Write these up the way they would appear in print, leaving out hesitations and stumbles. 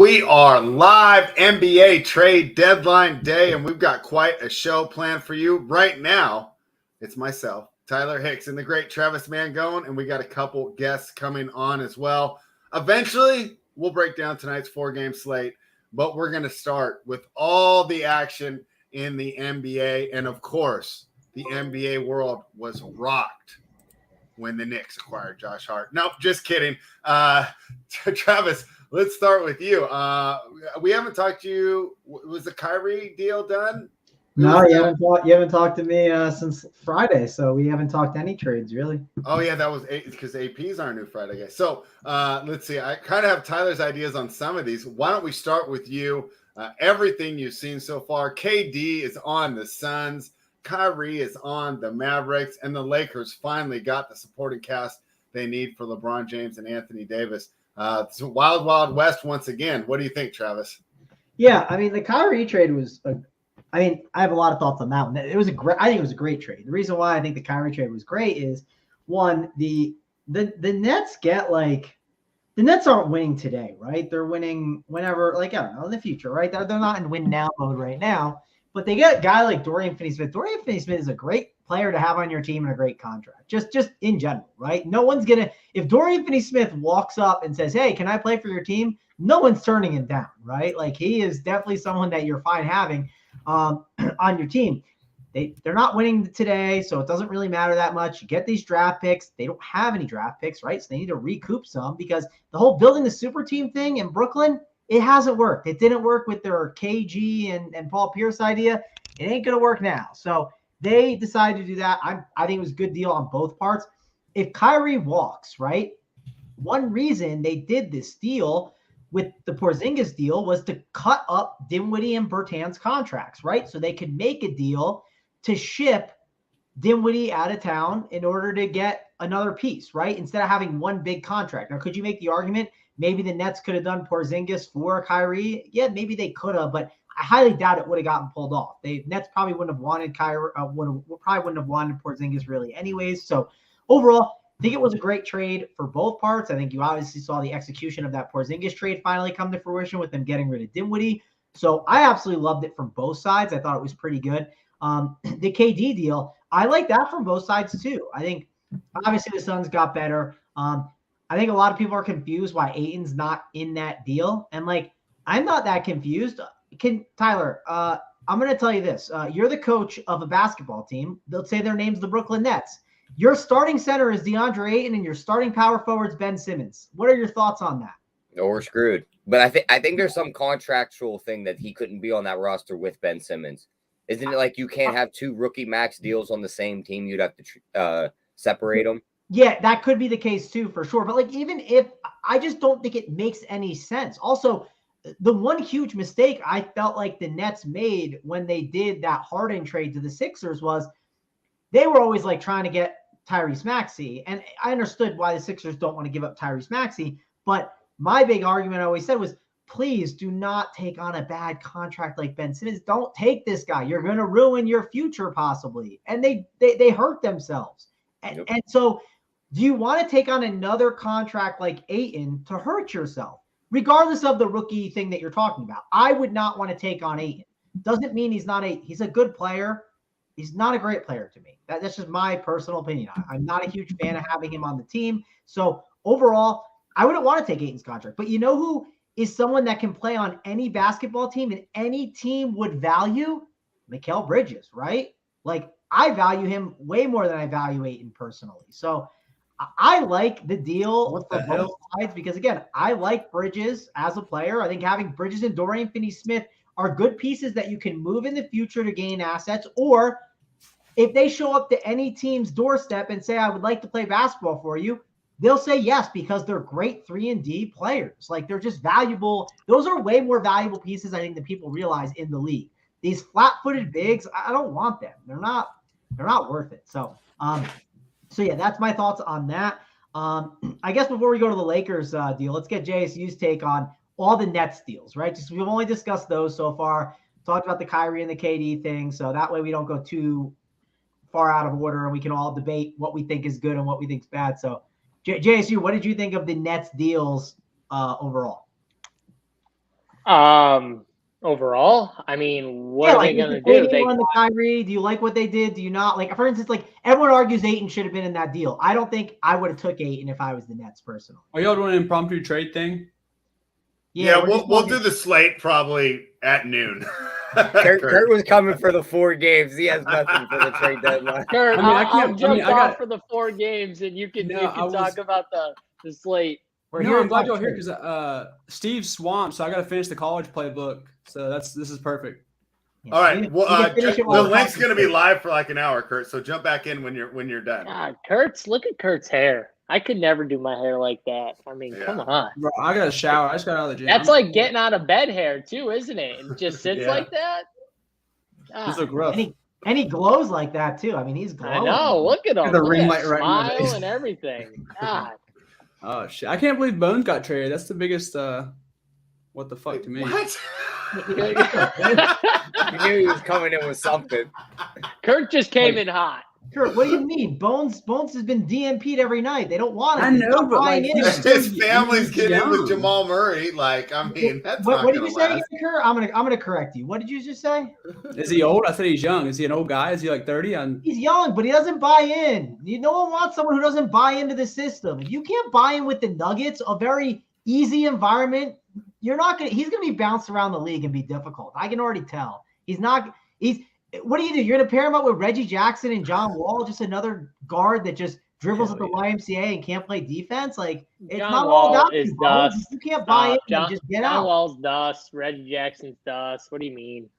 We are live NBA trade deadline day, and we've got quite a show planned for you. Right now, it's myself, Tyler Hicks, and the great Travis Mangone, and we got a couple guests coming on as well. Eventually, we'll break down tonight's four-game slate, but we're going to start with all the action in the NBA, and of course, the NBA world was rocked when the Knicks acquired Josh Hart. Nope, just kidding. Travis, let's start with you. We haven't talked to you. Was the Kyrie deal done? No, you haven't talked to me since Friday, so we haven't talked any trades, really. Oh, yeah, that was because AP's our new Friday guy. So let's see. I kind of have Tyler's ideas on some of these. Why don't we start with you? Everything you've seen so far. KD is on the Suns. Kyrie is on the Mavericks, and the Lakers finally got the supporting cast they need for LeBron James and Anthony Davis. It's a wild, wild west once again. What do you think, Travis? Yeah, I mean, the Kyrie trade was I have a lot of thoughts on that one. I think it was a great trade. The reason why I think the Kyrie trade was great is, one, the Nets the Nets aren't winning today, right? They're winning whenever, I don't know, in the future, right? They're not in win now mode right now. But they get a guy like Dorian Finney-Smith. Dorian Finney-Smith is a great player to have on your team and a great contract, just in general, right? No one's going to – if Dorian Finney-Smith walks up and says, hey, can I play for your team? No one's turning him down, right? He is definitely someone that you're fine having on your team. They're not winning today, so it doesn't really matter that much. You get these draft picks. They don't have any draft picks, right? So they need to recoup some because the whole building the super team thing in Brooklyn – it hasn't worked. It didn't work with their KG and Paul Pierce idea. It ain't going to work now. So they decided to do that. I think it was a good deal on both parts. If Kyrie walks, right, one reason they did this deal with the Porzingis deal was to cut up Dinwiddie and Bertans' contracts, right? So they could make a deal to ship Dinwiddie out of town in order to get another piece, right? Instead of having one big contract. Now, could you make the argument maybe the Nets could have done Porzingis for Kyrie? Yeah, maybe they could have, but I highly doubt it would have gotten pulled off. Nets probably wouldn't have wanted Kyrie, probably wouldn't have wanted Porzingis really anyways. So overall, I think it was a great trade for both parts. I think you obviously saw the execution of that Porzingis trade finally come to fruition with them getting rid of Dinwiddie. So I absolutely loved it from both sides. I thought it was pretty good. The KD deal, I like that from both sides too. I think obviously the Suns got better. I think a lot of people are confused why Ayton's not in that deal. And I'm not that confused. Tyler, I'm going to tell you this. You're the coach of a basketball team. They'll say their name's the Brooklyn Nets. Your starting center is DeAndre Ayton and your starting power forward's Ben Simmons. What are your thoughts on that? No, we're screwed. But I think there's some contractual thing that he couldn't be on that roster with Ben Simmons. Isn't it like you can't have two rookie max deals on the same team? You'd have to separate them. Yeah, that could be the case too, for sure. But even if I just don't think it makes any sense. Also, the one huge mistake I felt like the Nets made when they did that Harden trade to the Sixers was they were always trying to get Tyrese Maxey. And I understood why the Sixers don't want to give up Tyrese Maxey. But my big argument I always said was, please do not take on a bad contract like Ben Simmons. Don't take this guy. You're going to ruin your future possibly. And they hurt themselves. And so do you want to take on another contract like Ayton to hurt yourself? Regardless of the rookie thing that you're talking about, I would not want to take on Ayton. Doesn't mean he's a good player. He's not a great player to me. That's just my personal opinion. I'm not a huge fan of having him on the team. So overall, I wouldn't want to take Ayton's contract. But you know who is someone that can play on any basketball team and any team would value? Mikal Bridges, right? I value him way more than I value Ayton personally. So I like the deal for both sides because, again, I like Bridges as a player. I think having Bridges and Dorian Finney-Smith are good pieces that you can move in the future to gain assets. Or if they show up to any team's doorstep and say, I would like to play basketball for you, they'll say yes because they're great 3-and-D players. They're just valuable. Those are way more valuable pieces, I think, than people realize in the league. These flat-footed bigs, I don't want them. They're not worth it. So yeah, that's my thoughts on that. I guess before we go to the Lakers deal, let's get JSU's take on all the Nets deals, right? We've only discussed those so far. Talked about the Kyrie and the KD thing, so that way we don't go too far out of order and we can all debate what we think is good and what we think is bad. So JSU, what did you think of the Nets deals overall? Overall, I mean, what are they going to do? They on the Kyrie. Do you like what they did? Do you not like? For instance, like everyone argues Ayton should have been in that deal. I don't think I would have took Ayton if I was the Nets personally. Are y'all doing an impromptu trade thing? Yeah, we'll do the slate probably at noon. Kurt was coming for the 4 games. He has nothing for the trade deadline. Kurt, I'll jump off for the 4 games, and you can talk about the slate. I'm glad you're here because Steve swamped, so I got to finish the college playbook. So this is perfect. All right. Well, the link's going to be live for like an hour, Kurt. So jump back in when you're done. God, look at Kurt's hair. I could never do my hair like that. I mean, come on. Bro, I got to shower. I just got out of the gym. That's like getting out of bed hair too, isn't it? It just sits like that. These look rough. And he glows like that too. I mean, he's glowing. I know. Look at him. The ring light right in my face. And everything. God. Oh shit! I can't believe Bones got traded. That's the biggest. What the fuck to me? What? You knew he was coming in with something. Kurt just came in hot. Kurt, what do you mean? Bones has been DMP'd every night. They don't want him. I know, but like his family's getting in with Jamal Murray. Like, I mean, that's what did you say again, Kurt? I'm gonna correct you. What did you just say? Is he old? I said he's young. Is he an old guy? Is he like 30? He's young, but he doesn't buy in. No one wants someone who doesn't buy into the system. If you can't buy in with the Nuggets, a very easy environment, he's gonna be bounced around the league and be difficult. I can already tell. What do? You're going to pair him up with Reggie Jackson and John Wall, just another guard that just dribbles at the YMCA and can't play defense? Like, it's John not Wall all about is you, dust. You can't buy in and just get out. John Wall's dust. Reggie Jackson's dust. What do you mean?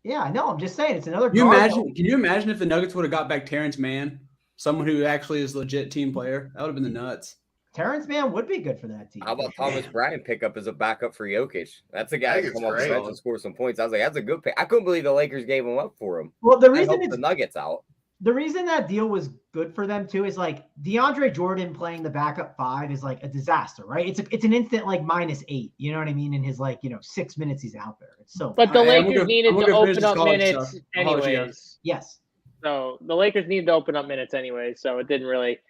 Yeah, I know. I'm just saying it's another guard. Can you imagine if the Nuggets would have got back Terrence Mann, someone who actually is a legit team player? That would have been the nuts. Terrence Mann would be good for that team. How about Thomas Bryant pick up as a backup for Jokic? That's a guy who come off the bench and score some points. I was like, that's a good pick. I couldn't believe the Lakers gave him up for him. Well, the reason the Nuggets out. The reason that deal was good for them too is like DeAndre Jordan playing the backup 5 is like a disaster, right? It's an instant like -8. You know what I mean? In his 6 minutes he's out there. It's so. But the Lakers needed to open up minutes anyways. Yes. So the Lakers needed to open up minutes anyway. So it didn't really.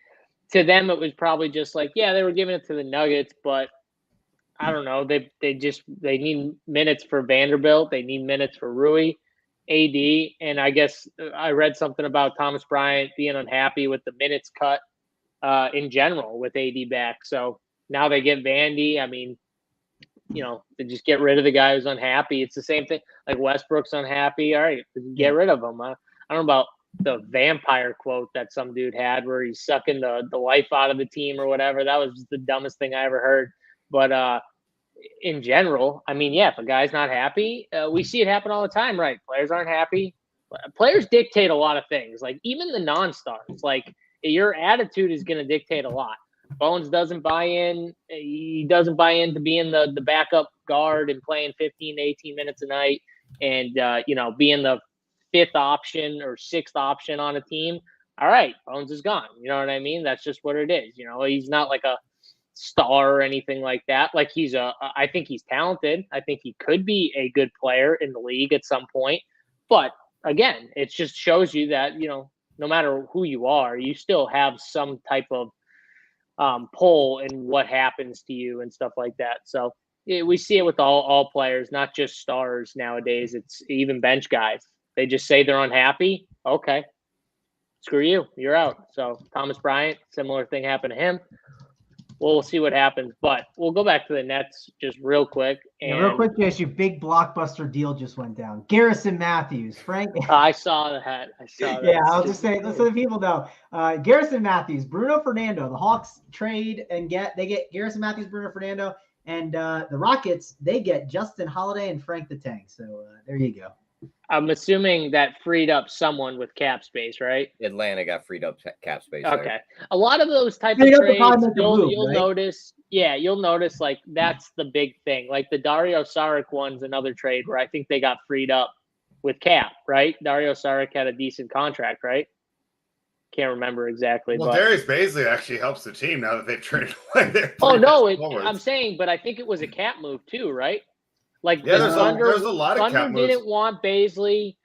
To them, it was probably just like, yeah, they were giving it to the Nuggets, but I don't know. They need minutes for Vanderbilt. They need minutes for Rui, AD, and I guess I read something about Thomas Bryant being unhappy with the minutes cut in general with AD back. So now they get Vandy. I mean, they just get rid of the guy who's unhappy. It's the same thing. Like Westbrook's unhappy. All right, get rid of him. I don't know about the vampire quote that some dude had where he's sucking the life out of the team or whatever. That was the dumbest thing I ever heard. But in general, I mean, yeah, if a guy's not happy, we see it happen all the time, right? Players aren't happy. Players dictate a lot of things. Like even the non-stars, like your attitude is going to dictate a lot. Bones doesn't buy in. He doesn't buy into being the backup guard and playing 15 to 18 minutes a night and, being the 5th option or 6th option on a team. All right, Bones is gone. You know what I mean? That's just what it is. He's not like a star or anything like that. Like I think he's talented. I think he could be a good player in the league at some point. But again, it just shows you that, no matter who you are, you still have some type of pull in what happens to you and stuff like that. So we see it with all players, not just stars nowadays. It's even bench guys. They just say they're unhappy. Okay, screw you. You're out. So Thomas Bryant, similar thing happened to him. We'll see what happens, but we'll go back to the Nets just real quick. And real quick, Jess, your big blockbuster deal just went down. Garrison Matthews, Frank. I saw that. Yeah, I'll just say, so the people know. Garrison Matthews, Bruno Fernando. The Hawks trade and get Garrison Matthews, Bruno Fernando, and the Rockets, they get Justin Holiday and Frank the Tank. So there you go. I'm assuming that freed up someone with cap space, right? Atlanta got freed up cap space. Okay. There. A lot of those type of trades, you'll notice. Yeah, you'll notice like that's the big thing. Like the Dario Saric one's another trade where I think they got freed up with cap, right? Dario Saric had a decent contract, right? Can't remember exactly. Well, Darius Baisley actually helps the team now that they've traded away their I'm saying, but I think it was a cap move too, right? Like there's a lot of cap moves. Didn't want Baisley,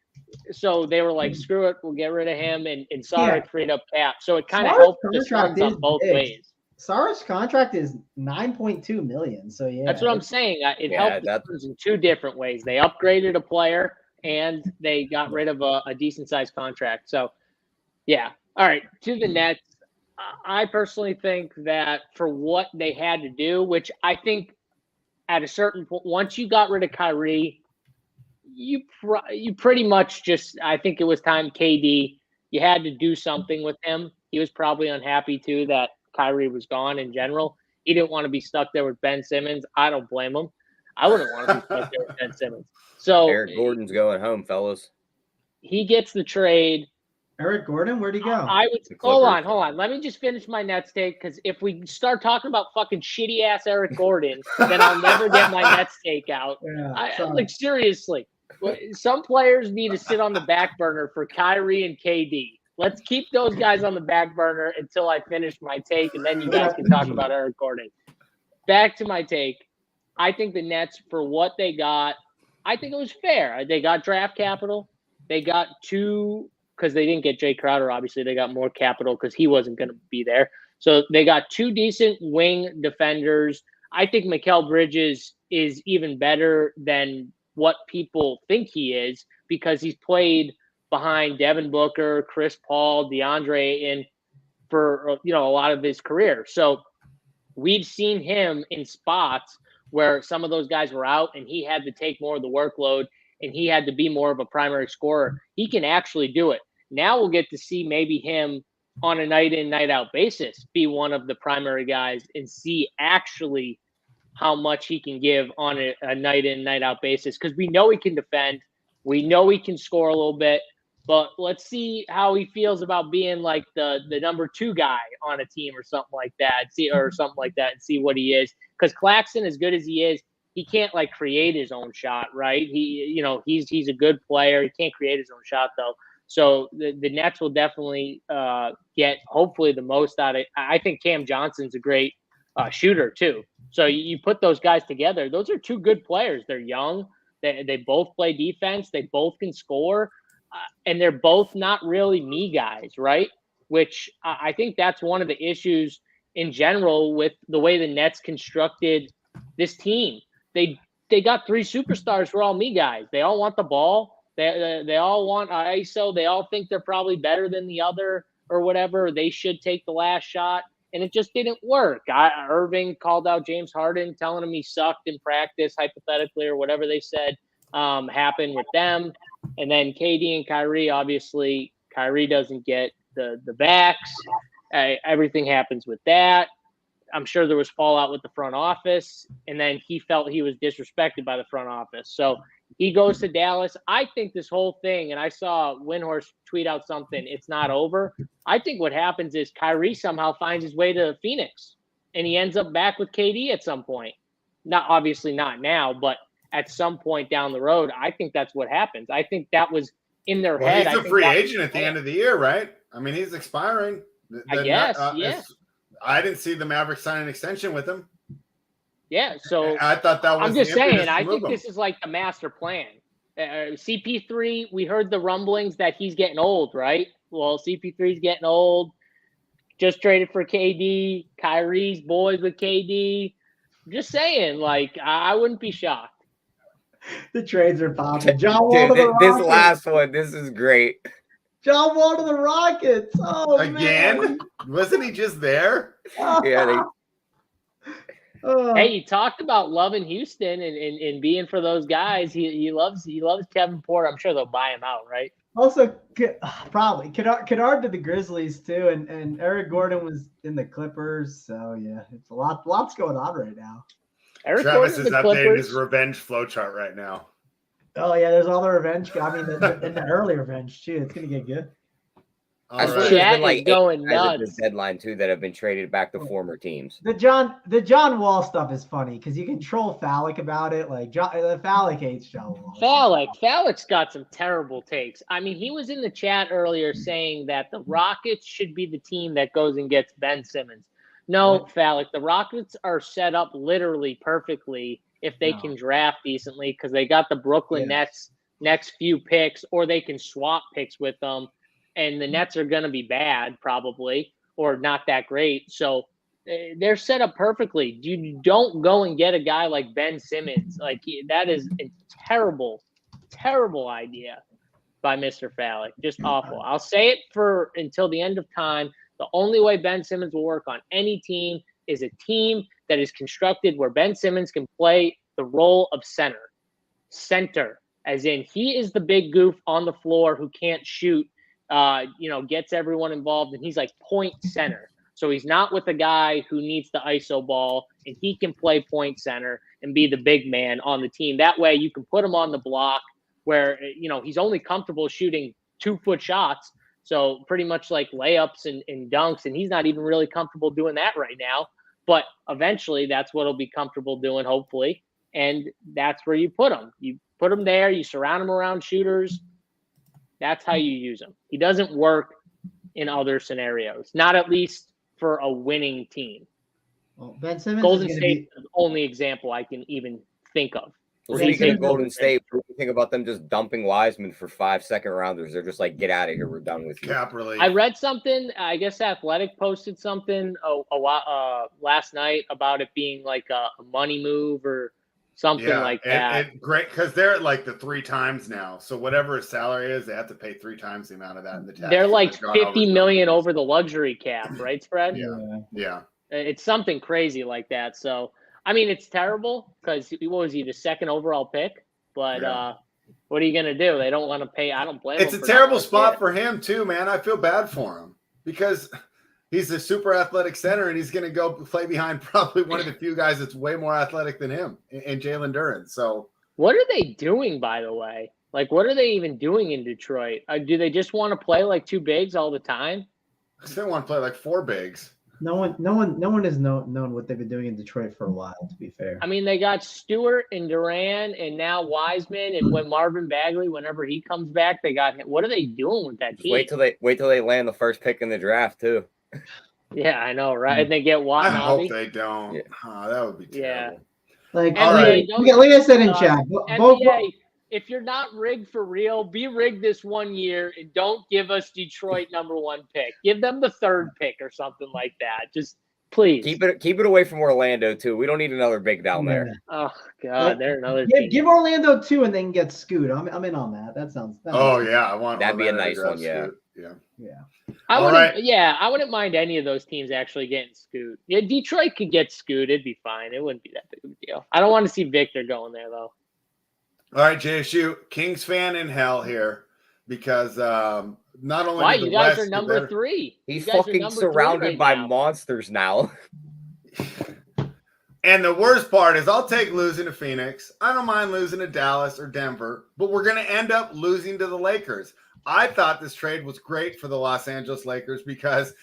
so they were like, "Screw it, we'll get rid of him." And Saric freed up cap, so it kind of helped the Suns on both ways. Sar's contract is $9.2 million. So yeah, That's what I'm saying. It Yeah, helped the that's- Spurs in two different ways. They upgraded a player and they got rid of a decent sized contract. So, yeah. All right. To the Nets. I personally think that for what they had to do, which I think at a certain point, once you got rid of Kyrie, you pretty much just, I think it was time KD. You had to do something with him. He was probably unhappy too that Kyrie was gone in general. He didn't want to be stuck there with Ben Simmons. I don't blame him. I wouldn't want to be stuck there with Ben Simmons. So Eric Gordon's going home, fellas. he gets the trade. Eric Gordon, where'd he go? I would The hold Clippers. on. Let me just finish my Nets take, because if we start talking about fucking shitty ass Eric Gordon, then I'll never get my Nets take out. Like seriously, some players need to sit on the back burner for Kyrie and KD. Let's keep those guys on the back burner until I finish my take, and then you guys can talk about Eric Gordon. Back to my take. I think the Nets, for what they got, I think it was fair. They got draft capital. They got two, because they didn't get Jay Crowder, obviously. They got more capital because he wasn't going to be there. So they got two decent wing defenders. I think Mikal Bridges is even better than what people think he is, because he's played behind Devin Booker, Chris Paul, DeAndre Ayton for a lot of his career. So we've seen him in spots where some of those guys were out and he had to take more of the workload and he had to be more of a primary scorer. He can actually do it. Now we'll get to see maybe him on a night in, night out basis be one of the primary guys and see actually how much he can give on a night in, night out basis. Because we know he can defend. We know he can score a little bit. But let's see how he feels about being like the number two guy on a team or something like that. And see what he is. Because Claxton, as good as he is, he can't like create his own shot, right? He's a good player. He can't create his own shot though. So the Nets will definitely get hopefully the most out of it. I think Cam Johnson's a great shooter too. So you put those guys together. Those are two good players. They're young. They both play defense. They both can score. And they're both not really me guys, right? Which I think that's one of the issues in general with the way the Nets constructed this team. They got three superstars who are all me guys. They all want the ball. They all want ISO. They all think they're probably better than the other or whatever. They should take the last shot. And it just didn't work. Irving called out James Harden, telling him he sucked in practice, hypothetically, or whatever they said happened with them. And then KD and Kyrie, obviously, Kyrie doesn't get the backs. Everything happens with that. I'm sure there was fallout with the front office. And then he felt he was disrespected by the front office. So he goes to Dallas. I think this whole thing, and I saw Windhorst tweet out something, it's not over. I think what happens is Kyrie somehow finds his way to Phoenix. And he ends up back with KD at some point. Obviously not now, but at some point down the road, I think that's what happens. I think that was in their head. He's a free agent at the end of the year, right? I mean, he's expiring. I guess, yeah. I didn't see the Mavericks sign an extension with him. Yeah, so I thought that was. I'm just saying. I think this is like the master plan. CP3, we heard the rumblings that he's getting old, right? Well, CP3's getting old. Just traded for KD. Kyrie's boys with KD. Just saying, like I wouldn't be shocked. The trades are popping. John Wall Dude, to the this Rockets. last one, this is great. John Wall to the Rockets. Oh, again? Man. Wasn't he just there? Yeah, Hey, he talked about loving Houston and being for those guys. He loves Kevin Porter. I'm sure they'll buy him out, right? Also, probably Kennard to the Grizzlies too, and Eric Gordon was in the Clippers. So yeah, it's lots going on right now. Travis is updating his revenge flowchart right now. Oh yeah, there's all the revenge. I mean, the early revenge too. It's gonna get good. I swear Chat there's been like is going 8 guys at nuts. this deadline too that have been traded back to former teams. The John Wall stuff is funny because you can troll Phallic about it. Like Phallic hates John Wall. Phallic's got some terrible takes. I mean, he was in the chat earlier saying that the Rockets should be the team that goes and gets Ben Simmons. No, Phallic, the Rockets are set up literally perfectly if they can draft decently because they got the Brooklyn Nets next few picks, or they can swap picks with them. And the Nets are going to be bad probably, or not that great. So they're set up perfectly. You don't go and get a guy like Ben Simmons. Like that is a terrible, terrible idea by Mr. Fallick. Just awful. I'll say it for until the end of time. The only way Ben Simmons will work on any team is a team that is constructed where Ben Simmons can play the role of center. Center, as in he is the big goof on the floor who can't shoot, gets everyone involved, and he's like point center. So he's not with a guy who needs the ISO ball, and he can play point center and be the big man on the team. That way you can put him on the block where, he's only comfortable shooting 2-foot shots. So pretty much like layups and dunks, and he's not even really comfortable doing that right now. But eventually that's what he'll be comfortable doing, hopefully. And that's where you put him. You put him there. You surround him around shooters. That's how you use him. He doesn't work in other scenarios, not at least for a winning team. Well, Ben Simmons Golden is State is the only example I can even think of. Well, Yeah, speaking he's of Golden State, what do you think about them just dumping Wiseman for 5 second-rounders? They're just like, get out of here. We're done with you. Cap relief. I read something. I guess Athletic posted something last night about it being like a money move or something like that. And great, because they're at like the 3 times now. So whatever his salary is, they have to pay 3 times the amount of that in the tax. They're like $50 million over the luxury cap, right, Spread? Yeah. It's something crazy like that. So, I mean, it's terrible because what was he, the 2nd overall pick? But what are you going to do? They don't want to pay. I don't blame him. It's a terrible spot for him, too, man. I feel bad for him because he's a super athletic center, and he's going to go play behind probably one of the few guys that's way more athletic than him, and Jalen Duren. So, what are they doing, by the way? Like, what are they even doing in Detroit? Do they just want to play like 2 bigs all the time? They want to play like 4 bigs. No one has known what they've been doing in Detroit for a while, to be fair. I mean, they got Stewart and Duran and now Wiseman, and when Marvin Bagley, whenever he comes back, they got him. What are they doing with that team? Wait till they land the first pick in the draft too. Yeah, I know, right? And they get Watanabe. I hope they don't. Yeah. That would be terrible. Like, NBA, like I said in chat, NBA, if you're not rigged for real, be rigged this 1 year and don't give us Detroit #1 pick. Give them the 3rd pick or something like that. Just please Keep it away from Orlando too. We don't need another big down there. Oh God, they're another team. Give Orlando 2 and then get Scoot. I'm in on that. That sounds. Yeah, I want. That'd be a Orlando nice to one. Yeah. I wouldn't mind any of those teams actually getting Scoot. Yeah, Detroit could get Scoot. It'd be fine. It wouldn't be that big of a deal. I don't want to see Victor going there though. All right, JSU, Kings fan in hell here because not only why you guys are number 3. He's fucking surrounded by monsters now. And the worst part is I'll take losing to Phoenix. I don't mind losing to Dallas or Denver, but we're going to end up losing to the Lakers. I thought this trade was great for the Los Angeles Lakers because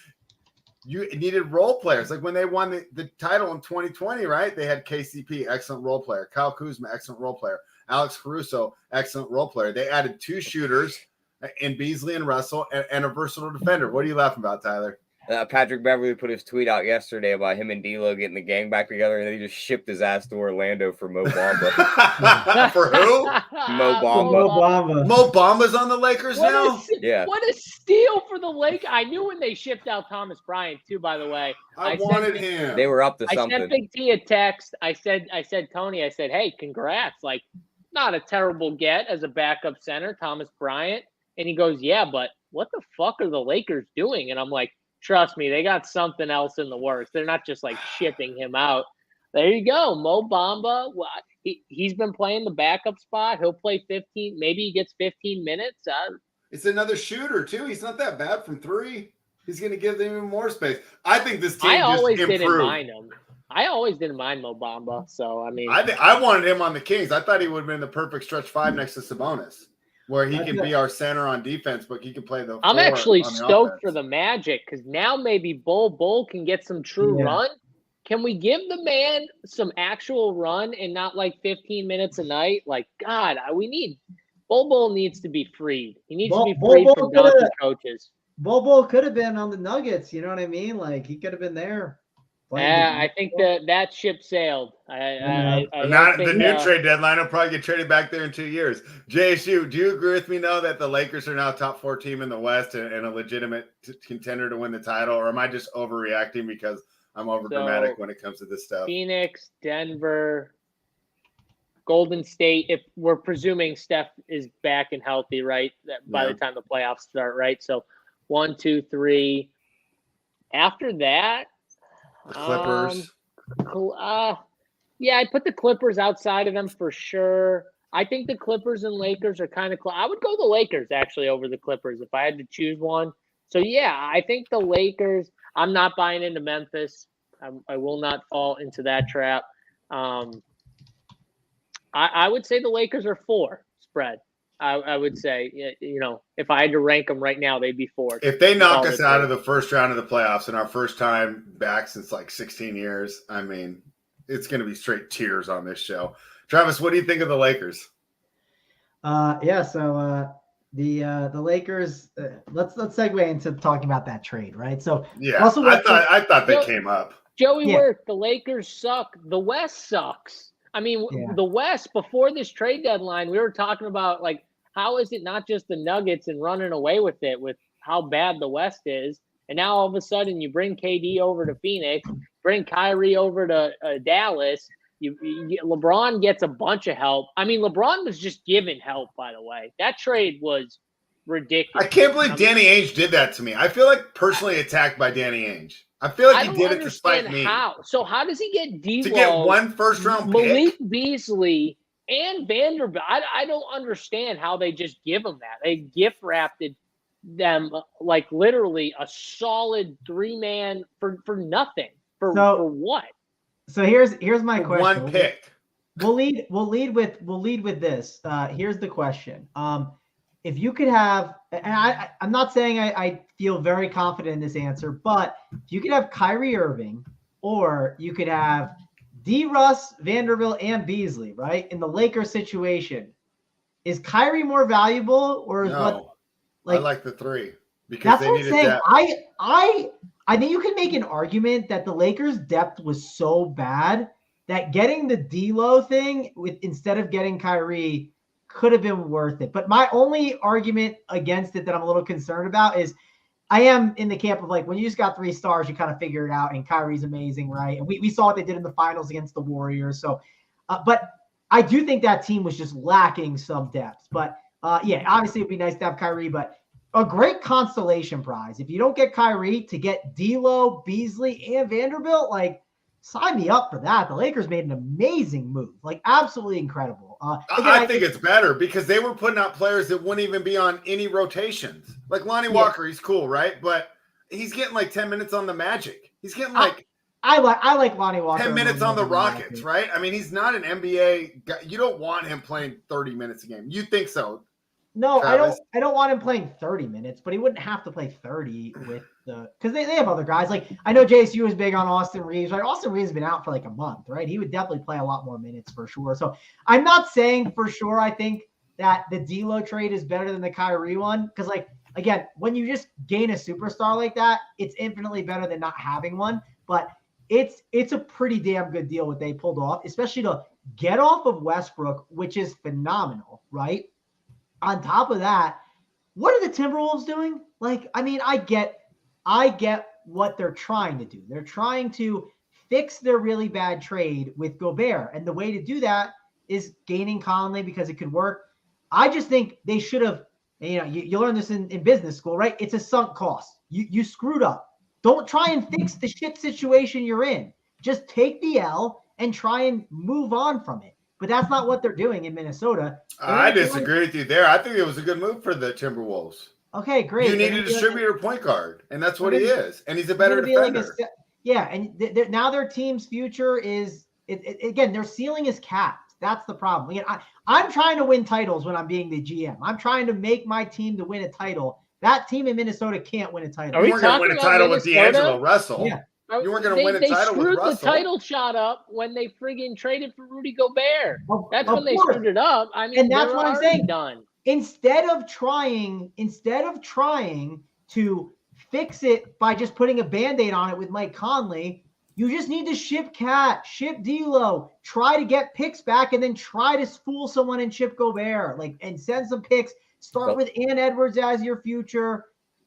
you needed role players. Like when they won the title in 2020, right? They had KCP, excellent role player. Kyle Kuzma, excellent role player. Alex Caruso, excellent role player. They added 2 shooters in Beasley and Russell and a versatile defender. What are you laughing about, Tyler? Patrick Beverly put his tweet out yesterday about him and D'Lo getting the gang back together, and then he just shipped his ass to Orlando for Mo Bamba. For who? Mo Bamba. Mo Bamba's on the Lakers now? Yeah. What a steal for the Lakers. I knew when they shipped out Thomas Bryant, too, by the way. I wanted him. They were up to I something. sent Big T a text. I said, Tony, hey, congrats. Like, not a terrible get as a backup center, Thomas Bryant. And he goes, yeah, but what the fuck are the Lakers doing? And I'm like, trust me, they got something else in the works. They're not just like shipping him out. There you go. Mo Bamba. He's been playing the backup spot. He'll play 15. Maybe he gets 15 minutes. It's another shooter, too. He's not that bad from 3. He's going to give them even more space. I think this team Didn't mind him. I always didn't mind Mo Bamba. So, I mean. I wanted him on the Kings. I thought he would have been the perfect stretch 5 next to Sabonis, where he can be our center on defense, but he can play the. I'm actually stoked for the Magic because now maybe Bull can get some true run. Can we give the man some actual run and not like 15 minutes a night? Like, God, Bull needs to be freed. He needs to be freed from Doncic coaches. Bull could have been on the Nuggets. You know what I mean? Like he could have been there. I think that ship sailed. The new trade deadline will probably get traded back there in 2 years. JSU, do you agree with me, though, that the Lakers are now top 4 team in the West and a legitimate contender to win the title? Or am I just overreacting because I'm over dramatic when it comes to this stuff. Phoenix, Denver, Golden State. If we're presuming Steph is back and healthy, right? By the time the playoffs start, right? So 1, 2, 3. After that, The Clippers. Yeah, I'd put the Clippers outside of them for sure. I think the Clippers and Lakers are kind of close. I would go the Lakers actually over the Clippers if I had to choose one. So yeah, I think the Lakers. I'm not buying into Memphis. I will not fall into that trap. I would say the Lakers are 4 spread. I would say, if I had to rank them right now, they'd be 4. If they knock us out of the first round of the playoffs in our first time back since like 16 years, I mean, it's going to be straight tears on this show. Travis, what do you think of the Lakers? So the Lakers. Let's segue into talking about that trade, right? So yeah, I thought they came up. Joey Worth, the Lakers suck. The West sucks. I mean, the West before this trade deadline, we were talking about like how is it not just the Nuggets and running away with it with how bad the West is, and now all of a sudden you bring KD over to Phoenix, bring Kyrie over to Dallas. LeBron gets a bunch of help. I mean, LeBron was just given help, by the way. That trade was ridiculous. I can't believe Danny Ainge did that to me. I feel like personally attacked by Danny Ainge. I feel like he did it to spite me. So how does he get D'Lo, to get 1 first-round pick? Malik Beasley and Vanderbilt? I don't understand how they just give them that. They gift wrapped them like literally a solid 3-man for nothing. For what? So here's my question. 1 pick. We'll lead with this. Here's the question. If you could have, and I'm not saying I feel very confident in this answer, but if you could have Kyrie Irving, or you could have D. Russ, Vanderbilt, and Beasley, right? In the Lakers situation, is Kyrie more valuable, or is I like the 3 because that's they what I'm saying. depth. I think you can make an argument that the Lakers' depth was so bad that getting the D'Lo thing instead of getting Kyrie could have been worth it. But my only argument against it that I'm a little concerned about is I am in the camp of like when you just got 3 stars, you kind of figure it out, and Kyrie's amazing, right? And we saw what they did in the finals against the Warriors. So, but I do think that team was just lacking some depth. But obviously it'd be nice to have Kyrie, but a great consolation prize. If you don't get Kyrie, to get D'Lo, Beasley, and Vanderbilt, like sign me up for that. The Lakers made an amazing move, like absolutely incredible. I think it's better because they were putting out players that wouldn't even be on any rotations. Like Lonnie Walker, he's cool, right? But he's getting like 10 minutes on the Magic. He's getting like I like Lonnie Walker. 10 minutes on the Rockets, right? I mean, he's not an NBA guy. You don't want him playing 30 minutes a game. You think so? No, Travis? I don't want him playing 30 minutes, but he wouldn't have to play 30 with because they have other guys. Like I know JSU is big on Austin Reeves, right? Austin Reeves has been out for like a month, right? He would definitely play a lot more minutes for sure. So I'm not saying for sure I think that the D'Lo trade is better than the Kyrie one. Because like again, when you just gain a superstar like that, it's infinitely better than not having one. But it's a pretty damn good deal what they pulled off, especially to get off of Westbrook, which is phenomenal, right? On top of that, what are the Timberwolves doing? Like, I mean, I get what they're trying to do. They're trying to fix their really bad trade with Gobert. And the way to do that is gaining Conley because it could work. I just think they should have, you learn this in business school, right? It's a sunk cost. You screwed up. Don't try and fix the shit situation you're in. Just take the L and try and move on from it. But that's not what they're doing in Minnesota. I disagree with you there. I think it was a good move for the Timberwolves. Okay, great. You need a distributor point guard, and that's what he is. And he's a better defender. And now their team's future is again, their ceiling is capped. That's the problem. Again, I'm trying to win titles when I'm being the GM. I'm trying to make my team to win a title. That team in Minnesota can't win a title. You weren't going to win a title with D'Angelo Russell. Yeah. You weren't going to win a title with Russell. They screwed the title shot up when they friggin' traded for Rudy Gobert. That's when they screwed it up. I mean, and that's what I'm saying. Done. Instead of trying to fix it by just putting a Band-Aid on it with Mike Conley, you just need to ship Cat, ship D'Lo, try to get picks back, and then try to fool someone and ship Gobert, and send some picks. Start with Ann Edwards as your future,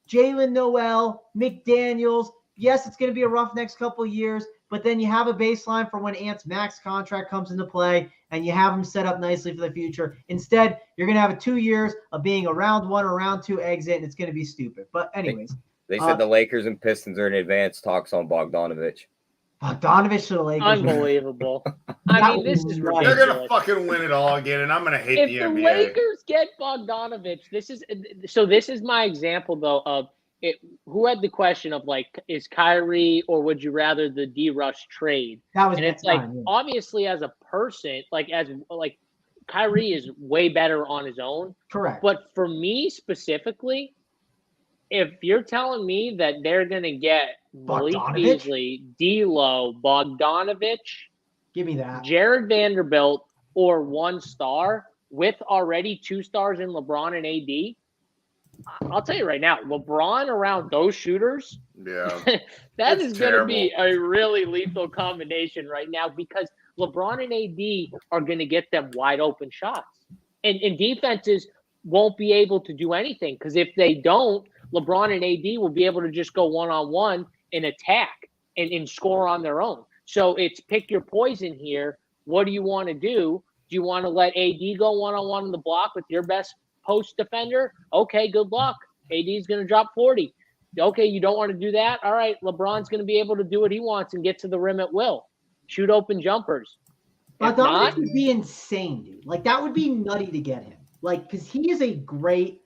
Jalen Noel, McDaniels. Yes, it's going to be a rough next couple of years, but then you have a baseline for when Ant's max contract comes into play, and you have him set up nicely for the future. Instead, you're going to have 2 years of being a round 1 or round 2 exit, and it's going to be stupid. But anyways. They said the Lakers and Pistons are in advanced talks on Bogdanovich. Bogdanovich to the Lakers. Unbelievable. I mean, this is ridiculous. They're going to fucking win it all again, and I'm going to hate the NBA. If the Lakers get Bogdanovich, this is my example, though, of it. Who had the question of, like, is Kyrie or would you rather the D-Rush trade? That was, and it's like, obviously, as a person, like Kyrie is way better on his own. Correct. But for me specifically, if you're telling me that they're going to get Malik Beasley, D'Lo, Bogdanovich, give me that, Jared Vanderbilt, or 1 star with already 2 stars in LeBron and AD, I'll tell you right now, LeBron around those shooters, that is going to be a really lethal combination right now, because LeBron and AD are going to get them wide open shots. And defenses won't be able to do anything, because if they don't, LeBron and AD will be able to just go one-on-one and attack and score on their own. So it's pick your poison here. What do you want to do? Do you want to let AD go one-on-one on the block with your best post defender? Okay, good luck. AD's going to drop 40. Okay, you don't want to do that? All right, LeBron's going to be able to do what he wants and get to the rim at will. Shoot open jumpers. Bogdanovich would be insane, dude. Like, that would be nutty to get him. Like, because he is a great...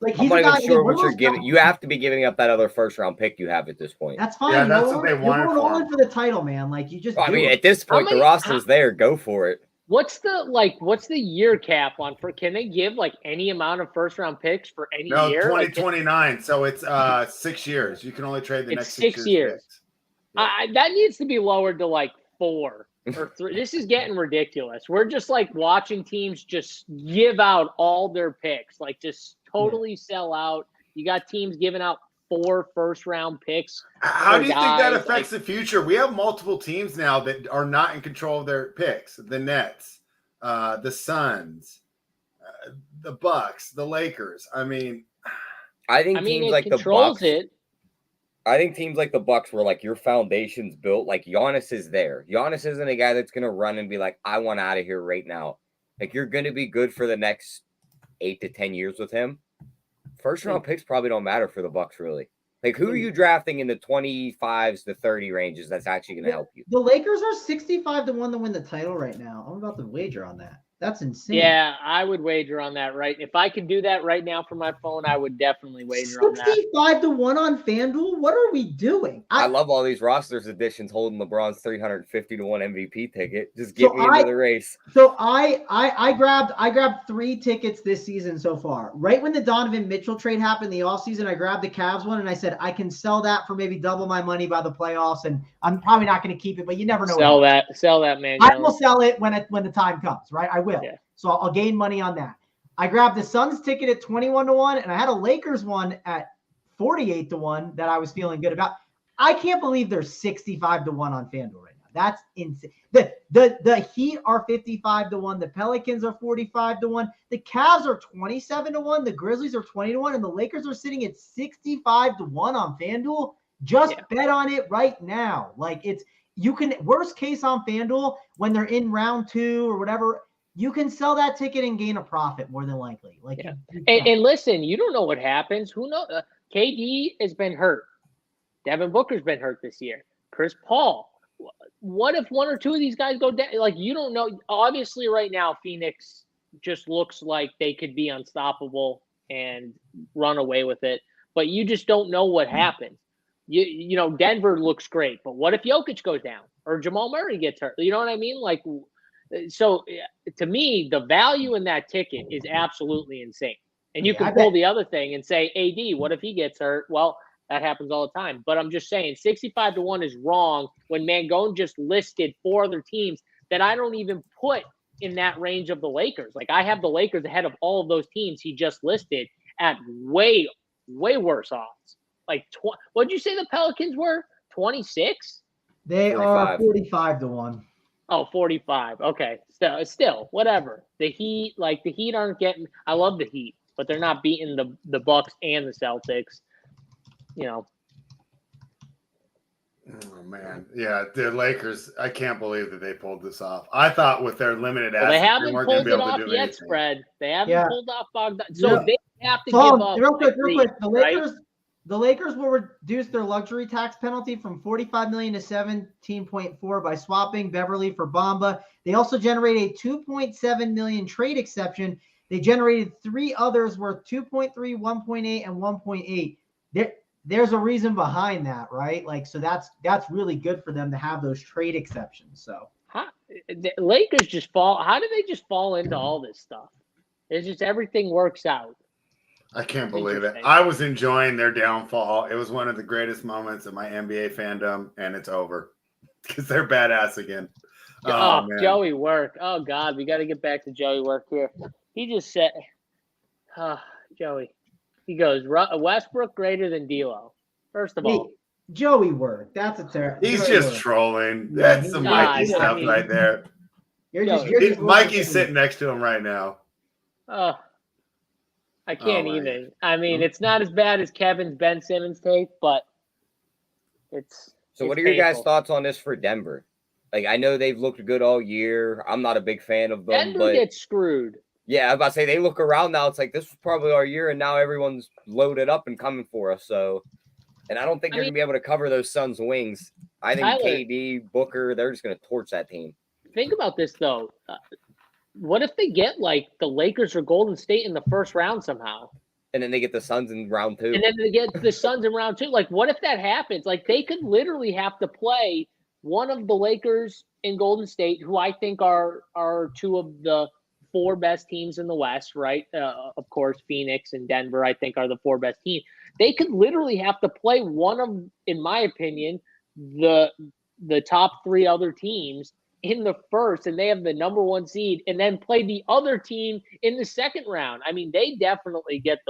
Like, I'm not even sure what you're giving. You have to be giving up that other first-round pick you have at this point. That's fine. Yeah, that's what they wanted for. You're going for the title, man. Like, you just. I mean, at this point, the roster's there. Go for it. What's the year cap on for? Can they give like any amount of first-round picks for any year? 2029. So it's 6 years. You can only trade the next 6 years. That needs to be lowered to like 4 or 3. This is getting ridiculous. We're just like watching teams just give out all their picks, like just totally sell out. You got teams giving out 4 first-round picks. How do you think that affects the future? We have multiple teams now that are not in control of their picks. The Nets, the Suns, the Bucks, the Lakers. I think teams like the Bucks. I think teams like the Bucks were like, your foundation's built. Like, Giannis is there. Giannis isn't a guy that's going to run and be like, I want out of here right now. Like, you're going to be good for the next 8 to 10 years with him. First round picks probably don't matter for the Bucks, really. Like, who are you drafting in the 25s to 30 ranges that's actually going to help you? The Lakers are 65 to 1 to win the title right now. I'm about to wager on that. That's insane. Yeah, I would wager on that, right? If I could do that right now from my phone, I would definitely wager on that. 65 to 1 on FanDuel? What are we doing? I love all these rosters additions holding LeBron's 350 to 1 MVP ticket. Just get me into the race. So I grabbed 3 tickets this season so far. Right when the Donovan Mitchell trade happened in the offseason, I grabbed the Cavs one and I said I can sell that for maybe double my money by the playoffs, and I'm probably not going to keep it, but you never know. Sell that, man. I will sell it when the time comes, right? I will. Yeah. So I'll gain money on that. I grabbed the Suns ticket at 21 to 1, and I had a Lakers one at 48 to 1 that I was feeling good about. I can't believe they're 65 to 1 on FanDuel right now. That's insane. The Heat are 55 to 1. The Pelicans are 45 to 1. The Cavs are 27 to 1. The Grizzlies are 20 to 1, and the Lakers are sitting at 65 to 1 on FanDuel. Just bet on it right now. Like, you can, worst case on FanDuel, when they're in round 2 or whatever, you can sell that ticket and gain a profit more than likely. Like, and listen, you don't know what happens. Who knows? KD has been hurt. Devin Booker's been hurt this year. Chris Paul. What if 1 or 2 of these guys go down? Like, you don't know. Obviously, right now, Phoenix just looks like they could be unstoppable and run away with it. But you just don't know what happens. You know, Denver looks great. But what if Jokic goes down or Jamal Murray gets hurt? You know what I mean? Like, so to me, the value in that ticket is absolutely insane. And you can pull the other thing and say, AD, what if he gets hurt? Well, that happens all the time. But I'm just saying 65 to 1 is wrong when Mangone just listed 4 other teams that I don't even put in that range of the Lakers. Like, I have the Lakers ahead of all of those teams he just listed at way, way worse odds. Like, what did you say the Pelicans were? 26? They 45. Are 45 to 1. Oh, 45. Okay. Still, whatever. The Heat aren't getting – I love the Heat, but they're not beating the Bucks and the Celtics. You know. Oh man, yeah, the Lakers. I can't believe that they pulled this off. I thought with their limited Well, assets, they haven't weren't going pulled to be it able off to do yet, anything. spread. They haven't Yeah. pulled off Bogdan. So Yeah. they have to So, give up. real quick. right? The Lakers will reduce their luxury tax penalty from 45 million to 17.4 by swapping Beverly for Bamba. They also generate a 2.7 million trade exception. They generated 3 others worth 2.3, 1.8, and 1.8. There's a reason behind that, right? Like, so that's really good for them to have those trade exceptions. So The Lakers just fall. How do they just fall into all this stuff? It's just everything works out. I can't believe it. Interesting. I was enjoying their downfall. It was one of the greatest moments of my NBA fandom, and it's over because they're badass again. Oh, Man. Joey Work. Oh God, we got to get back to Joey Work here. He just said, Joey. He goes, Westbrook greater than D'Lo. First of all, Joey Work. That's a terrible. He's just trolling. That's some Mikey stuff right there. Mikey's sitting next to him right now. I can't even. I mean, it's not as bad as Kevin's Ben Simmons tape, but it's. So, what are your guys' thoughts on this for Denver? Like, I know they've looked good all year. I'm not a big fan of them. Denver gets screwed. Yeah, I was about to say, they look around now. It's like, this was probably our year, and now everyone's loaded up and coming for us. So, and I don't think they're going to be able to cover those Suns' wings. I think Tyler, KD, Booker, they're just going to torch that team. Think about this, though. What if they get, like, the Lakers or Golden State in the first round somehow? And then they get the Suns in round 2. And then they get the Suns in round 2. Like, what if that happens? Like, they could literally have to play one of the Lakers and Golden State, who I think are 2 of the 4 best teams in the West, right? Of course, Phoenix and Denver, I think, are the 4 best teams. They could literally have to play one of, in my opinion, the top 3 other teams in the first, and they have the number 1 seed, and then play the other team in the second round. I mean, they definitely get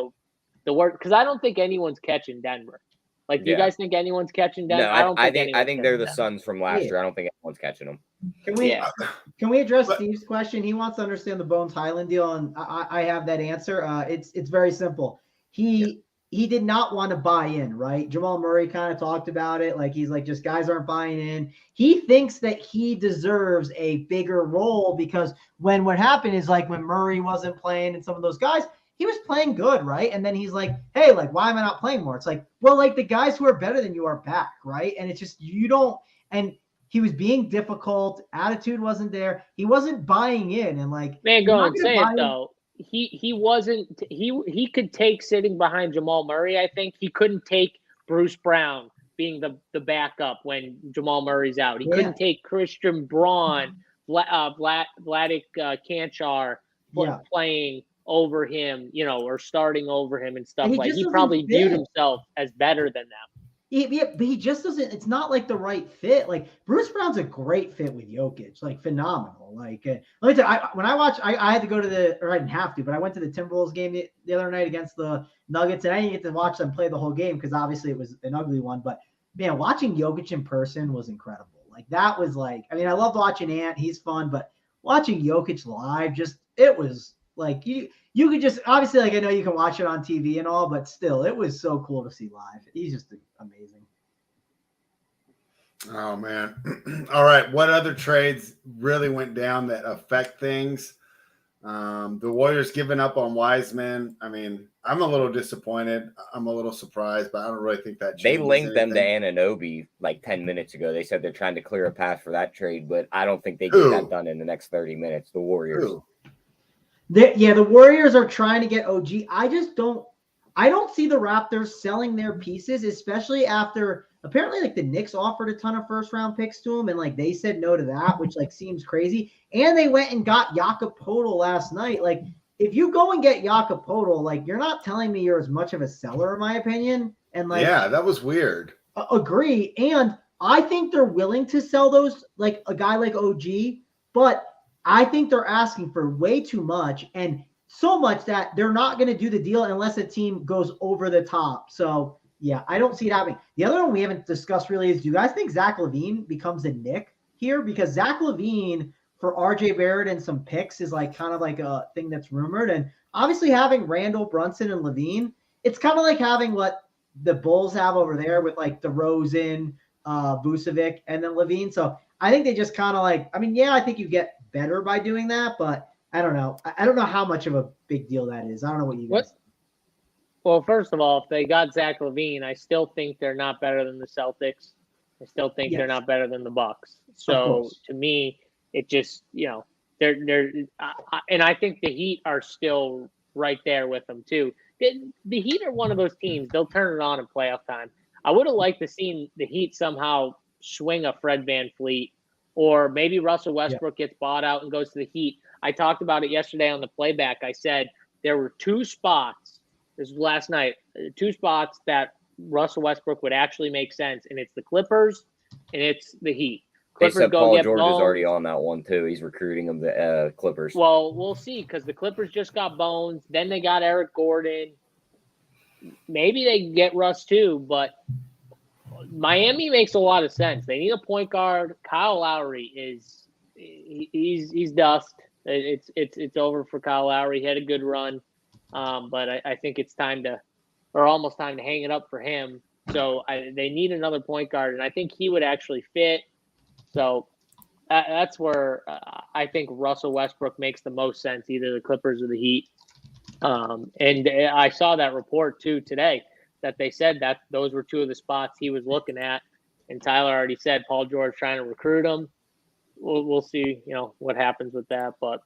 the work, because I don't think anyone's catching Denver. Like, do you guys think anyone's catching Denver? No, I think they're the Suns from last year. I don't think anyone's catching them. Can we address Steve's question? He wants to understand the Bones Highland deal, and I have that answer. It's very simple. He did not want to buy in, right? Jamal Murray kind of talked about it. Like, he's like, just guys aren't buying in. He thinks that he deserves a bigger role, because what happened is, like, when Murray wasn't playing and some of those guys, he was playing good, right? And then he's like, hey, like, why am I not playing more? It's like, well, like, the guys who are better than you are back, right? And it's just, you don't, and he was being difficult. Attitude wasn't there. He wasn't buying in, and like, man, go and say it though. He wasn't. He could take sitting behind Jamal Murray. I think he couldn't take Bruce Brown being the backup when Jamal Murray's out. He couldn't take Christian Braun, Vladik Kanchar playing over him, or starting over him and stuff. Like, he probably viewed himself as better than them. But he just doesn't. It's not like the right fit. Like, Bruce Brown's a great fit with Jokic, like, phenomenal. Like, let me tell you, when I watched, I had to go to I didn't have to, but I went to the Timberwolves game the other night against the Nuggets, and I didn't get to watch them play the whole game because obviously it was an ugly one. But man, watching Jokic in person was incredible. Like, that was like, I mean, I loved watching Ant; he's fun, but watching Jokic live, it was like you could just, obviously, like, I know you can watch it on TV and all, but still, it was so cool to see live. He's just amazing. Oh, man. All right. What other trades really went down that affect things? The Warriors giving up on Wiseman. I mean, I'm a little disappointed. I'm a little surprised, but I don't really think that they linked them to Anunoby like 10 minutes ago. They said they're trying to clear a path for that trade, but I don't think they get that done in the next 30 minutes. The Warriors. The Warriors are trying to get OG. I don't see the Raptors selling their pieces, especially after apparently, like, the Knicks offered a ton of first-round picks to him, and, like, they said no to that, which, like, seems crazy. And they went and got Jakob Poeltl last night. Like, if you go and get Jakob Poeltl, like, you're not telling me you're as much of a seller, in my opinion. And, like, yeah, that was weird. Agree. And I think they're willing to sell those, like, a guy like OG, but I think they're asking for way too much, and so much that they're not going to do the deal unless a team goes over the top. So, yeah, I don't see it happening. The other one we haven't discussed really is, do you guys think Zach LaVine becomes a Knick here? Because Zach LaVine for RJ Barrett and some picks is like kind of like a thing that's rumored. And obviously having Randall, Brunson, and LaVine, it's kind of like having what the Bulls have over there with like DeRozan, Vucevic, and then Levine. So I think they just kind of like, I mean, yeah, I think you get better by doing that, but I don't know. I don't know how much of a big deal that is. I don't know what you guys think. Well, first of all, if they got Zach LaVine, I still think they're not better than the Celtics. I still think they're not better than the Bucks. So to me, it just, and I think the Heat are still right there with them too. The Heat are one of those teams. They'll turn it on in playoff time. I would have liked to seen the Heat somehow swing a Fred VanVleet, or maybe Russell Westbrook gets bought out and goes to the Heat. I talked about it yesterday on the playback. I said there were two spots. This was last night. Two spots that Russell Westbrook would actually make sense, and it's the Clippers and it's the Heat. Clippers they said go Paul get George Bones. is already on that one too. He's recruiting them, the Clippers. Well, we'll see, because the Clippers just got Bones. Then they got Eric Gordon. Maybe they can get Russ too, but Miami makes a lot of sense. They need a point guard. Kyle Lowry he's dust. It's over for Kyle Lowry. He had a good run, but I think it's almost time to hang it up for him. So they need another point guard, and I think he would actually fit. So that's where I think Russell Westbrook makes the most sense, either the Clippers or the Heat. And I saw that report too today that they said that those were two of the spots he was looking at. And Tyler already said Paul George trying to recruit him. We'll see, what happens with that. But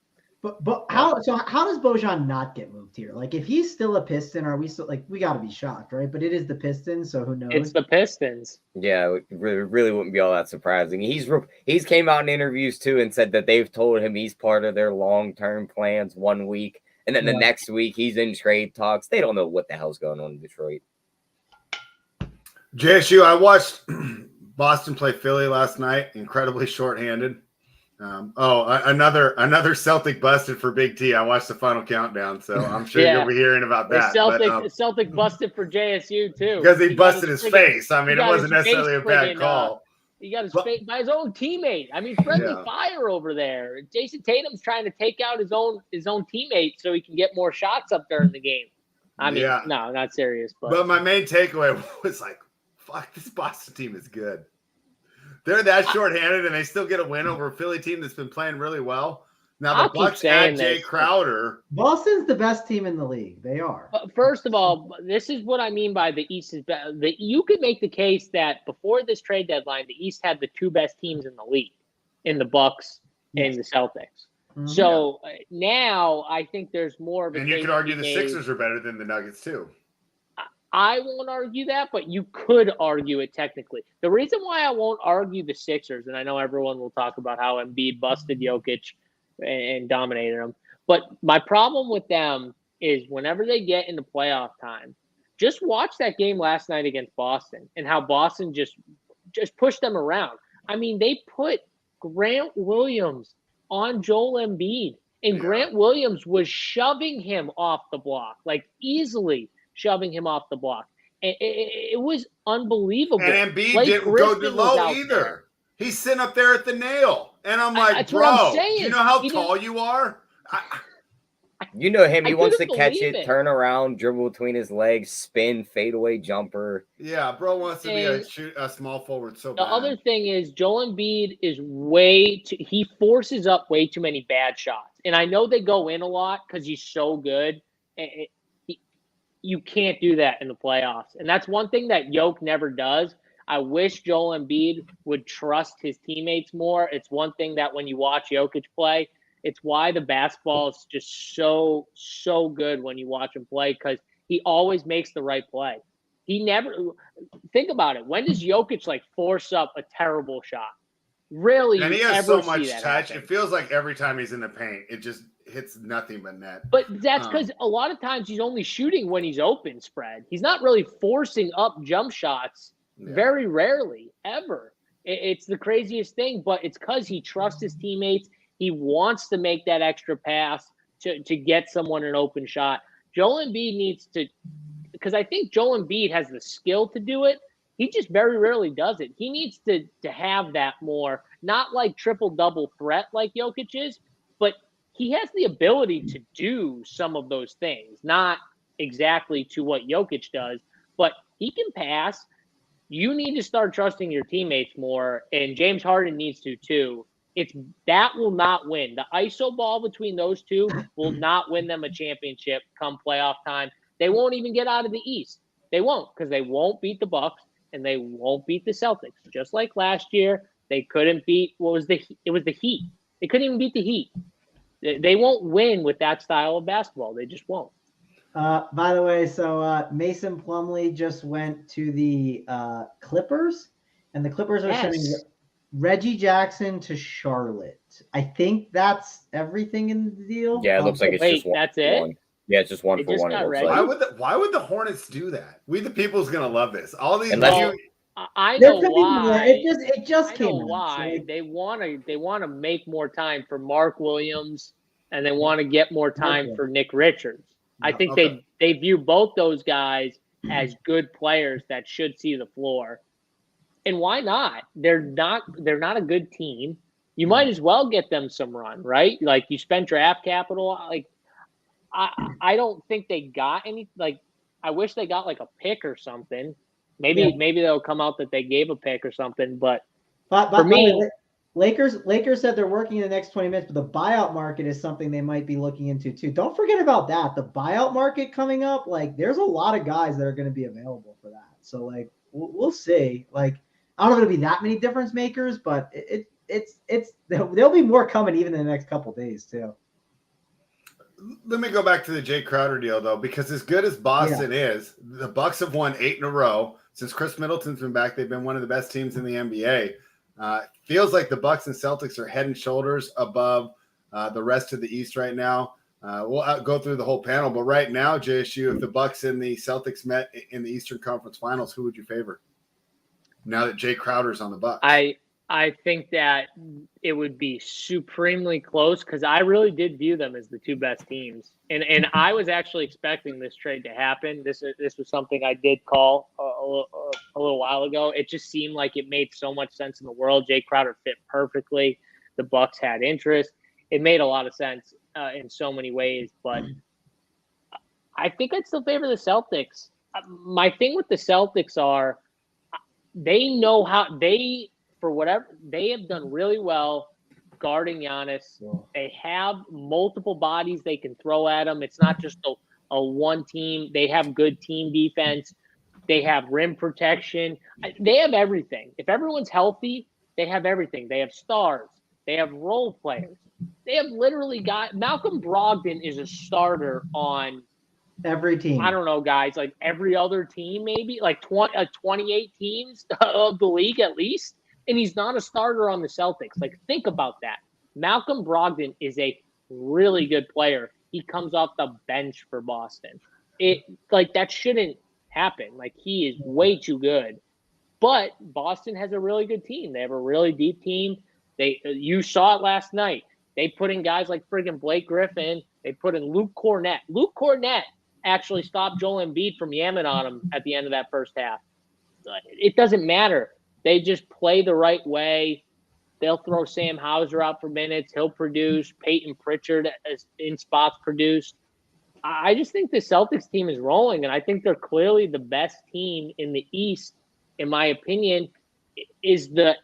how does Bojan not get moved here? Like, if he's still a Piston, are we still, like, we got to be shocked, right? But it is the Pistons, so who knows? It's the Pistons. Yeah, it really wouldn't be all that surprising. He's came out in interviews too and said that they've told him he's part of their long-term plans 1 week, and then the next week he's in trade talks. They don't know what the hell's going on in Detroit. JSU, I watched Boston play Philly last night. Incredibly shorthanded. Another Celtic busted for Big T. I watched the final countdown, so I'm sure you'll be hearing about that. Celtic busted for JSU too, because he busted his face. I mean, it wasn't necessarily a bad call. He got his face by his own teammate. I mean, friendly fire over there. Jason Tatum's trying to take out his own teammate so he can get more shots up during the game. I mean, no, not serious. But my main takeaway was like, fuck, this Boston team is good. They're that shorthanded, and they still get a win over a Philly team that's been playing really well. Now, the Bucks add Jay Crowder. Boston's the best team in the league. They are. First of all, this is what I mean by the East is better. You could make the case that before this trade deadline, the East had the two best teams in the league, in the Bucks and the Celtics. Mm-hmm. So now I think there's more of a. And you could argue the Sixers are better than the Nuggets too. I won't argue that, but you could argue it technically. The reason why I won't argue the Sixers, and I know everyone will talk about how Embiid busted Jokic and dominated him, but my problem with them is whenever they get into playoff time, just watch that game last night against Boston and how Boston just pushed them around. I mean, they put Grant Williams on Joel Embiid, and Grant Williams was shoving him off the block, like easily shoving him off the block. It was unbelievable. And Embiid didn't go low either. There. He's sitting up there at the nail. And I'm like, bro, do you know how tall you are? You know him. He wants to catch it, turn around, dribble between his legs, spin, fadeaway jumper. Yeah, bro wants to be a small forward so bad. The other thing is Joel Embiid is he forces up way too many bad shots. And I know they go in a lot because he's so good. You can't do that in the playoffs. And that's one thing that Jokic never does. I wish Joel Embiid would trust his teammates more. It's one thing that when you watch Jokic play, it's why the basketball is just so, so good when you watch him play, because he always makes the right play. He never – think about it. When does Jokic, force up a terrible shot? Really, and he has so much touch. It feels like every time he's in the paint, it just hits nothing but net. But that's because a lot of times he's only shooting when he's open spread. He's not really forcing up jump shots very rarely, ever. It's the craziest thing, but it's because he trusts his teammates. He wants to make that extra pass to get someone an open shot. Joel Embiid needs to – because I think Joel Embiid has the skill to do it. He just very rarely does it. He needs to have that more, not like triple-double threat like Jokic is, but he has the ability to do some of those things, not exactly to what Jokic does, but he can pass. You need to start trusting your teammates more, and James Harden needs to too. That will not win. The ISO ball between those two will not win them a championship come playoff time. They won't even get out of the East. They won't, because they won't beat the Bucks and they won't beat the Celtics. Just like last year, they couldn't beat it was the Heat. They couldn't even beat the Heat. They won't win with that style of basketball. They just won't. By the way, so Mason Plumlee just went to the Clippers, and the Clippers are sending Reggie Jackson to Charlotte. I think that's everything in the deal. Yeah, it looks like it's just one. That's it? One. Yeah, it's just one for one. It looks like. Why would the Hornets do that? We the people's gonna love this. All these. I know why. It just came. I know why. They want to make more time for Mark Williams, and they want to get more time for Nick Richards. I think they view both those guys as good players that should see the floor. And why not? They're not a good team. You might as well get them some run, right? Like, you spent draft capital. Like, I don't think they got any. Like, I wish they got like a pick or something. Maybe they'll come out that they gave a pick or something. But for me, Lakers said they're working in the next 20 minutes, but the buyout market is something they might be looking into too. Don't forget about that. The buyout market coming up, like, there's a lot of guys that are going to be available for that. So, like, we'll see. Like, I don't know if it'll be that many difference makers, but there'll be more coming even in the next couple of days too. Let me go back to the Jay Crowder deal though, because as good as Boston is, the Bucks have won 8 in a row since Chris Middleton's been back. They've been one of the best teams in the NBA. Feels like the Bucks and Celtics are head and shoulders above the rest of the East right now. We'll go through the whole panel, but right now, JSU, if the Bucks and the Celtics met in the Eastern Conference Finals, who would you favor? Now that Jay Crowder's on the Bucks, I think that it would be supremely close, because I really did view them as the two best teams, and I was actually expecting this trade to happen. This was something I did call a little while ago. It just seemed like it made so much sense in the world. Jay Crowder fit perfectly. The Bucks had interest. It made a lot of sense in so many ways, but I think I'd still favor the Celtics. My thing with the Celtics are they know how for whatever they have done really well guarding Giannis. They have multiple bodies they can throw at him. It's not just a one team. They have good team defense. They have rim protection. They have everything. If everyone's healthy, they have everything. They have stars. They have role players. They have literally got Malcolm Brogdon is a starter on every team. I don't know, guys, like every other team, maybe like 28 teams of the league at least. And he's not a starter on the Celtics. Like, think about that. Malcolm Brogdon is a really good player. He comes off the bench for Boston. That shouldn't happen. Like, he is way too good. But Boston has a really good team. They have a really deep team. You saw it last night. They put in guys like friggin' Blake Griffin. They put in Luke Cornett. Luke Cornett actually stopped Joel Embiid from yamming on him at the end of that first half. It doesn't matter. They just play the right way. They'll throw Sam Hauser out for minutes. He'll produce. Peyton Pritchard in spots produced. I just think the Celtics team is rolling, and I think they're clearly the best team in the East, in my opinion. Is the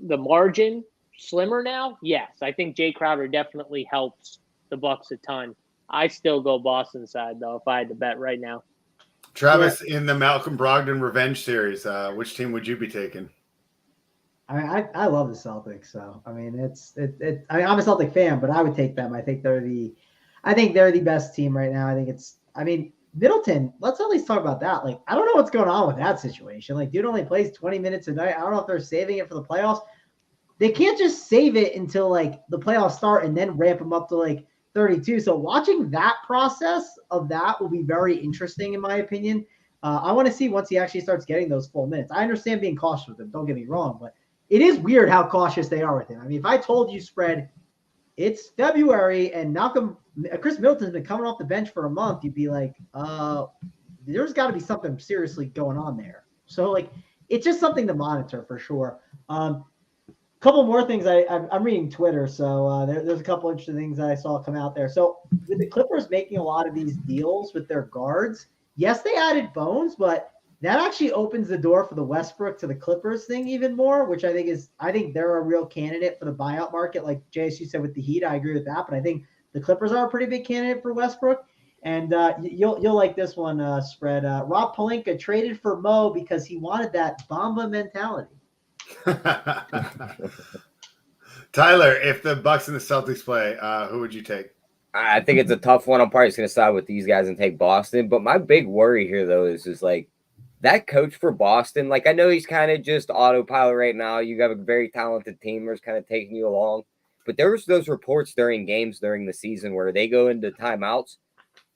margin slimmer now? Yes. I think Jay Crowder definitely helps the Bucks a ton. I still go Boston side, though, if I had to bet right now. Travis, in the Malcolm Brogdon revenge series, which team would you be taking? I love the Celtics, so I mean I'm a Celtic fan, but I would take them. I think they're the best team right now. Middleton, let's at least talk about that. Like, I don't know what's going on with that situation. Like, dude only plays 20 minutes a night. I don't know if they're saving it for the playoffs. They can't just save it until like the playoffs start and then ramp him up to like 32. So watching that process of that will be very interesting, in my opinion. I want to see once he actually starts getting those full minutes. I understand being cautious with him. Don't get me wrong, but it is weird how cautious they are with him. I mean, if I told you, Spread, it's February and Chris Middleton's been coming off the bench for a month, you'd be like, there's got to be something seriously going on there. So, like, it's just something to monitor for sure. Couple more things. I'm reading Twitter, so there's a couple interesting things that I saw come out there. So with the Clippers making a lot of these deals with their guards, yes, they added Bones, but that actually opens the door for the Westbrook to the Clippers thing even more, which I think they're a real candidate for the buyout market. Like JSU said with the Heat, I agree with that, but I think the Clippers are a pretty big candidate for Westbrook. And you'll like this one, Spread. Rob Pelinka traded for Mo because he wanted that Bamba mentality. Tyler, if the Bucks and the Celtics play, who would you take? I think it's a tough one. I'm probably just going to side with these guys and take Boston. But my big worry here, though, is like that coach for Boston. Like, I know he's kind of just autopilot right now. You have a very talented team that's kind of taking you along. But there was those reports during games during the season where they go into timeouts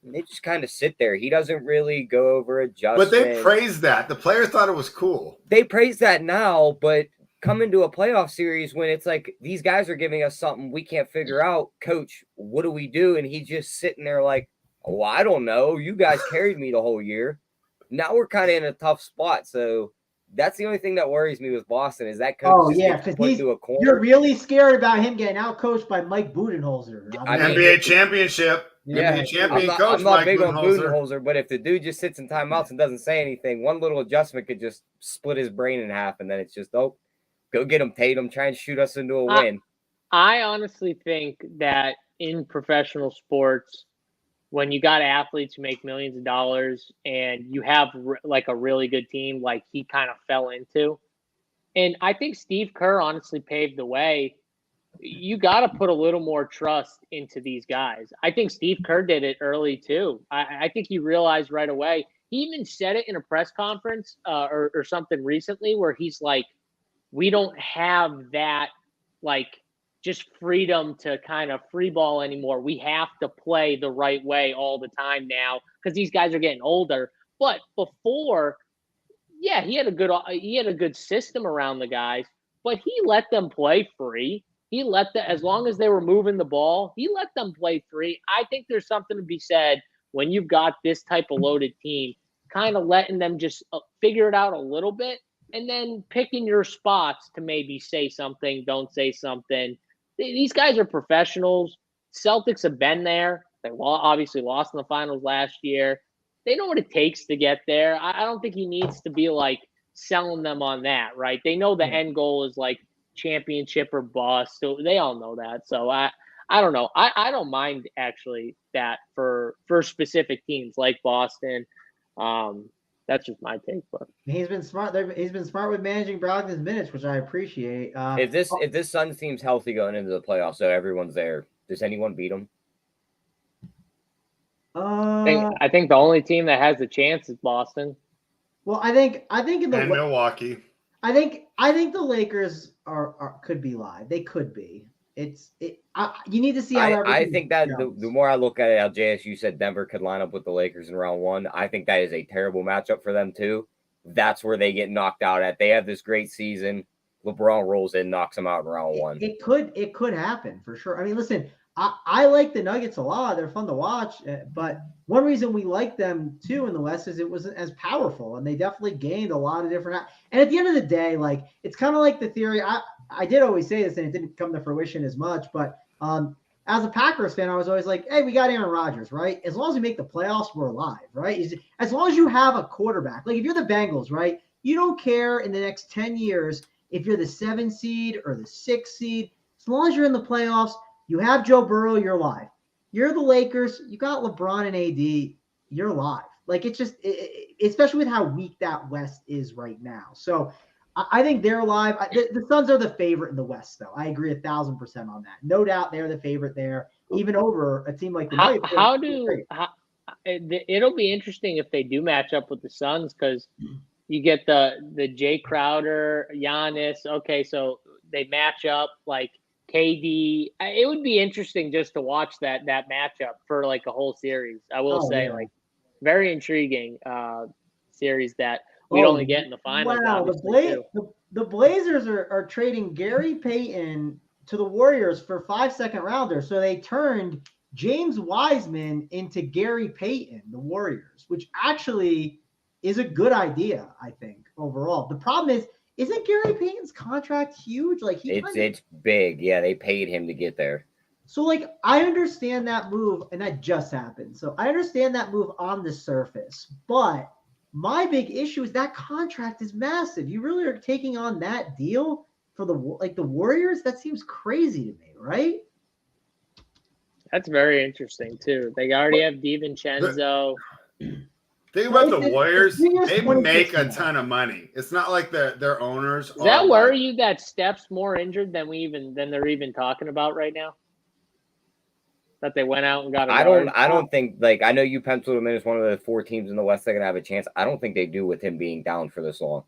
and they just kind of sit there. He doesn't really go over adjustments. But they praised that. The players thought it was cool. They praise that now, but come into a playoff series when it's like these guys are giving us something we can't figure out. Coach, what do we do? And he's just sitting there like, oh, I don't know. You guys carried me the whole year. Now we're kind of in a tough spot. So that's the only thing that worries me with Boston is that coach because put into a corner. You're really scared about him getting out coached by Mike Budenholzer. NBA championship. Yeah, NBA champion I'm coach not Mike big on Budenholzer. Budenholzer, but if the dude just sits in timeouts and doesn't say anything, one little adjustment could just split his brain in half, and then it's just, oh, go get him, Tatum, try and shoot us into a win. I honestly think that in professional sports, when you got athletes who make millions of dollars and you have like a really good team, like he kind of fell into, and I think Steve Kerr honestly paved the way. You got to put a little more trust into these guys. I think Steve Kerr did it early too. I think he realized right away. He even said it in a press conference or something recently where he's like, we don't have that like just freedom to kind of free ball anymore. We have to play the right way all the time now because these guys are getting older. But before, yeah, he had a good system around the guys, but he let them play free. He let them, as long as they were moving the ball, he let them play free. I think there's something to be said when you've got this type of loaded team, kind of letting them just figure it out a little bit and then picking your spots to maybe say something, don't say something. These guys are professionals. Celtics have been there. They obviously lost in the finals last year. They know what it takes to get there. I don't think he needs to be like selling them on that, right? They know the end goal is like championship or bust. So they all know that. So I don't know. I don't mind actually that for specific teams like Boston. That's just my take. But he's been smart. He's been smart with managing Brogdon's minutes, which I appreciate. If this Suns team's healthy going into the playoffs, so everyone's there, does anyone beat them? I think the only team that has a chance is Boston. Well, I think in the Milwaukee. I think the Lakers are could be live. They could be. You need to see how. I think that the more I look at it, how JSU said Denver could line up with the Lakers in round one. I think that is a terrible matchup for them too. That's where they get knocked out at. They have this great season. LeBron rolls in, knocks them out in round one. It could happen for sure. I mean, listen, I like the Nuggets a lot. They're fun to watch. But one reason we like them too in the West is it wasn't as powerful, and they definitely gained a lot of different. And at the end of the day, like it's kind of like the theory. I did always say this, and it didn't come to fruition as much. But as a Packers fan, I was always like, "Hey, we got Aaron Rodgers, right? As long as we make the playoffs, we're alive, right? As long as you have a quarterback, like if you're the Bengals, right? You don't care in the next 10 years if you're the 7th seed or the 6th seed. As long as you're in the playoffs." You have Joe Burrow, you're live. You're the Lakers, you got LeBron and AD, you're live. Like it's just, especially with how weak that West is right now. So I think they're alive. The Suns are the favorite in the West, though. I agree 1,000% on that. No doubt they're the favorite there, even over a team like the Nuggets. It'll be interesting if they do match up with the Suns because you get the Jay Crowder, Giannis. Okay, so they match up like KD. It would be interesting just to watch that matchup for like a whole series. I will say, like, very intriguing series that we'd only get in the finals. Wow, the Blazers are trading Gary Payton to the Warriors for 5 second rounders. So they turned James Wiseman into Gary Payton, the Warriors, which actually is a good idea, I think, overall. The problem is, isn't Gary Payton's contract huge? Like it's big. Yeah, they paid him to get there. So like I understand that move, and that just happened. So I understand that move on the surface, but My big issue is that contract is massive. You really are taking on that deal for the Warriors? That seems crazy to me, right? That's very interesting too. They already have DiVincenzo. Think about the Warriors. They make a 26 ton of money. It's not like their owners. Does that worry you that Steph's more injured than they're even talking about right now? That they went out and got. I don't think, like, I know you penciled him in as one of the 4 teams in the West that can have a chance. I don't think they do with him being down for this long.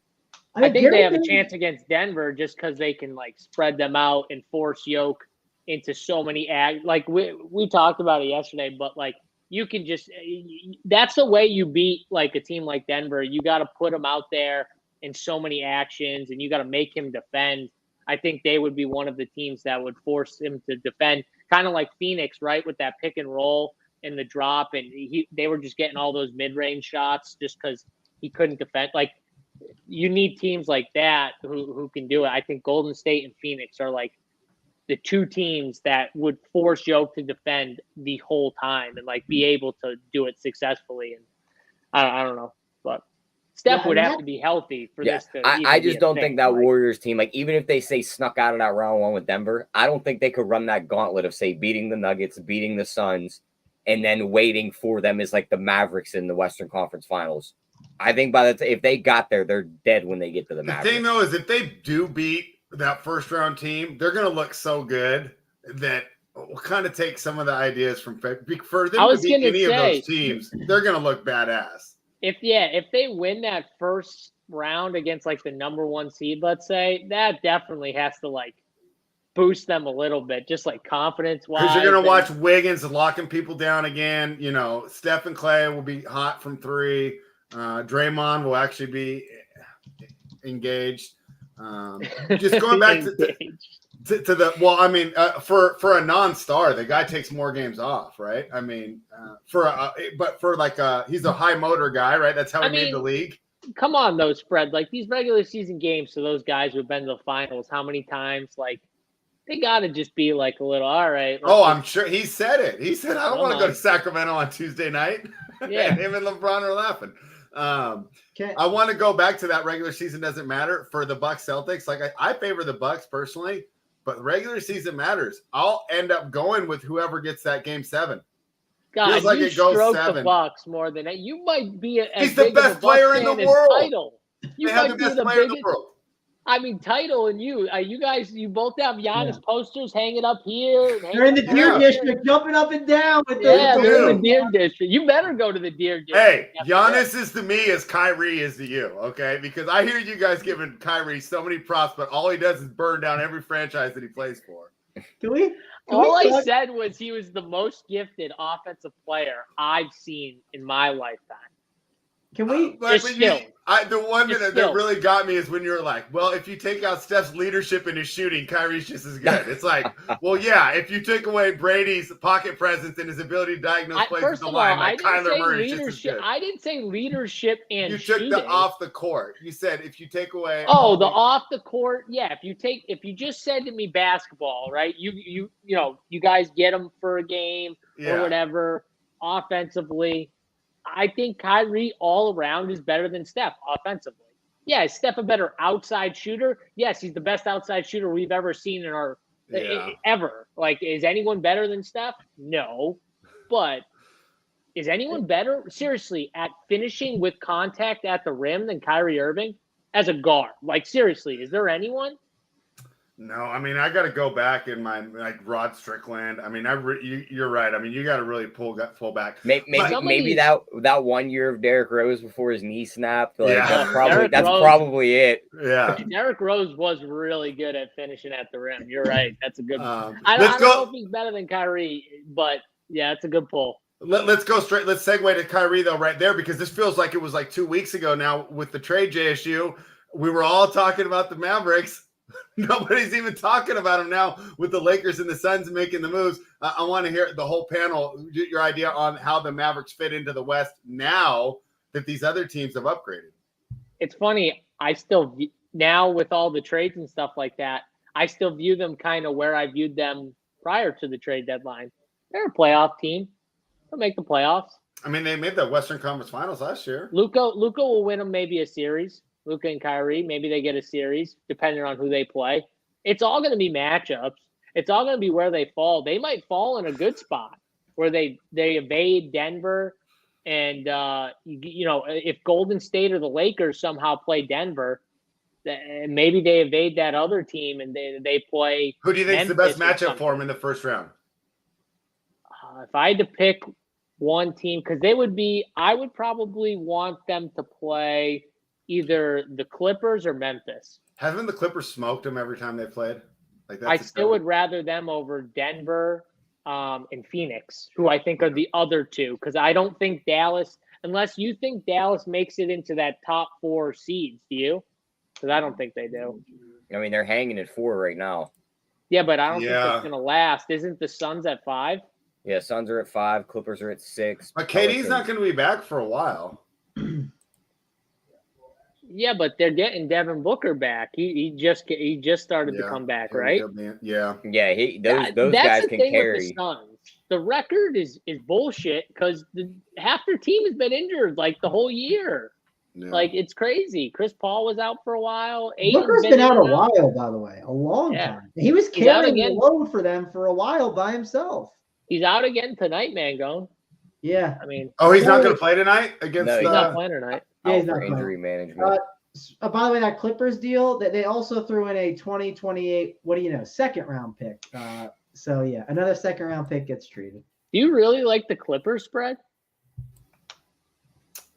I think they have a chance against Denver just because they can like spread them out and force Yoke into so many like we talked about it yesterday, but like you can just that's the way you beat like a team like Denver. You got to put him out there in so many actions, and you got to make him defend. I think they would be one of the teams that would force him to defend, kind of like Phoenix, right, with that pick and roll and the drop, and they were just getting all those mid-range shots just because he couldn't defend. Like, you need teams like that who can do it. I think Golden State and Phoenix are like the 2 teams that would force Yoke to defend the whole time and like be able to do it successfully. And I don't know, but Steph would have to be healthy for this to I just don't think that like, Warriors team, like, even if they say snuck out of that round 1 with Denver, I don't think they could run that gauntlet of, say, beating the Nuggets, beating the Suns, and then waiting for them as like the Mavericks in the Western Conference Finals. I think if they got there, they're dead when they get to the Mavericks. The thing, though, is if they do beat that first-round team, they're going to look so good that we'll kind of take some of the ideas from for them to beat any of those teams. They're going to look badass. If they win that first round against like the number 1 seed, let's say, that definitely has to like boost them a little bit, just like confidence-wise. Because you're going to watch Wiggins locking people down again. You know, Steph and Clay will be hot from 3. Draymond will actually be engaged. Just going back to the well, I mean, for a non-star, the guy takes more games off, right? I mean, he's a high motor guy, right? That's how he made the league. Come on, though, spread like these regular season games to those guys who've been to the finals. How many times, like, they got to just be like a little, all right. I'm sure he said it. He said, I don't want to go to Sacramento on Tuesday night. Yeah, him and LeBron are laughing. I want to go back to that regular season doesn't matter for the Bucks Celtics. Like I favor the Bucks personally, but regular season matters. I'll end up going with whoever gets that game 7. God, feels like you it goes stroke 7. the Bucks more than that. You might be he's the best player in the world. Title. You they might have the be best the player biggest, in the world. I mean, Title and you guys, you both have Giannis posters hanging up here. They're in the Deer District, jumping up and down with they're in the Deer District. You better go to the Deer District. Hey, Giannis is to me as Kyrie is to you, okay? Because I hear you guys giving Kyrie so many props, but all he does is burn down every franchise that he plays for. All I said was he was the most gifted offensive player I've seen in my lifetime. Can we? The one that really got me is when you're like, well, if you take out Steph's leadership in his shooting, Kyrie's just as good. It's like, well, yeah, if you took away Brady's pocket presence and his ability to diagnose plays at the line, like Kyler Murray's just as good. I didn't say leadership and you took the off the court. You said if you take away. Oh, the off the court. Yeah, if you just said to me basketball, right? You guys get them for a game or whatever offensively. I think Kyrie all around is better than Steph offensively. Yeah, is Steph a better outside shooter? Yes, he's the best outside shooter we've ever seen in our ever. Like, is anyone better than Steph? No. But is anyone better, seriously, at finishing with contact at the rim than Kyrie Irving as a guard? Like, seriously, is there anyone? No, I mean, I got to go back in my Rod Strickland. I mean, you're right. I mean, you got to really pull back. Maybe that 1 year of Derrick Rose before his knee snapped. Like, that's probably it. Yeah, Derrick Rose was really good at finishing at the rim. You're right. That's a good. I don't know if he's better than Kyrie, but yeah, it's a good pull. Let's go straight. Let's segue to Kyrie though, right there, because this feels like it was like 2 weeks ago now with the trade JSU. We were all talking about the Mavericks. Nobody's even talking about him now with the Lakers and the Suns making the moves. I want to hear the whole panel, your idea on how the Mavericks fit into the West now that these other teams have upgraded. It's funny. I still, now with all the trades and stuff like that, I still view them kind of where I viewed them prior to the trade deadline. They're a playoff team. They'll make the playoffs. I mean, they made the Western Conference Finals last year. Luka will win them maybe a series. Luka and Kyrie, maybe they get a series, depending on who they play. It's all going to be matchups. It's all going to be where they fall. They might fall in a good spot where they evade Denver. And, if Golden State or the Lakers somehow play Denver, maybe they evade that other team and they play. Who do you think is the Memphis best or matchup something. for them in the first round? If I had to pick one team, because I would probably want them to play either the Clippers or Memphis. Haven't the Clippers smoked them every time they played? Like that's I still would rather them over Denver and Phoenix, who I think are the other two, because I don't think Dallas, unless you think Dallas makes it into that top 4 seeds, do you? Because I don't think they do. I mean, they're hanging at 4 right now. Yeah, but I don't think it's going to last. Isn't the Suns at 5? Yeah, Suns are at 5, Clippers are at 6. But KD's not going to be back for a while. Yeah, but they're getting Devin Booker back. He just started to come back, right? Yeah. Yeah, those That's guys the can thing carry. with the Suns. The record is bullshit because half their team has been injured like the whole year. Yeah. Like, it's crazy. Chris Paul was out for a while. Booker's been out a while, by the way, a long time. He was carrying the load for them for a while by himself. He's out again tonight, Mangone. Yeah. I mean, he's not going to play tonight against. No, he's not playing tonight. Yeah, he's for not injury playing. management. By the way, that Clippers deal, that they also threw in a 2028, second round pick. So yeah, another second round pick gets treated. Do you really like the Clippers spread?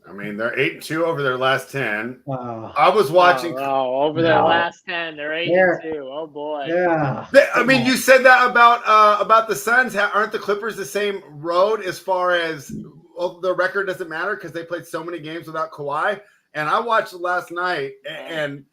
I mean, they're 8-2 over their last 10. Wow. I was watching. Over their last 10, they're 8-2. Oh boy. Yeah. I mean, you said that about the Suns. Aren't the Clippers the same road as far as the record doesn't matter because they played so many games without Kawhi? And I watched last night, and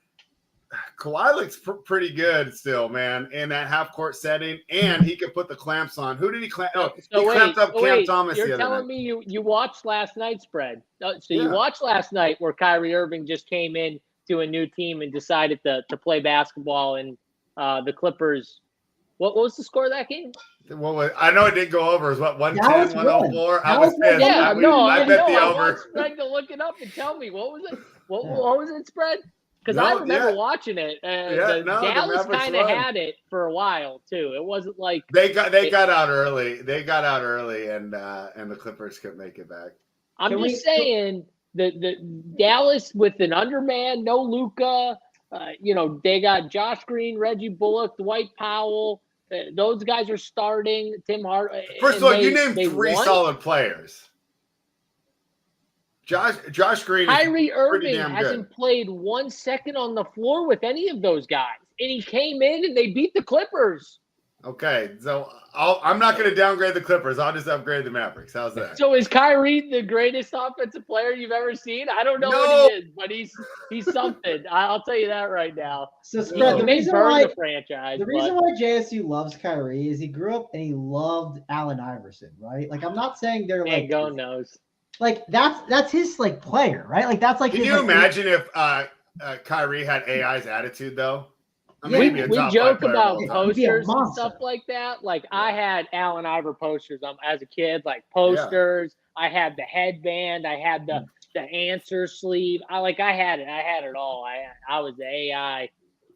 Kawhi looks pretty good still, man, in that half-court setting, and he could put the clamps on. Who did he clamp? Oh, he clamped up Cam Thomas the other night. You're telling me you watched last night's spread. You watched last night where Kyrie Irving just came in to a new team and decided to play basketball, and the Clippers – what was the score of that game? I know it didn't go over. It was what, 110, 104? I was pissed. Yeah, I bet the I over. want Spread to look it up and tell me. What was it? What was it, Spread? Because I remember watching it. Dallas kind of had it for a while too. It wasn't like they got out early. They got out early, and the Clippers couldn't make it back. I'm just saying the Dallas with an underman, no Luka. They got Josh Green, Reggie Bullock, Dwight Powell. Those guys are starting. Tim Hart. First of all, you named 3 solid players. Josh Green. Kyrie Irving hasn't played 1 second on the floor with any of those guys, and he came in and they beat the Clippers. Okay, so I'm not going to downgrade the Clippers. I'll just upgrade the Mavericks. How's that? So is Kyrie the greatest offensive player you've ever seen? I don't know what he is, but he's something. I'll tell you that right now. So Spread, the reason why JSU loves Kyrie is he grew up and he loved Allen Iverson, right? Like, I'm not saying they're like God knows. Like that's his like player, right? Like that's like. Can you imagine if Kyrie had AI's attitude though? We joke about posters and stuff like that. Like I had Allen Iverson posters as a kid, like posters. Yeah. I had the headband. I had the answer sleeve. I had it. I had it all. I was the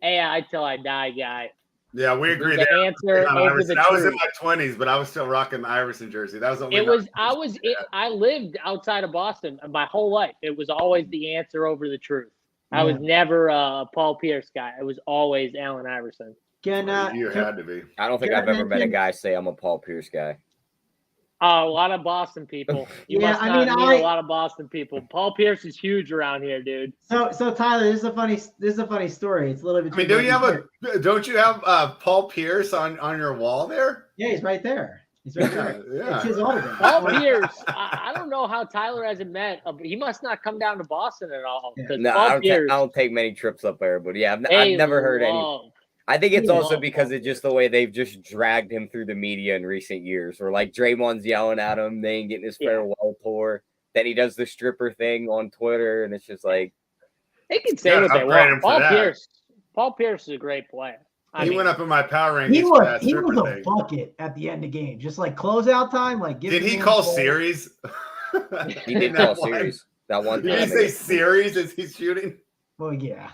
AI till I die guy. Yeah, we agree. The answer over the I was in my 20s, but I was still rocking the Iverson jersey. That was the only. I lived outside of Boston my whole life. It was always the answer over the truth. I was never a Paul Pierce guy. It was always Allen Iverson. You had to be. I don't think I've ever met a guy say I'm a Paul Pierce guy. A lot of Boston people. You must not meet a lot of Boston people. Paul Pierce is huge around here, dude. So Tyler, this is a funny story. It's a little bit. I mean, don't you have Paul Pierce on your wall there? Yeah, he's right there. He's right there. Yeah. It's his autograph. Paul Pierce. I don't know how Tyler hasn't met. He must not come down to Boston at all. No, I don't take many trips up there, but yeah, I've never heard any. I think it's also because it's just the way they've just dragged him through the media in recent years. Where like Draymond's yelling at him, they ain't getting his farewell tour. Then he does the stripper thing on Twitter, and it's just like they can say what they want. Paul Pierce is a great player. He went up in my power rankings. He was a bucket at the end of game, just like closeout time. Like, did he call series? He did call a series. That one Did time. you say series as he's shooting? Well, yeah.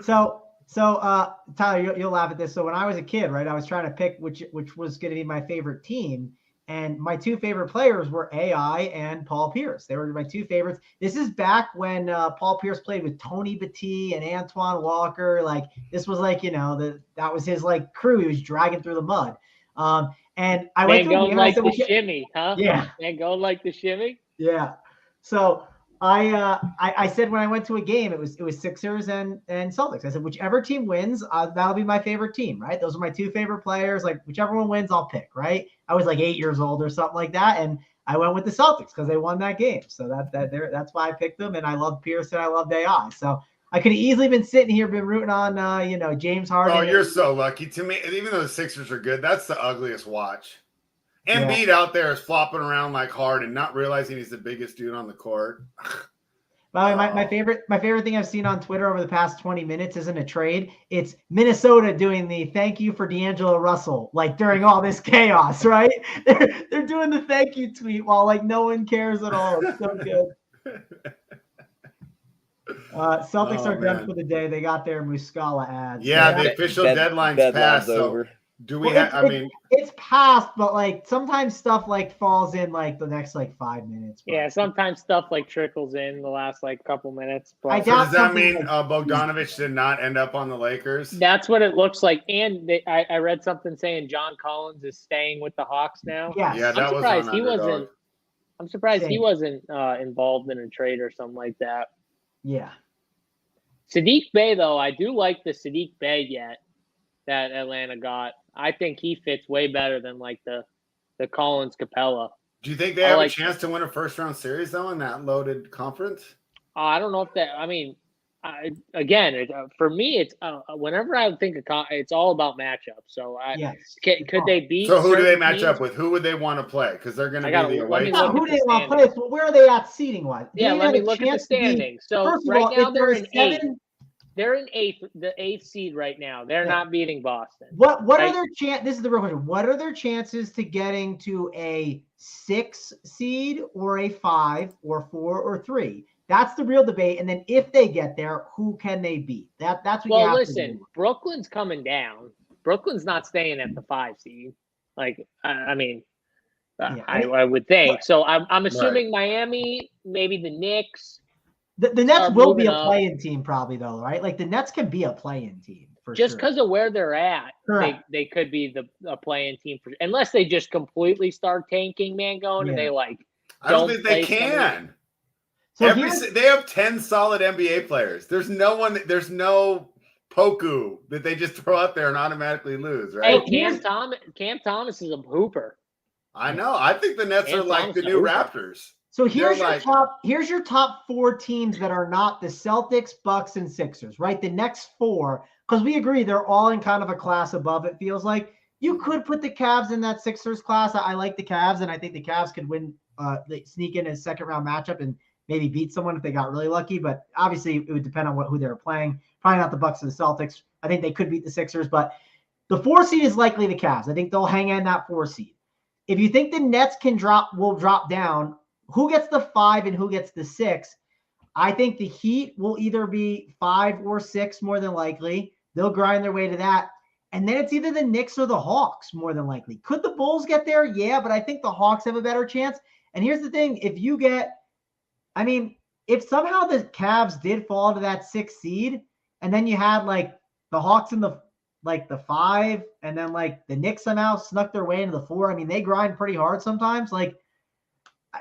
So Tyler, you'll laugh at this. So when I was a kid, right, I was trying to pick which was going to be my favorite team. And my two favorite players were AI and Paul Pierce. They were my two favorites. This is back when Paul Pierce played with Tony Battie and Antoine Walker. Like this was like, that was his like crew. He was dragging through the mud. And I went to a game. Like the shimmy, huh? Yeah. And go like the shimmy. Yeah. So I said when I went to a game, it was Sixers and Celtics. I said whichever team wins, that'll be my favorite team, right? Those are my two favorite players. Like whichever one wins, I'll pick, right? I was like 8 years old or something like that, and I went with the Celtics because they won that game. So that's why I picked them, and I loved Pierce and I loved AI. So I could have easily been sitting here, been rooting on James Harden. Oh, you're so lucky. To me, even though the Sixers are good, that's the ugliest watch. Embiid out there is flopping around like Harden, not realizing he's the biggest dude on the court. My favorite thing I've seen on Twitter over the past 20 minutes isn't a trade. It's Minnesota doing the thank you for D'Angelo Russell, like during all this chaos, right? They're doing the thank you tweet while like no one cares at all. It's so good. Celtics are done for the day. They got their Muscala ads. Yeah, the official deadline's passed. Over. So do we have? It's passed, but like sometimes stuff like falls in like the next like 5 minutes. Yeah, sometimes stuff like trickles in the last like couple minutes. But So does that mean Bogdanovich did not end up on the Lakers? That's what it looks like. And I read something saying John Collins is staying with the Hawks now. Yes. Yeah, that was on Underdog. I'm surprised he wasn't involved in a trade or something like that. Yeah. Saddiq Bey, though, I do like the Saddiq Bey that Atlanta got. I think he fits way better than like the Collins Capella. Do you think they have a chance to win a first round series though in that loaded conference? I don't know if that. I mean, for me, it's whenever I think of it's all about matchups. So could they beat? So who do they match up with? Who would they want to play? Because they're going to be the away. Who do they want to play? Well, where are they at seating wise? Yeah, let me look at the standings. So right now they're in 8th. They're in the 8th seed right now. They're not beating Boston. What are their chances? This is the real question. What are their chances to getting to a 6 seed or a 5 or 4 or 3? That's the real debate. And then if they get there, who can they beat? That's what you have to do. Brooklyn's coming down. Brooklyn's not staying at the 5 seed. Like, I would think. So I'm assuming Miami, maybe the Knicks. The Nets will be a play-in team probably though, right? Like the Nets can be a play-in team for just because of where they're at. They could be a play-in team unless they just completely start tanking, and they like. I don't think they can. So they have 10 solid NBA players. There's no Poku that they just throw out there and automatically lose, right? Hey, Cam Thomas is a hooper. I know. I think the Nets are like the new Raptors. So here's your top 4 teams that are not the Celtics, Bucks, and Sixers, right? The next 4, because we agree they're all in kind of a class above. It feels like you could put the Cavs in that Sixers class. I like the Cavs, and I think the Cavs could win, sneak in a second round matchup and maybe beat someone if they got really lucky. But obviously, it would depend on who they were playing. Probably not the Bucks or the Celtics. I think they could beat the Sixers, but the 4 seed is likely the Cavs. I think they'll hang in that 4 seed. If you think the Nets will drop down. Who gets the 5 and who gets the 6? I think the Heat will either be 5 or 6 more than likely. They'll grind their way to that. And then it's either the Knicks or the Hawks more than likely. Could the Bulls get there? Yeah, but I think the Hawks have a better chance. And here's the thing. If somehow the Cavs did fall to that 6th seed, and then you had like the Hawks in the 5, and then like the Knicks somehow snuck their way into the 4. I mean, they grind pretty hard sometimes. Like,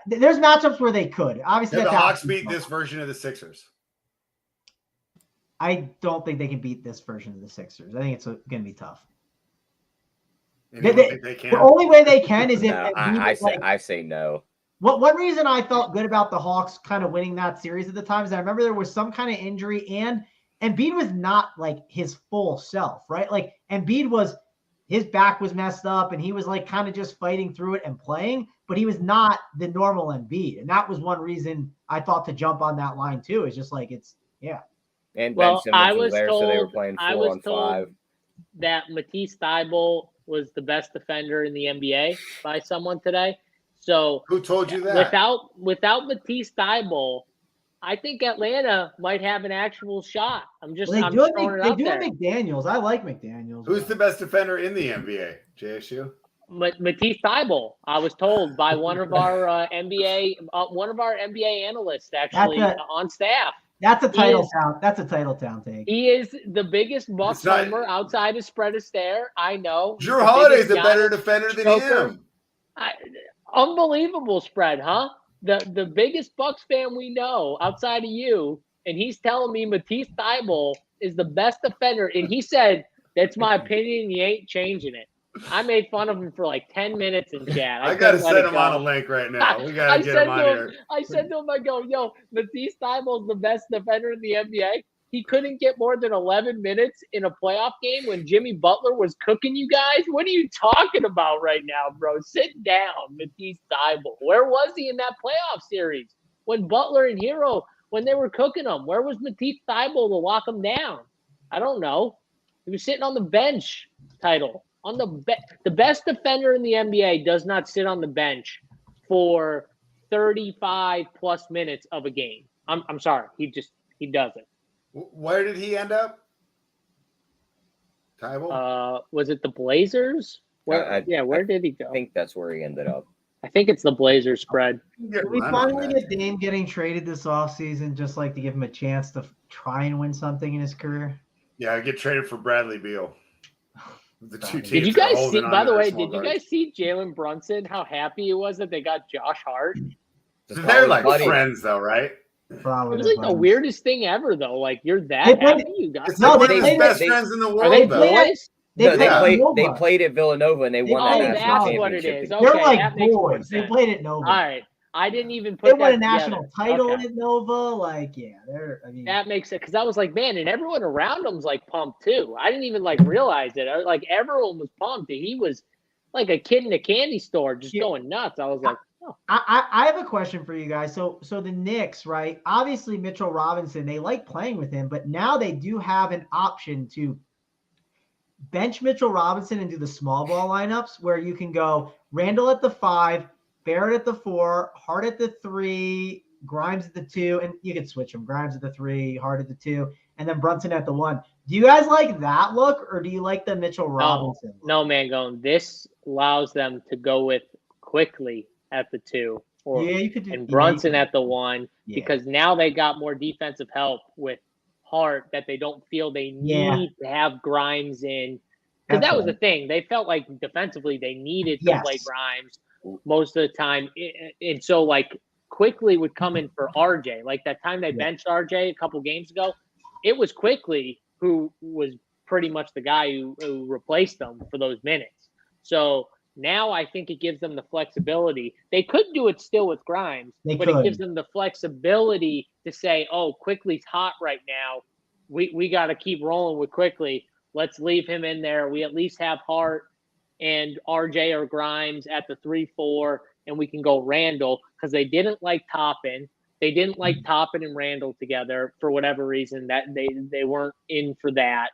there's matchups where they could. Obviously, the Hawks beat this version of the Sixers. I don't think they can beat this version of the Sixers. I think it's going to be tough. They can. The only way they can is if I say no. One reason I felt good about the Hawks kind of winning that series at the time is I remember there was some kind of injury, and Embiid was not like his full self, right? Like his back was messed up, and he was like kind of just fighting through it and playing, but he was not the normal Embiid. And that was one reason I thought to jump on that line too. It's just like, And Ben Simmons was there, so they were playing 4-on-5. That Matisse Thybulle was the best defender in the NBA by someone today. So Who told you that? without Matisse Thybulle, I think Atlanta might have an actual shot. I'm just throwing it out there. McDaniels. I like McDaniels. Who's the best defender in the NBA? JSU? Matisse Thybulle. I was told by one of our NBA analysts actually on staff. That's a title town. That's a title town take. He is the biggest Bucks homer outside of spread Astaire. I know. Drew Holiday's a better defender than him. Unbelievable spread, huh? The biggest Bucks fan we know outside of you, and he's telling me Matisse Thybulle is the best defender, and he said, that's my opinion, he ain't changing it. I made fun of him for like 10 minutes in chat. I got to send him on a link right now. We got to get him on here. I said to him, I go, yo, Matisse Thybulle is the best defender in the NBA. He couldn't get more than 11 minutes in a playoff game when Jimmy Butler was cooking you guys. What are you talking about right now, bro? Sit down, Matisse Thybulle. Where was he in that playoff series? When Butler and Hero, when they were cooking him, where was Matisse Thybulle to lock him down? I don't know. He was sitting on the bench, title. On the best defender in the NBA does not sit on the bench for 35 plus minutes of a game. I'm sorry. He doesn't. Where did he end up? Thybulle? Was it the Blazers? Where did he go? I think that's where he ended up. I think it's the Blazers spread. Did we finally get Dame getting traded this offseason just like to give him a chance to try and win something in his career? Yeah, get traded for Bradley Beal. The two teams. Did you guys see? By the way, did you guys see Jalen Brunson? How happy he was that they got Josh Hart. They're like friends, though, right? Probably. It was like the weirdest thing ever, though. Like you're that happy you got. It's like one of his best friends in the world. Are they boys? They played at Villanova and they won that national that's championship. what it is. Okay, they're like boys. They played at Nova. All right. I didn't even put they won that a national together. title at Nova. Like, yeah, that makes it because I was like, man, and everyone around him's like pumped too. I didn't even like realize it. Like everyone was pumped. He was like a kid in a candy store, just going nuts. I was like, oh. I have a question for you guys. So the Knicks, right? Obviously, Mitchell Robinson, they like playing with him, but now they do have an option to bench Mitchell Robinson and do the small ball lineups where you can go Randall at the 5. Barrett at the 4, Hart at the 3, Grimes at the 2, and you can switch them. Grimes at the 3, Hart at the 2, and then Brunson at the 1. Do you guys like that look, or do you like the Mitchell Robinson look? No, man, this allows them to go with Quickly at the 2, and Brunson at the 1, because now they got more defensive help with Hart that they don't feel they need to have Grimes in. Because that was the thing. They felt like defensively they needed to play Grimes most of the time. And so, like, Quickly would come in for RJ. Like, that time they benched RJ a couple games ago, it was Quickly who was pretty much the guy who replaced them for those minutes. So now I think it gives them the flexibility. They could do it still with Grimes, but it gives them the flexibility to say, oh, Quickly's hot right now. We got to keep rolling with Quickly. Let's leave him in there. We at least have Hart and RJ or Grimes at the 3-4, and we can go Randall because they didn't like Toppin. They didn't like Toppin and Randall together for whatever reason. That they weren't in for that.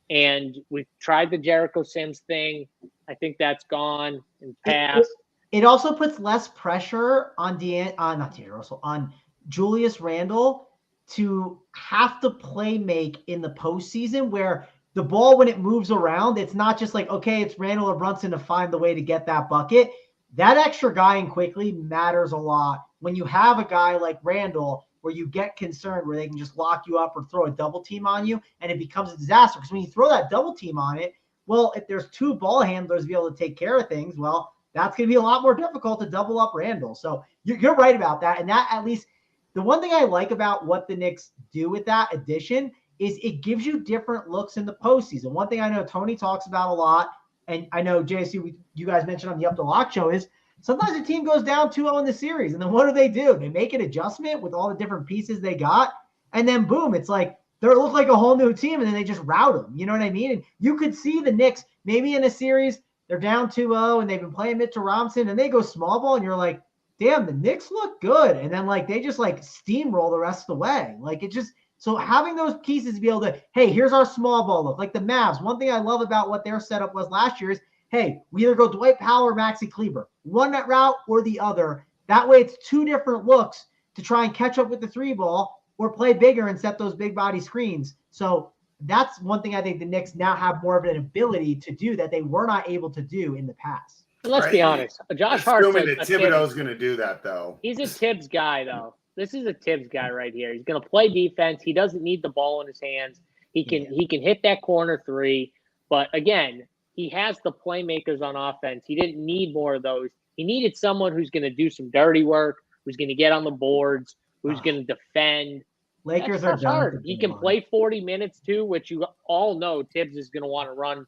And we tried the Jericho Sims thing. I think that's gone and passed. It also puts less pressure on on Julius Randle to have to play make in the postseason where the ball, when it moves around, it's not just like, okay, it's Randall or Brunson to find the way to get that bucket. That extra guy in Quickly matters a lot. When you have a guy like Randall where you get concerned where they can just lock you up or throw a double team on you, and it becomes a disaster. Because when you throw that double team on it, well, if there's 2 ball handlers to be able to take care of things, well, that's going to be a lot more difficult to double up Randall. So you're right about that. And that, at least, the one thing I like about what the Knicks do with that addition is it gives you different looks in the postseason. One thing I know Tony talks about a lot, and I know, JC, you guys mentioned on the Up the Lock show, is sometimes the team goes down 2-0 in the series, and then what do? They make an adjustment with all the different pieces they got, and then boom, it's like they look like a whole new team, and then they just rout them. You know what I mean? And you could see the Knicks maybe in a series, they're down 2-0, and they've been playing Mitchell Robinson, and they go small ball, and you're like, damn, the Knicks look good. And then, like, they just, like, steamroll the rest of the way. Like, it just – so having those pieces to be able to, hey, here's our small ball look. Like the Mavs, one thing I love about what their setup was last year is hey, we either go Dwight Powell or Maxi Kleber, run that route or the other. That way it's two different looks to try and catch up with the three ball or play bigger and set those big body screens. So that's one thing I think the Knicks now have more of an ability to do that they were not able to do in the past. Let's be honest. Josh Hart's assuming that Thibodeau's going to do that, though. He's a Tibbs guy, though. This is a Tibbs guy right here. He's going to play defense. He doesn't need the ball in his hands. He can hit that corner three. But again, he has the playmakers on offense. He didn't need more of those. He needed someone who's going to do some dirty work, who's going to get on the boards, who's going to defend. Lakers are hard. He can play 40 minutes too, which you all know Tibbs is going to want to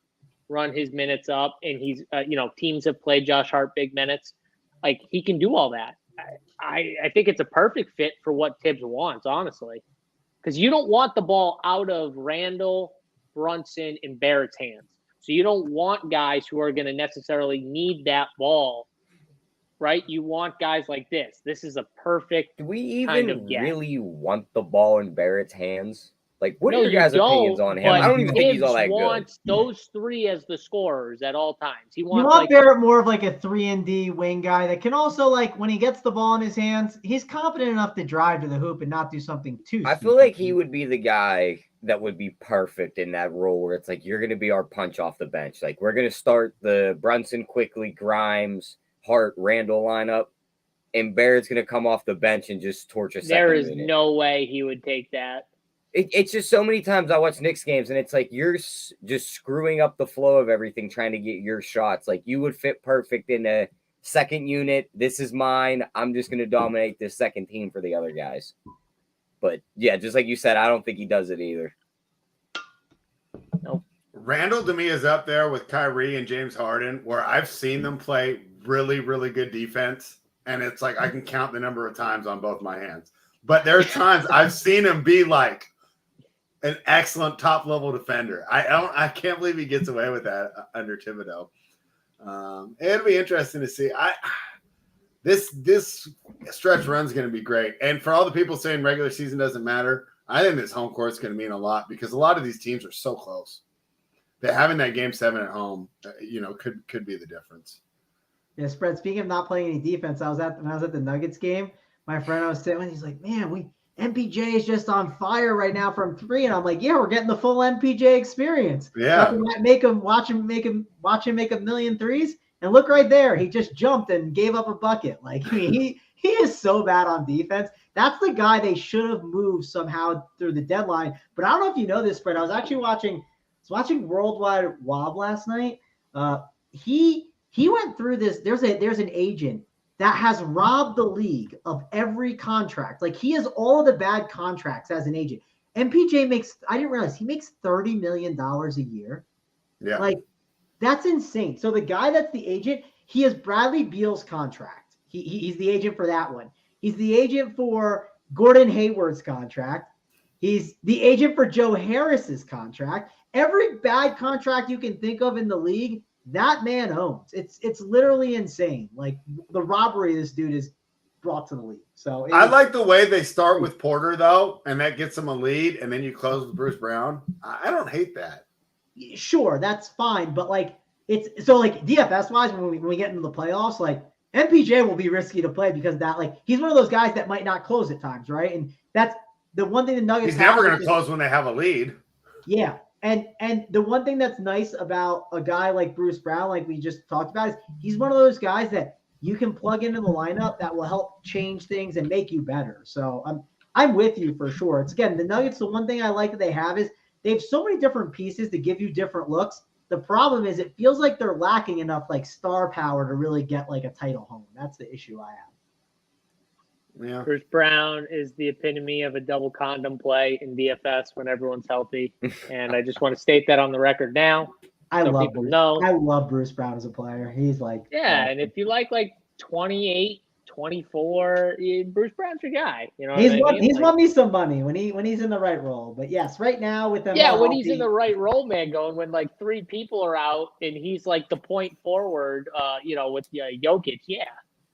run his minutes up, and he's teams have played Josh Hart big minutes. Like, he can do all that. I think it's a perfect fit for what Tibbs wants, honestly, because you don't want the ball out of Randall, Brunson, and Barrett's hands. So you don't want guys who are going to necessarily need that ball, right? You want guys like this. This is a perfect. Do we even really want the ball in Barrett's hands? Like, what are your guys' opinions on him? I don't even think he's all that good. He wants those three as the scorers at all times. You want Barrett more of like a 3-and-D wing guy that can also, like, when he gets the ball in his hands, he's confident enough to drive to the hoop and not do something too. I feel like he would be the guy that would be perfect in that role where it's like, you're going to be our punch off the bench. Like, we're going to start the Brunson, Quickly, Grimes, Hart, Randall lineup, and Barrett's going to come off the bench and just torch a second. There is no way he would take that. It's just so many times I watch Knicks games, and it's like you're just screwing up the flow of everything, trying to get your shots. Like, you would fit perfect in a second unit. This is mine. I'm just going to dominate this second team for the other guys. But, yeah, just like you said, I don't think he does it either. Nope. Randall, to me, is up there with Kyrie and James Harden, where I've seen them play really, really good defense, and it's like I can count the number of times on both my hands. But there's times I've seen him be like an excellent top-level defender. I can't believe he gets away with that under Thibodeau. It'll be interesting to see. This stretch run is going to be great. And for all the people saying regular season doesn't matter, I think this home court is going to mean a lot because a lot of these teams are so close that having that Game 7 at home, could be the difference. Yeah, Spread. Speaking of not playing any defense, when I was at the Nuggets game, my friend I was sitting with, he's like, "Man, MPJ is just on fire right now from 3," and I'm like, "Yeah, we're getting the full MPJ experience." Yeah, watch him make a million threes, and look right there, he just jumped and gave up a bucket. Like, I mean, he is so bad on defense. That's the guy they should have moved somehow through the deadline. But I don't know if you know this, Spread. I was actually watching Worldwide Wob last night. He went through this. There's an agent that has robbed the league of every contract. Like, he has all of the bad contracts as an agent. MPJ I didn't realize he makes $30 million a year. Yeah. Like, that's insane. So the guy that's the agent, he has Bradley Beal's contract. He's the agent for that one. He's the agent for Gordon Hayward's contract. He's the agent for Joe Harris's contract. Every bad contract you can think of in the league, that man owns. It's literally insane. Like, the robbery this dude is brought to the league. So I like the way they start with Porter, though, and that gets them a lead, and then you close with Bruce Brown. I don't hate that. Sure, that's fine, but like, it's so, like, DFS wise, when we get into the playoffs, like, MPJ will be risky to play because that, like, he's one of those guys that might not close at times, right? And that's the one thing the Nuggets. He's never going to close when they have a lead. Yeah. And the one thing that's nice about a guy like Bruce Brown, like we just talked about, is he's one of those guys that you can plug into the lineup that will help change things and make you better. So I'm with you for sure. It's, again, the Nuggets, the one thing I like that they have is they have so many different pieces to give you different looks. The problem is it feels like they're lacking enough, like, star power to really get, like, a title home. That's the issue I have. Yeah. Bruce Brown is the epitome of a double condom play in DFS when everyone's healthy. And I just want to state that on the record now. I love Bruce Brown as a player. He's like, and if you like 28, 24, Bruce Brown's your guy. You know, he's won me some money when he's in the right role. But yes, right now with them, when he's in the right role, man, going when like 3 people are out and he's like the point forward, with Jokic, yeah.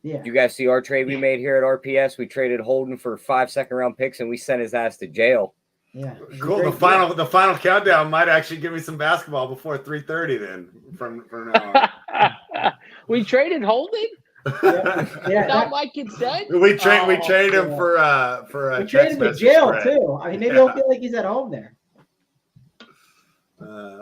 Yeah. You guys see our trade we made here at RPS? We traded Holden for 5 second-round picks, and we sent his ass to jail. Yeah. it was a Cool. great The final countdown might actually give me some basketball before 3:30. Then from now We traded Holden on. Yeah, without my consent. We traded him yeah. for We text traded him to message jail spread. too. I mean, maybe he'll feel like he's at home there.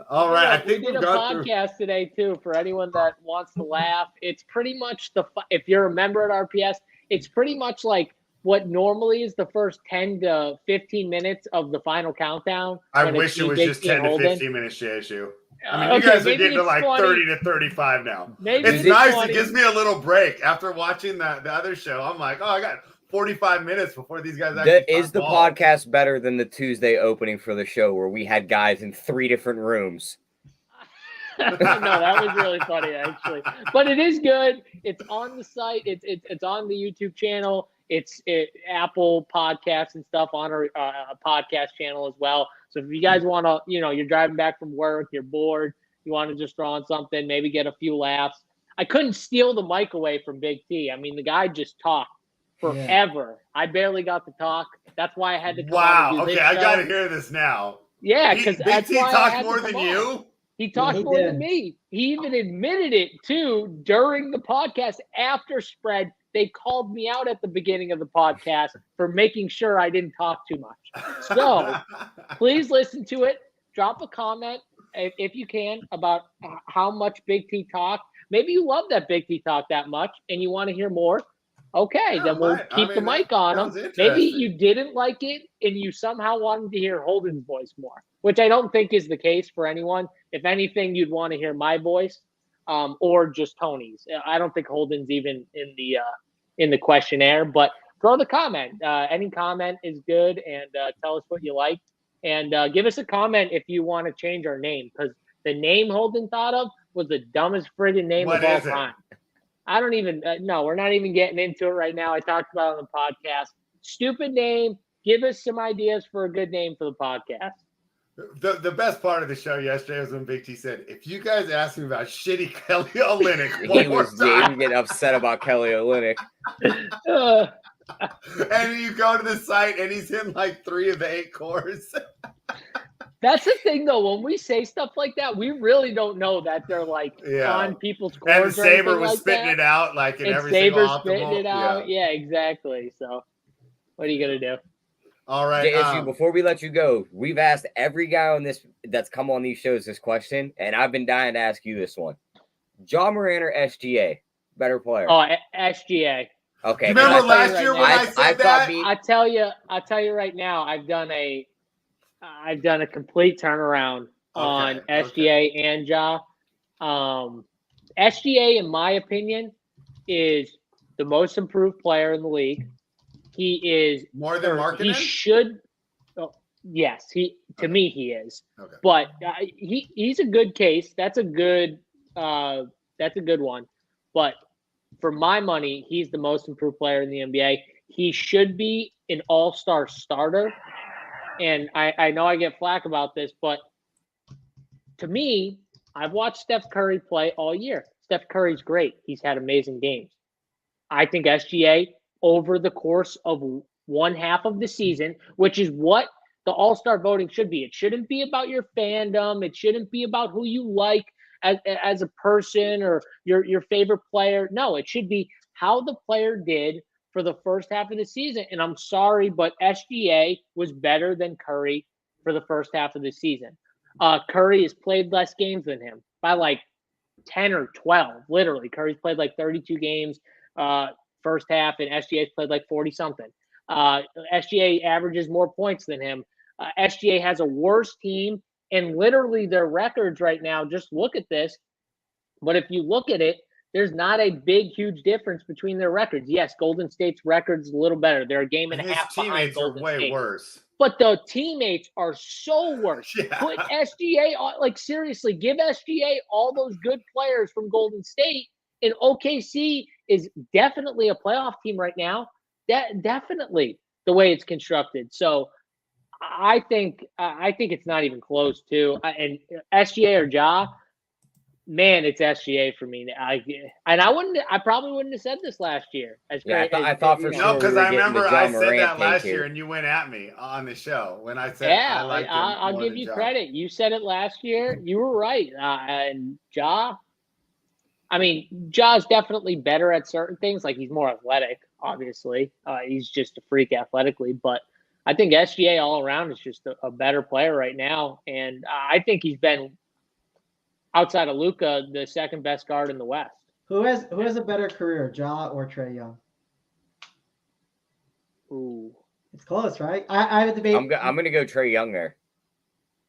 All right, I We think did we've a gone through. podcast today too for anyone that wants to laugh. It's pretty much if you're a member at RPS, it's pretty much like what normally is the first 10 to 15 minutes of the final countdown. I when wish it's it was Big just T and 10 to Holden. 15 minutes, JSU. I mean, Okay, you guys are maybe getting to it's like 20. 30 to 35 now. Maybe It's it's nice. 20. It gives me a little break after watching the other show. I'm like, oh, I got 45 minutes before these guys actually Is the ball. podcast better than the Tuesday opening for the show where we had guys in 3 different rooms? No, that was really funny actually. But it is good. It's on the site. It's on the YouTube channel. It's Apple Podcasts and stuff on our podcast channel as well. So if you guys want to, you're driving back from work, you're bored, you want to just throw on something, maybe get a few laughs. I couldn't steal the mic away from Big T. I mean, the guy just talked forever. Yeah. I barely got to talk. That's why I had to come on and do this Okay, I show. got to hear this now. Yeah, because Big T talked more than you? He talked more than me. He even admitted it, too, during the podcast after spread. They called me out at the beginning of the podcast for making sure I didn't talk too much. So please listen to it. Drop a comment, if you can, about how much Big T talked. Maybe you love that Big T talk that much and you want to hear more. Okay, then we'll keep the mic on him. Maybe you didn't like it and you somehow wanted to hear Holden's voice more, which I don't think is the case for anyone. If anything, you'd want to hear my voice or just Tony's. I don't think Holden's even in the questionnaire, but throw the comment. Any comment is good, and tell us what you like. And give us a comment if you want to change our name, because the name Holden thought of was the dumbest friggin' name of all time. I don't even no, we're not even getting into it right now. I talked about it on the podcast. Stupid name. Give us some ideas for a good name for the podcast. The best part of the show yesterday was when Big T said, if you guys ask me about shitty Kelly Olynyk he was getting upset about Kelly Olynyk. And you go to the site and he's in like 3 of the 8 cores. That's the thing, though. When we say stuff like that, we really don't know that they're like on people's cores. And Saber was spitting it out like in every single optimal. Spitting it out. Yeah, exactly. So what are you going to do? All right. JSU, before we let you go, we've asked every guy on this that's come on these shows this question, and I've been dying to ask you this one. Ja Morant or SGA? Better player? Oh, SGA. Okay. You remember last year when I said that? I tell you right now, I've done a complete turnaround on SGA and Ja. SGA, in my opinion, is the most improved player in the league. He is more than Markkanen? He should. Oh, yes, to me he is. Okay. But he's a good case. That's a good one. But for my money, he's the most improved player in the NBA. He should be an all-star starter. And I know I get flack about this, but to me, I've watched Steph Curry play all year. Steph Curry's great. He's had amazing games. I think SGA, over the course of one half of the season, which is what the all-star voting should be. It shouldn't be about your fandom. It shouldn't be about who you like as a person or your favorite player. No, it should be how the player did for the first half of the season. And I'm sorry, but SGA was better than Curry for the first half of the season. Curry has played less games than him by like 10 or 12, literally. Curry's played like 32 games first half, and SGA's played like 40-something. SGA averages more points than him. SGA has a worse team, and literally their records right now, just look at this. But if you look at it, there's not a big, huge difference between their records. Yes, Golden State's record's a little better. They're a game and a half behind Golden State. Teammates are way worse. But the teammates are so worse. Yeah. Put SGA on, like seriously, give SGA all those good players from Golden State. And OKC is definitely a playoff team right now. Definitely the way it's constructed. So I think it's not even close to. And SGA or Ja, Man, it's SGA for me. I probably wouldn't have said this last year. I thought for you know. sure. No, because we were I getting the remember Ja I said Morant that take last here. year, and you went at me on the show when I said Yeah, I liked him I'll more give than you Ja. credit. You said it last year. You were right. And Ja, I mean, Ja's definitely better at certain things. Like he's more athletic, obviously. He's just a freak athletically. But I think SGA all around is just a better player right now. And I think he's been, outside of Luka, the second best guard in the West. Who has a better career, Ja or Trae Young? Ooh. It's close, right? I have a debate. I'm gonna go Trae Young there.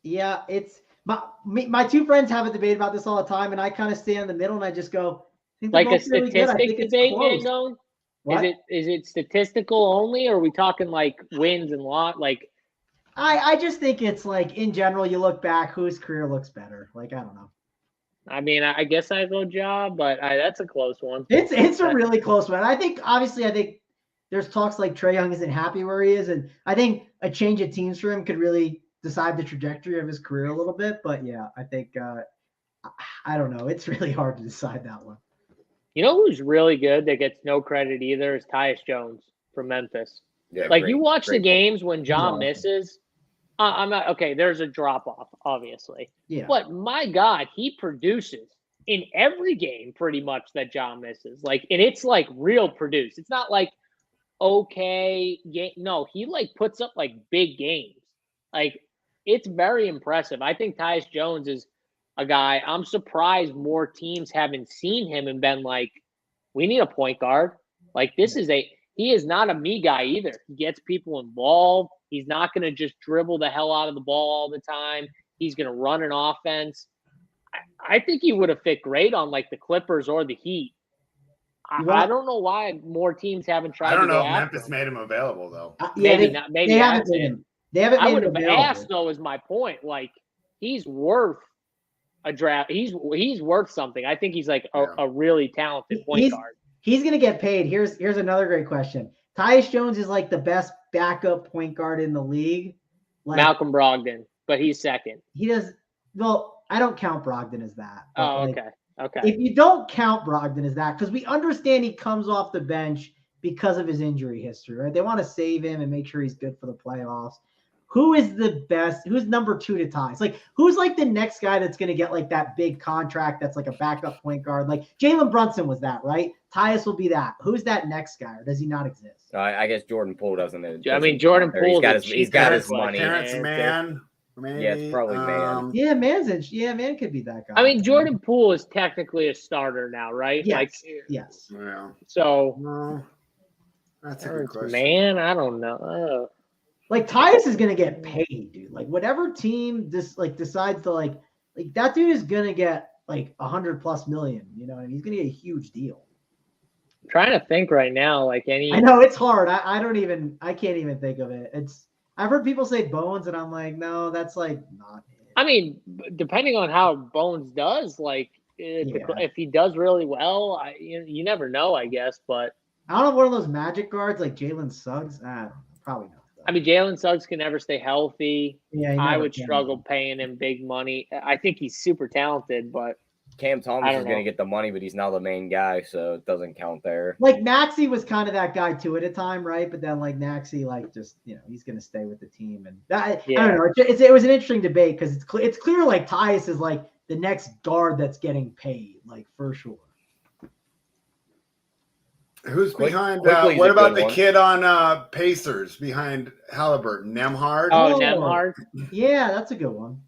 Yeah, it's my two friends have a debate about this all the time, and I kind of stay in the middle, and I just go, I think they're Like a both really good. I statistic think it's debate, close. Mangone? What? Is it statistical only, or are we talking like wins and lot? Like I just think it's like in general, you look back, whose career looks better. Like I don't know. I mean, I guess I go Ja, but that's a close one. It's a really close one. I think there's talks like Trae Young isn't happy where he is, and I think a change of teams for him could really decide the trajectory of his career a little bit. But yeah, I think I don't know. It's really hard to decide that one. You know who's really good that gets no credit either is Tyus Jones from Memphis. Yeah, Like great- you watch the great games when John awesome. misses. I'm not okay. There's a drop off, obviously, Yeah. but my God, he produces in every game pretty much that John misses. Like, and it's like real produce. It's not like okay, no, he like puts up like big games. Like it's very impressive. I think Tyus Jones is a guy. I'm surprised more teams haven't seen him and been like, we need a point guard. Like he is not a me guy either. He gets people involved. He's not going to just dribble the hell out of the ball all the time. He's going to run an offense. I think he would have fit great on like the Clippers or the Heat. I don't know why more teams haven't tried. I don't to know go if after Memphis him. made him available though. Maybe not. Maybe they haven't that's made it. him. They haven't I made would him have available. asked though. Is my point. Like he's worth a draft. He's worth something. I think he's like a really talented point guard. He's going to get paid. Here's another great question. Tyus Jones is like the best backup point guard in the league. Like, Malcolm Brogdon, but he's second. He does well. I don't count Brogdon as that. Oh, like, okay. If you don't count Brogdon as that, because we understand he comes off the bench because of his injury history, right? They want to save him and make sure he's good for the playoffs. Who is the best? Who's number two to Tyus? Like, who's like the next guy that's going to get like that big contract that's like a backup point guard? Like Jalen Brunson was that, right? Tyus will be that. Who's that next guy, or does he not exist? I guess Jordan Poole doesn't. I mean, Jordan Poole. He's got his money. Terrence Mann. Maybe. Yeah, it's probably Mann. Yeah, Man could be that guy. I mean, Jordan Poole is technically a starter now, right? Yes. Like, yes. Yeah. So, No, that's a good question. Man, I don't know. Like Tyus is gonna get paid, dude. Like whatever team decides to like that dude is gonna get like 100+ million. You know, and he's gonna get a huge deal. I'm trying to think right now, like any. I know it's hard. I can't even think of it. I've heard people say Bones, and I'm like, no, that's like not it. I mean, depending on how Bones does, like if he does really well, you never know, I guess. But I don't know, one of those magic guards like Jalen Suggs. Probably not. I mean, Jalen Suggs can never stay healthy. Yeah, I would struggle paying him big money. I think he's super talented, but Cam Thomas is going to get the money, but he's not the main guy, so it doesn't count there. Like Maxey was kind of that guy too at a time, right? But then like Maxey, like just he's going to stay with the team, and I don't know. It was an interesting debate because it's clear like Tyus is like the next guard that's getting paid, like for sure. Who's behind? What about the kid on Pacers behind Halliburton? Nembhard. Oh, Nembhard. Yeah, that's a good one.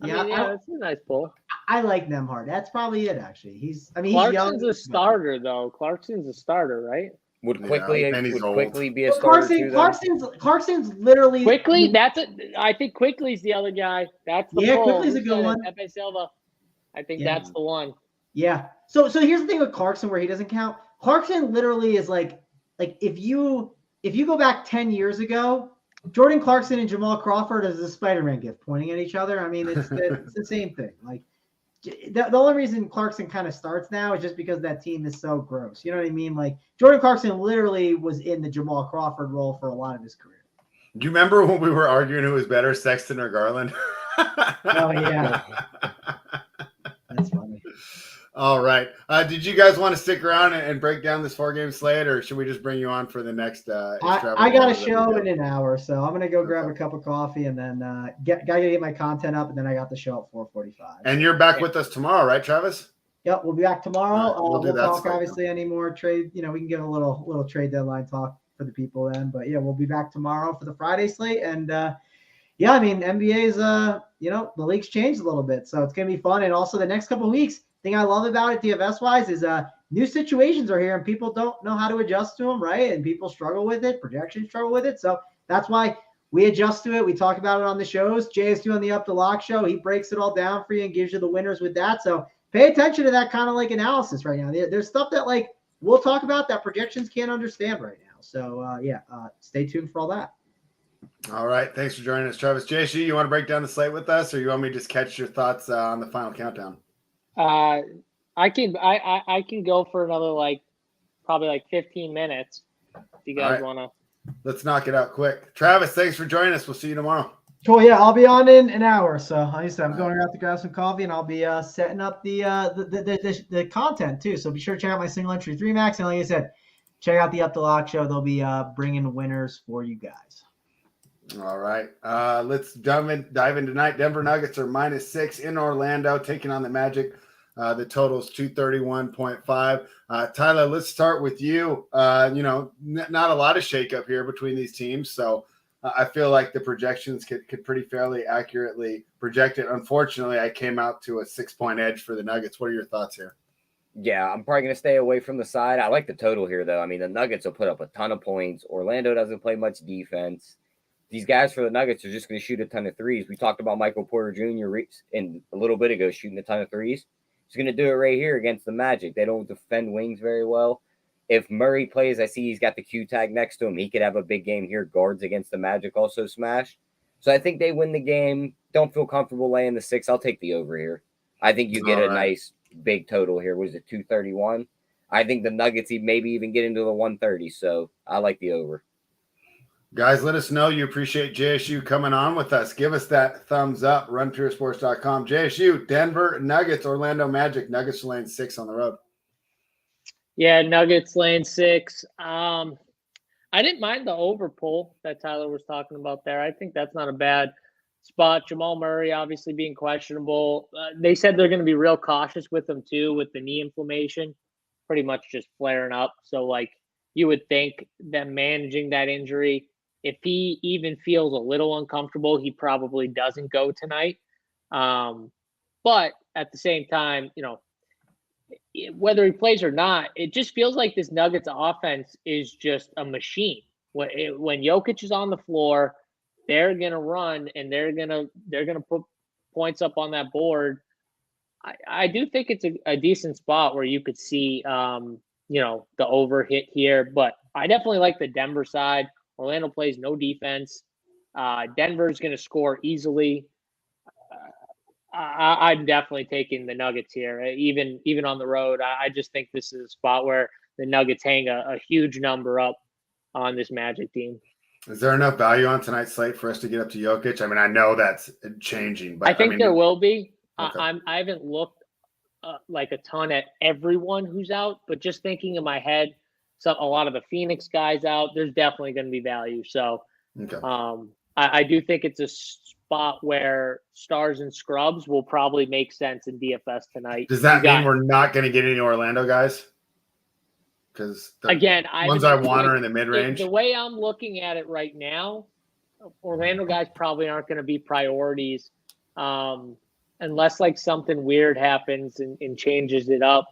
Yeah, that's a nice pull. I like Nembhard. That's probably it. Actually, he's Clarkson's young. a starter though. Clarkson's a starter, right? Would quickly be a starter Clarkson's literally quickly. I think quickly's the other guy. That's the pull. Quickly's a good one. Pepe Silva. I think that's the one. Yeah. So here's the thing with Clarkson where he doesn't count. Clarkson literally is like if you go back 10 years ago, Jordan Clarkson and Jamal Crawford is a Spider-Man gift pointing at each other. I mean, it's the same thing. Like the only reason Clarkson kind of starts now is just because that team is so gross. You know what I mean? Like Jordan Clarkson literally was in the Jamal Crawford role for a lot of his career. Do you remember when we were arguing who was better, Sexton or Garland? Oh yeah. That's funny. All right. Did you guys want to stick around and break down this 4-game slate, or should we just bring you on for the next? I got a show in an hour, so I'm gonna go grab a cup of coffee and then gotta get my content up, and then I got the show at 4:45. And you're back with us tomorrow, right, Travis? Yep, we'll be back tomorrow. Right, we'll talk obviously any more trade. We can give a little trade deadline talk for the people then. But yeah, we'll be back tomorrow for the Friday slate. And yeah, I mean NBA's the league's changed a little bit, so it's gonna be fun. And also the next couple of weeks, thing I love about it DFS wise is new situations are here and people don't know how to adjust to them, right? And people struggle with it, projections struggle with it. So that's why we adjust to it. We talk about it on the shows. Jay is doing the Up the Lock show. He breaks it all down for you and gives you the winners with that. So pay attention to that kind of like analysis right now. There's stuff that like we'll talk about that projections can't understand right now. So stay tuned for all that. All right. Thanks for joining us, Travis. JSU, you want to break down the slate with us, or you want me to just catch your thoughts on the final countdown? I can go for another probably 15 minutes if you guys want to. Let's knock it out quick. Travis, thanks for joining us. We'll see you tomorrow. Cool. Yeah, I'll be on in an hour. So like I said, I'm going out to grab some coffee, and I'll be setting up the content too. So be sure to check out my single entry 3 max, and like I said, check out the Up the Lock show. They'll be bringing winners for you guys. All right. Let's dive in tonight. Denver Nuggets are -6 in Orlando, taking on the Magic. The total's 231.5. Tyler, let's start with you. Not a lot of shakeup here between these teams, so I feel like the projections could pretty fairly accurately project it. Unfortunately, I came out to a 6-point edge for the Nuggets. What are your thoughts here? Yeah, I'm probably going to stay away from the side. I like the total here, though. I mean, the Nuggets will put up a ton of points. Orlando doesn't play much defense. These guys for the Nuggets are just going to shoot a ton of threes. We talked about Michael Porter Jr. a little bit ago shooting a ton of threes. He's going to do it right here against the Magic. They don't defend wings very well. If Murray plays, I see he's got the Q tag next to him. He could have a big game here. Guards against the Magic also smash. So I think they win the game. Don't feel comfortable laying the 6. I'll take the over here. I think you get a nice big total here. Was it 231? I think the Nuggets maybe even get into the 130. So I like the over. Guys, let us know you appreciate JSU coming on with us. Give us that thumbs up. RunPureSports.com. JSU, Denver Nuggets, Orlando Magic. Nuggets laying 6 on the road. Yeah, Nuggets laying 6. I didn't mind the over pull that Tyler was talking about there. I think that's not a bad spot. Jamal Murray obviously being questionable. They said they're going to be real cautious with him too, with the knee inflammation pretty much just flaring up. So you would think them managing that injury, if he even feels a little uncomfortable, he probably doesn't go tonight. But at the same time, whether he plays or not, it just feels like this Nuggets offense is just a machine. When Jokic is on the floor, they're gonna run and they're gonna put points up on that board. I do think it's a decent spot where you could see the over hit here, but I definitely like the Denver side. Orlando plays no defense. Denver's going to score easily. I'm definitely taking the Nuggets here, even on the road. I just think this is a spot where the Nuggets hang a huge number up on this Magic team. Is there enough value on tonight's slate for us to get up to Jokic? I mean, I know that's changing, but I think there will be. Okay. I haven't looked a ton at everyone who's out, but just thinking in my head, a lot of the Phoenix guys out, there's definitely going to be value. So okay. I do think it's a spot where stars and scrubs will probably make sense in DFS tonight. Does that mean we're not going to get any Orlando guys? Because again, ones I want are in the mid-range. The way I'm looking at it right now, Orlando guys probably aren't going to be priorities unless something weird happens and changes it up.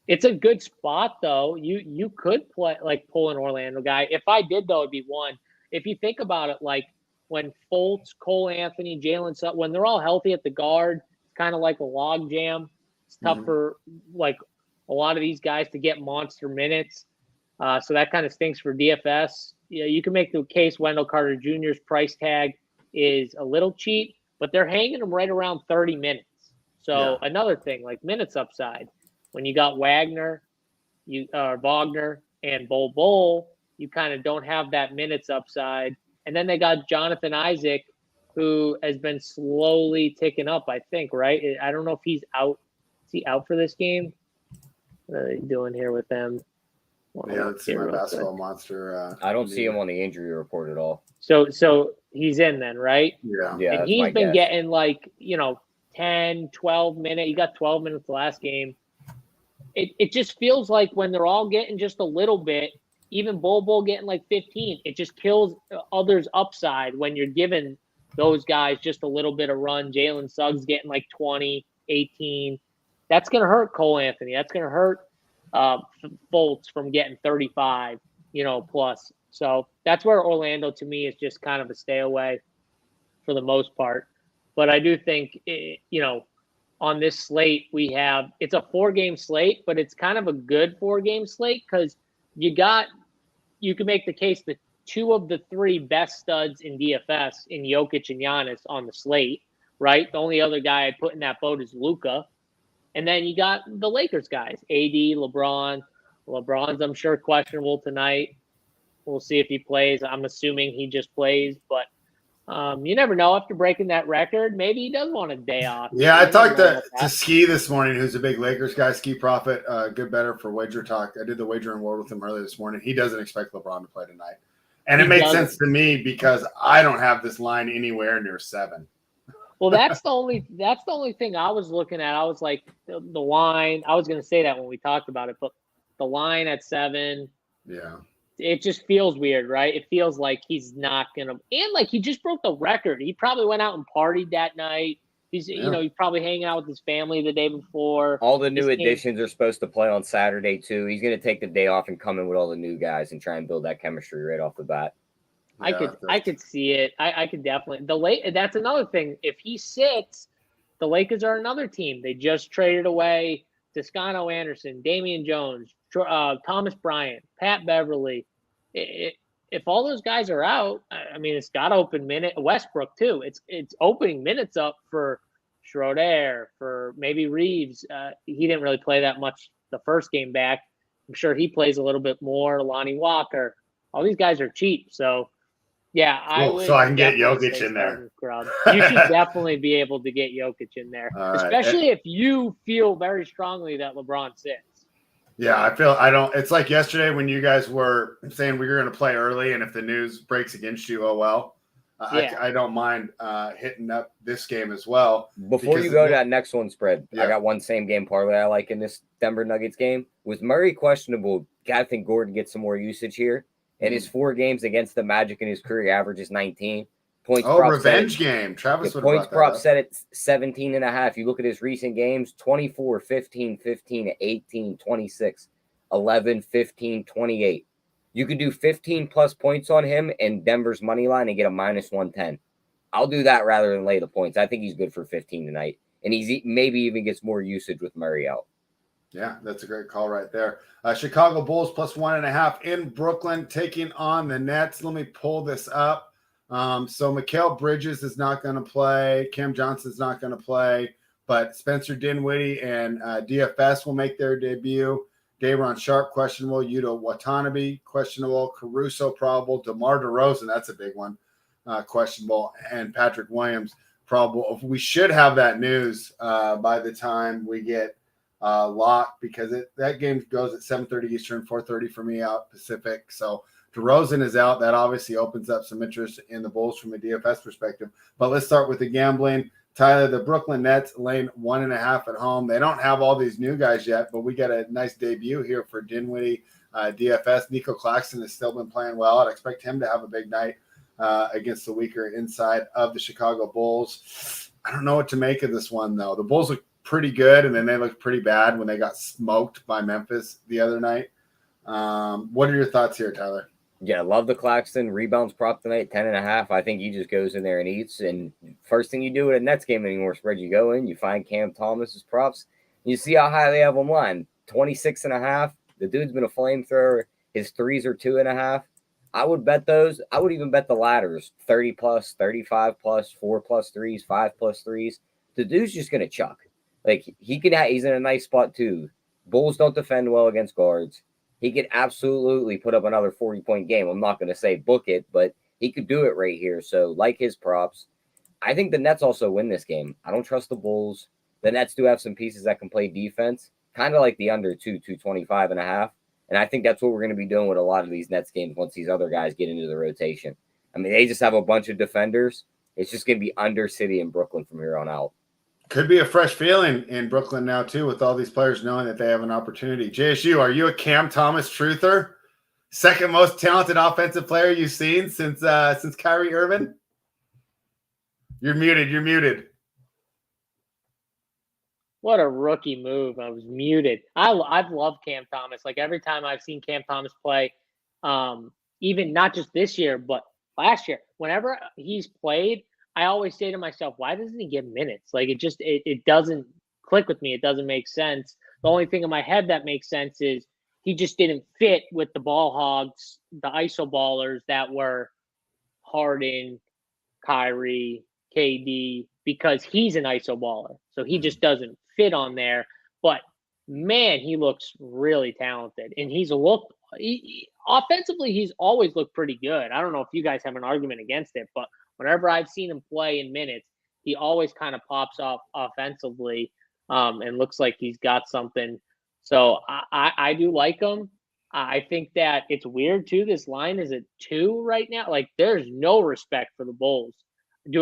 It's a good spot though. You could pull an Orlando guy. If I did though, it'd be one. If you think about it, when Fultz, Cole Anthony, Jalen Sutton, when they're all healthy at the guard, it's kind of like a log jam. It's tough for a lot of these guys to get monster minutes. So that kind of stinks for DFS. You can make the case Wendell Carter Jr.'s price tag is a little cheap, but they're hanging him right around 30 minutes. So another thing, minutes upside. When you got Wagner, and Bol, you kind of don't have that minutes upside. And then they got Jonathan Isaac, who has been slowly ticking up, I think, right? I don't know if he's out he out for this game? What are they doing here with them? Yeah, let's see my basketball monster. I don't see him on the injury report at all. So he's in then, right? Yeah. Yeah, And that's he's my been guess. getting like, 10, 12 minutes. He got 12 minutes the last game. It just feels like when they're all getting just a little bit, even Bol getting like 15, it just kills others' upside when you're giving those guys just a little bit of run. Jalen Suggs getting like 20, 18. That's going to hurt Cole Anthony. That's going to hurt Fultz from getting 35, plus. So that's where Orlando, to me, is just kind of a stay away for the most part. But I do think, on this slate, it's a 4-game slate, but it's kind of a good 4-game slate because you can make the case that 2 of the 3 best studs in DFS in Jokic and Giannis on the slate, right? The only other guy I'd put in that boat is Luka. And then you got the Lakers guys, AD, LeBron. LeBron's, I'm sure, questionable tonight. We'll see if he plays. I'm assuming he just plays, but you never know. After breaking that record, maybe he does want a day off. Yeah, I talked to Ski this morning, who's a big Lakers guy, Ski Prophet, good better for Wager Talk. I did the wagering war with him earlier this morning. He doesn't expect LeBron to play tonight. And it makes sense to me because I don't have this line anywhere near 7. Well, that's the only thing I was looking at. I was like, the line. I was going to say that when we talked about it, but the line at 7. Yeah. It just feels weird, right? It feels like he's not going to. And like he just broke the record. He probably went out and partied that night. He's probably hanging out with his family the day before. All the new additions are supposed to play on Saturday too. He's going to take the day off and come in with all the new guys and try and build that chemistry right off the bat. Yeah, I could see it. I could definitely. That's another thing. If he sits, the Lakers are another team. They just traded away Toscano Anderson, Damian Jones, Thomas Bryant, Pat Beverly. If all those guys are out, I mean, it's got open minute. Westbrook too. It's opening minutes up for Schroeder, for maybe Reeves. He didn't really play that much the first game back. I'm sure he plays a little bit more. Lonnie Walker. All these guys are cheap, so. Yeah, so I can get Jokic in there. You should definitely be able to get Jokic in there, especially if you feel very strongly that LeBron sits. Yeah, it's like yesterday when you guys were saying we were going to play early, and if the news breaks against you, oh well. I don't mind hitting up this game as well. Before you go to that next one spread, I got one same game parlay I like in this Denver Nuggets game. With Murray questionable, I think Gordon gets some more usage here. In his 4 games against the Magic in his career, average is 19 points. Revenge game. Travis would have points prop set at 17.5. You look at his recent games: 24, 15, 15, 18, 26, 11, 15, 28. You could do 15 plus points on him in Denver's money line and get a -110. I'll do that rather than lay the points. I think he's good for 15 tonight, and he's maybe even gets more usage with Murray out. Yeah, that's a great call right there. Chicago Bulls plus 1.5 in Brooklyn taking on the Nets. Let me pull this up. So Mikal Bridges is not going to play. Cam Johnson's not going to play. But Spencer Dinwiddie and DFS will make their debut. Day'Ron Sharp, questionable. Yuta Watanabe, questionable. Caruso, probable. DeMar DeRozan, that's a big one, questionable. And Patrick Williams, probable. We should have that news by the time we get locked, because that game goes at 7:30 Eastern, 4:30 for me out Pacific. So DeRozan is out. That obviously opens up some interest in the Bulls from a DFS perspective. But let's start with the gambling. Tyler, the Brooklyn Nets laying 1.5 at home. They don't have all these new guys yet, but we got a nice debut here for Dinwiddie, DFS. Nico Claxton has still been playing well. I'd expect him to have a big night against the weaker inside of the Chicago Bulls. I don't know what to make of this one, though. The Bulls look pretty good, and then they looked pretty bad when they got smoked by Memphis the other night. What are your thoughts here, Tyler? Yeah, love the Claxton rebounds prop tonight, 10.5. I think he just goes in there and eats. And first thing you do at a Nets game anymore, spread, you go in, you find Cam Thomas's props, you see how high they have him line, 26.5. The dude's been a flamethrower. His threes are 2.5. I would bet those. I would even bet the ladders, 30 plus, 35 plus, 4 plus threes, 5 plus threes. The dude's just gonna chuck. Like he's in a nice spot too. Bulls don't defend well against guards. He could absolutely put up another 40-point game. I'm not going to say book it, but he could do it right here. So like his props. I think the Nets also win this game. I don't trust the Bulls. the Nets do have some pieces that can play defense, kind of like the under 225.5. And I think that's what we're going to be doing with a lot of these Nets games once these other guys get into the rotation. I mean, they just have a bunch of defenders. It's just going to be under City and Brooklyn from here on out. Could be a fresh feeling in Brooklyn now, too, with all these players knowing that they have an opportunity. JSU, are you a Cam Thomas truther? Second most talented offensive player you've seen since Kyrie Irving? You're muted. What a rookie move. I was muted. I've loved Cam Thomas. Like every time I've seen Cam Thomas play, even not just this year, but last year, whenever he's played, I always say to myself, why doesn't he get minutes? Like it doesn't click with me. It doesn't make sense. The only thing in my head that makes sense is he just didn't fit with the ball hogs, the ISO ballers that were Harden, Kyrie, KD, because he's an ISO baller. So he just doesn't fit on there. But man, he looks really talented. And offensively, he's always looked pretty good. I don't know if you guys have an argument against it, but whenever I've seen him play in minutes, he always kind of pops off offensively and looks like he's got something. So I do like him. I think that it's weird too. This line is at 2 right now. Like there's no respect for the Bulls.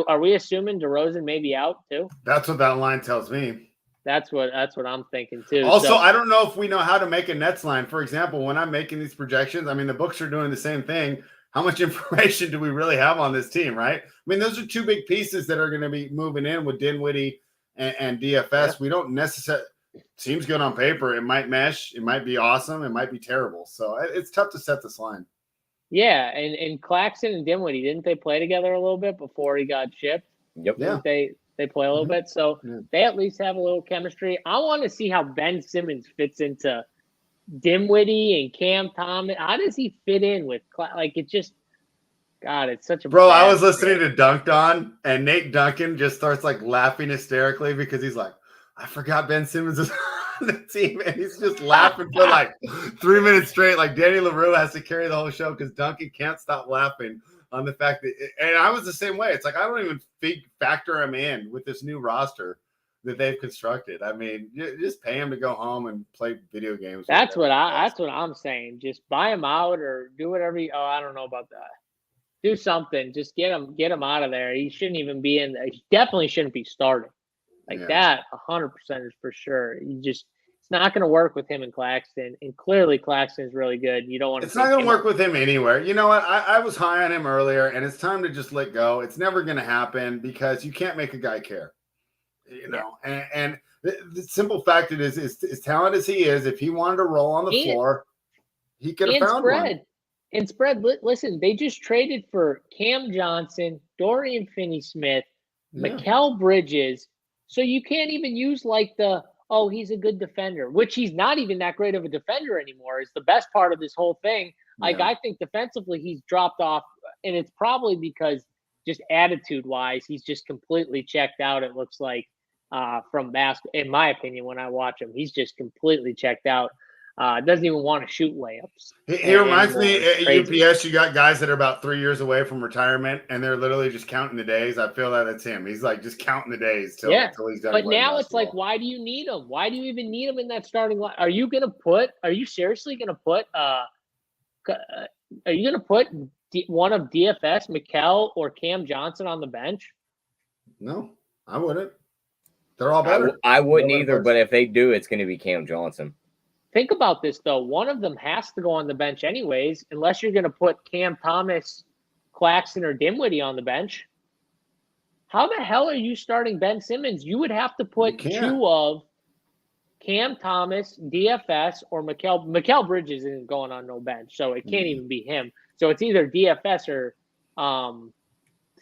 Are we assuming DeRozan may be out too? That's what that line tells me. That's what I'm thinking too. Also, I don't know if we know how to make a Nets line. For example, when I'm making these projections, I mean, the books are doing the same thing. How much information do we really have on this team, right? I mean, those are two big pieces that are going to be moving in with Dinwiddie and DFS. Yeah. We don't necessarily – seems good on paper. It might mesh. It might be awesome. It might be terrible. So it's tough to set this line. Yeah, and Claxton and Dinwiddie, didn't they play together a little bit before he got shipped? Yep. Yeah. They play a little bit, so they at least have a little chemistry. I want to see how Ben Simmons fits into Dinwiddie and Cam Thomas. How does he fit in with it's such a bro. I was listening to Dunked On, and Nate Duncan just starts like laughing hysterically because he's like, I forgot Ben Simmons is on the team, and he's just laughing for like 3 minutes straight. Like Danny LaRue has to carry the whole show because Duncan can't stop laughing on the fact that, and I was the same way. It's like I don't even factor him in with this new roster that they've constructed. I mean, just pay him to go home and play video games. That's what I'm saying. Just buy him out or do whatever. I don't know about that. Do something. Just get him out of there. He shouldn't even be in. He definitely shouldn't be starting that. 100% is for sure. It's not going to work with him and Claxton. And clearly, Claxton is really good. You don't want to. It's not going to work with him anywhere. You know what? I was high on him earlier, and it's time to just let go. It's never going to happen because you can't make a guy care. You know, and the simple fact is as talented as he is, if he wanted to roll on the floor, he could have found one. And spread, listen, they just traded for Cam Johnson, Dorian Finney-Smith, Mikal Bridges. So you can't even use he's a good defender, which he's not even that great of a defender anymore is the best part of this whole thing. I think defensively he's dropped off, and it's probably because just attitude-wise, he's just completely checked out, it looks like. From basketball, in my opinion, when I watch him, he's just completely checked out. Doesn't even want to shoot layups. He reminds me at UPS, you got guys that are about 3 years away from retirement, and they're literally just counting the days. I feel that it's him. He's like just counting the days till he's done. But now it's like, why do you need him? Why do you even need him in that starting line? Are you seriously gonna put one of DFS, Mikal or Cam Johnson on the bench? No, I wouldn't. They're all better. I wouldn't either, but if they do, it's going to be Cam Johnson. Think about this, though. One of them has to go on the bench anyways, unless you're going to put Cam Thomas, Claxton, or Dinwiddie on the bench. How the hell are you starting Ben Simmons? You would have to put two of Cam Thomas, DFS, or Mikal Bridges isn't going on no bench, so it can't even be him. So it's either DFS or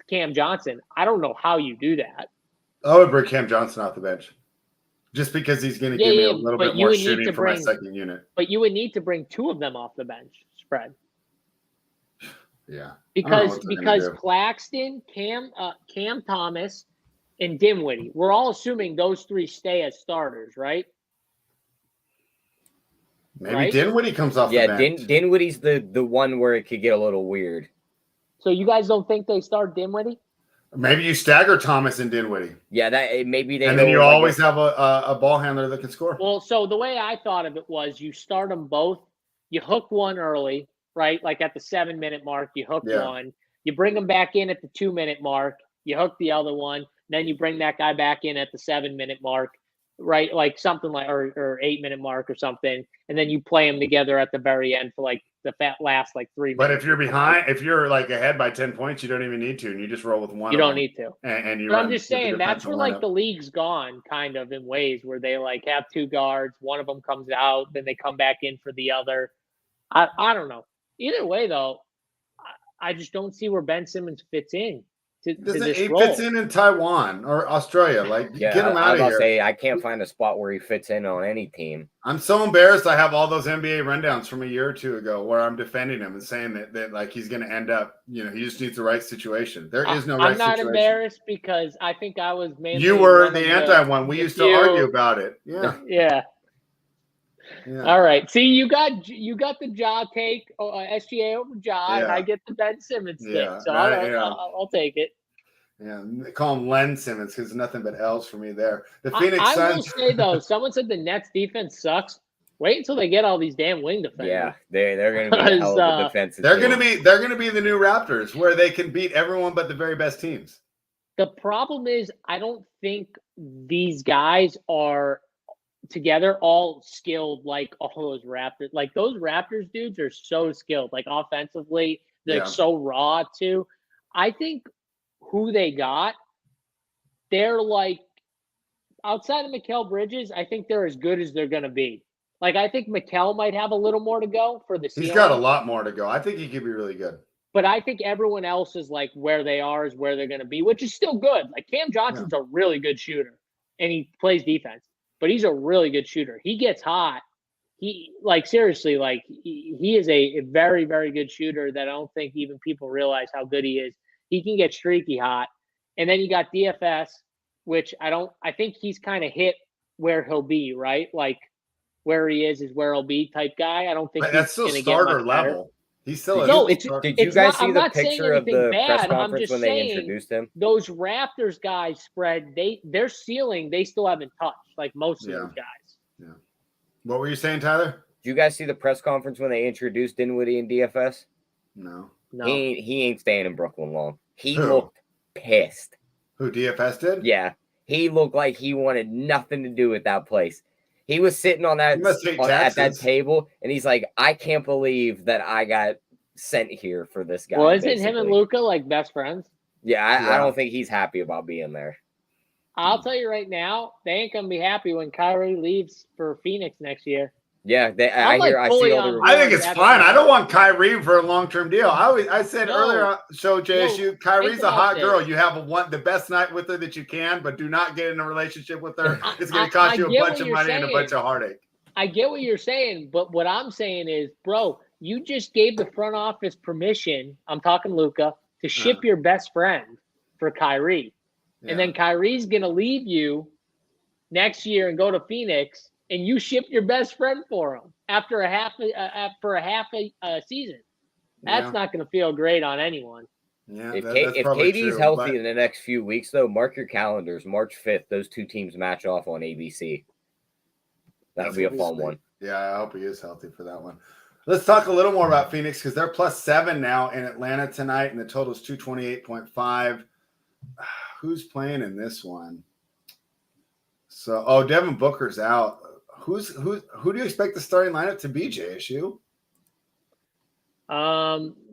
Cam Johnson. I don't know how you do that. I would bring Cam Johnson off the bench just because he's going to give me a little bit more shooting for my second unit. But you would need to bring two of them off the bench, spread. Yeah. Because Claxton, Cam Thomas, and Dinwiddie, we're all assuming those three stay as starters, right? Maybe Dinwiddie comes off the bench. Dinwiddie's the one where it could get a little weird. So you guys don't think they start Dinwiddie? Maybe you stagger Thomas and Dinwiddie. Yeah, maybe they. And then you always have a ball handler that can score. Well, so the way I thought of it was you start them both. You hook one early, right? Like at the 7-minute mark, you hook one. You bring them back in at the 2-minute mark. You hook the other one. Then you bring that guy back in at the 7-minute mark, right? Like something like or 8-minute mark or something. And then you play them together at the very end for like the last like 3 minutes. But if you're behind, if you're like ahead by 10 points, you don't even need to, and you just roll with one. You don't need to. And you. But I'm just saying that's where like the league's gone, kind of in ways where they like have two guards, one of them comes out, then they come back in for the other. I don't know. Either way, though, I just don't see where Ben Simmons fits in. He fits in Taiwan or Australia. Like, get him out of here. I can't find a spot where he fits in on any team. I'm so embarrassed. I have all those NBA rundowns from a year or two ago where I'm defending him and saying that like he's going to end up. He just needs the right situation. There is no right situation. I'm not embarrassed because I think I was mainly. You were the anti one. We used to argue about it. Yeah. All right. See, you got the Ja take, SGA over Ja, and I get the Ben Simmons thing. So I'll take it. Yeah, they call him Len Simmons because there's nothing but L's for me there. The Phoenix Suns. I will say though, someone said the Nets defense sucks. Wait until they get all these damn wing defenders. Yeah, they're going to be a hell of a defensive. They're going to be the new Raptors where they can beat everyone but the very best teams. The problem is I don't think these guys are together all skilled like all those Raptors. Like those Raptors dudes are so skilled, like offensively, they're so raw too. I think who they got, they're like outside of Mikal Bridges, I think they're as good as they're going to be. Like I think Mikal might have a little more to go for the ceiling. He's got a lot more to go. I think he could be really good. But I think everyone else is like where they are is where they're going to be, which is still good. Like Cam Johnson's a really good shooter and he plays defense. But he's a really good shooter. He gets hot. He seriously, he is a very, very good shooter that I don't think even people realize how good he is. He can get streaky hot. And then you got DFS, which I think he's kind of hit where he'll be, right? Like where he is where he'll be type guy. I don't think that's still starter level. He's still Did you guys see the picture of the press conference when they introduced him? Those Raptors guys spread their ceiling they still haven't touched, like most of those guys. Yeah. What were you saying, Tyler? Did you guys see the press conference when they introduced Dinwiddie and DFS? No. He ain't staying in Brooklyn long. He looked pissed. Who, DFS did? Yeah. He looked like he wanted nothing to do with that place. He was sitting on that at that table, and he's like, I can't believe that I got sent here for this guy. Well, isn't him and Luka like best friends? Yeah, I don't think he's happy about being there. I'll tell you right now, they ain't going to be happy when Kyrie leaves for Phoenix next year. Yeah, I think it's fine. I don't want Kyrie for a long-term deal. I said earlier, JSU, Kyrie's a hot girl. You have the best night with her that you can, but do not get in a relationship with her. It's going to cost you a bunch of money and a bunch of heartache. I get what you're saying, but what I'm saying is, bro, you just gave the front office permission, I'm talking Luka, to ship your best friend for Kyrie. Yeah. And then Kyrie's going to leave you next year and go to Phoenix, and you ship your best friend for him after a half a season. That's not going to feel great on anyone. Yeah, if KD's healthy in the next few weeks, though, mark your calendars. March 5th, those two teams match off on ABC. That'll be a fun one. Yeah, I hope he is healthy for that one. Let's talk a little more about Phoenix because they're +7 now in Atlanta tonight, and the total is 228.5. Who's playing in this one? So, Devin Booker's out. Who do you expect the starting lineup to be, JSU?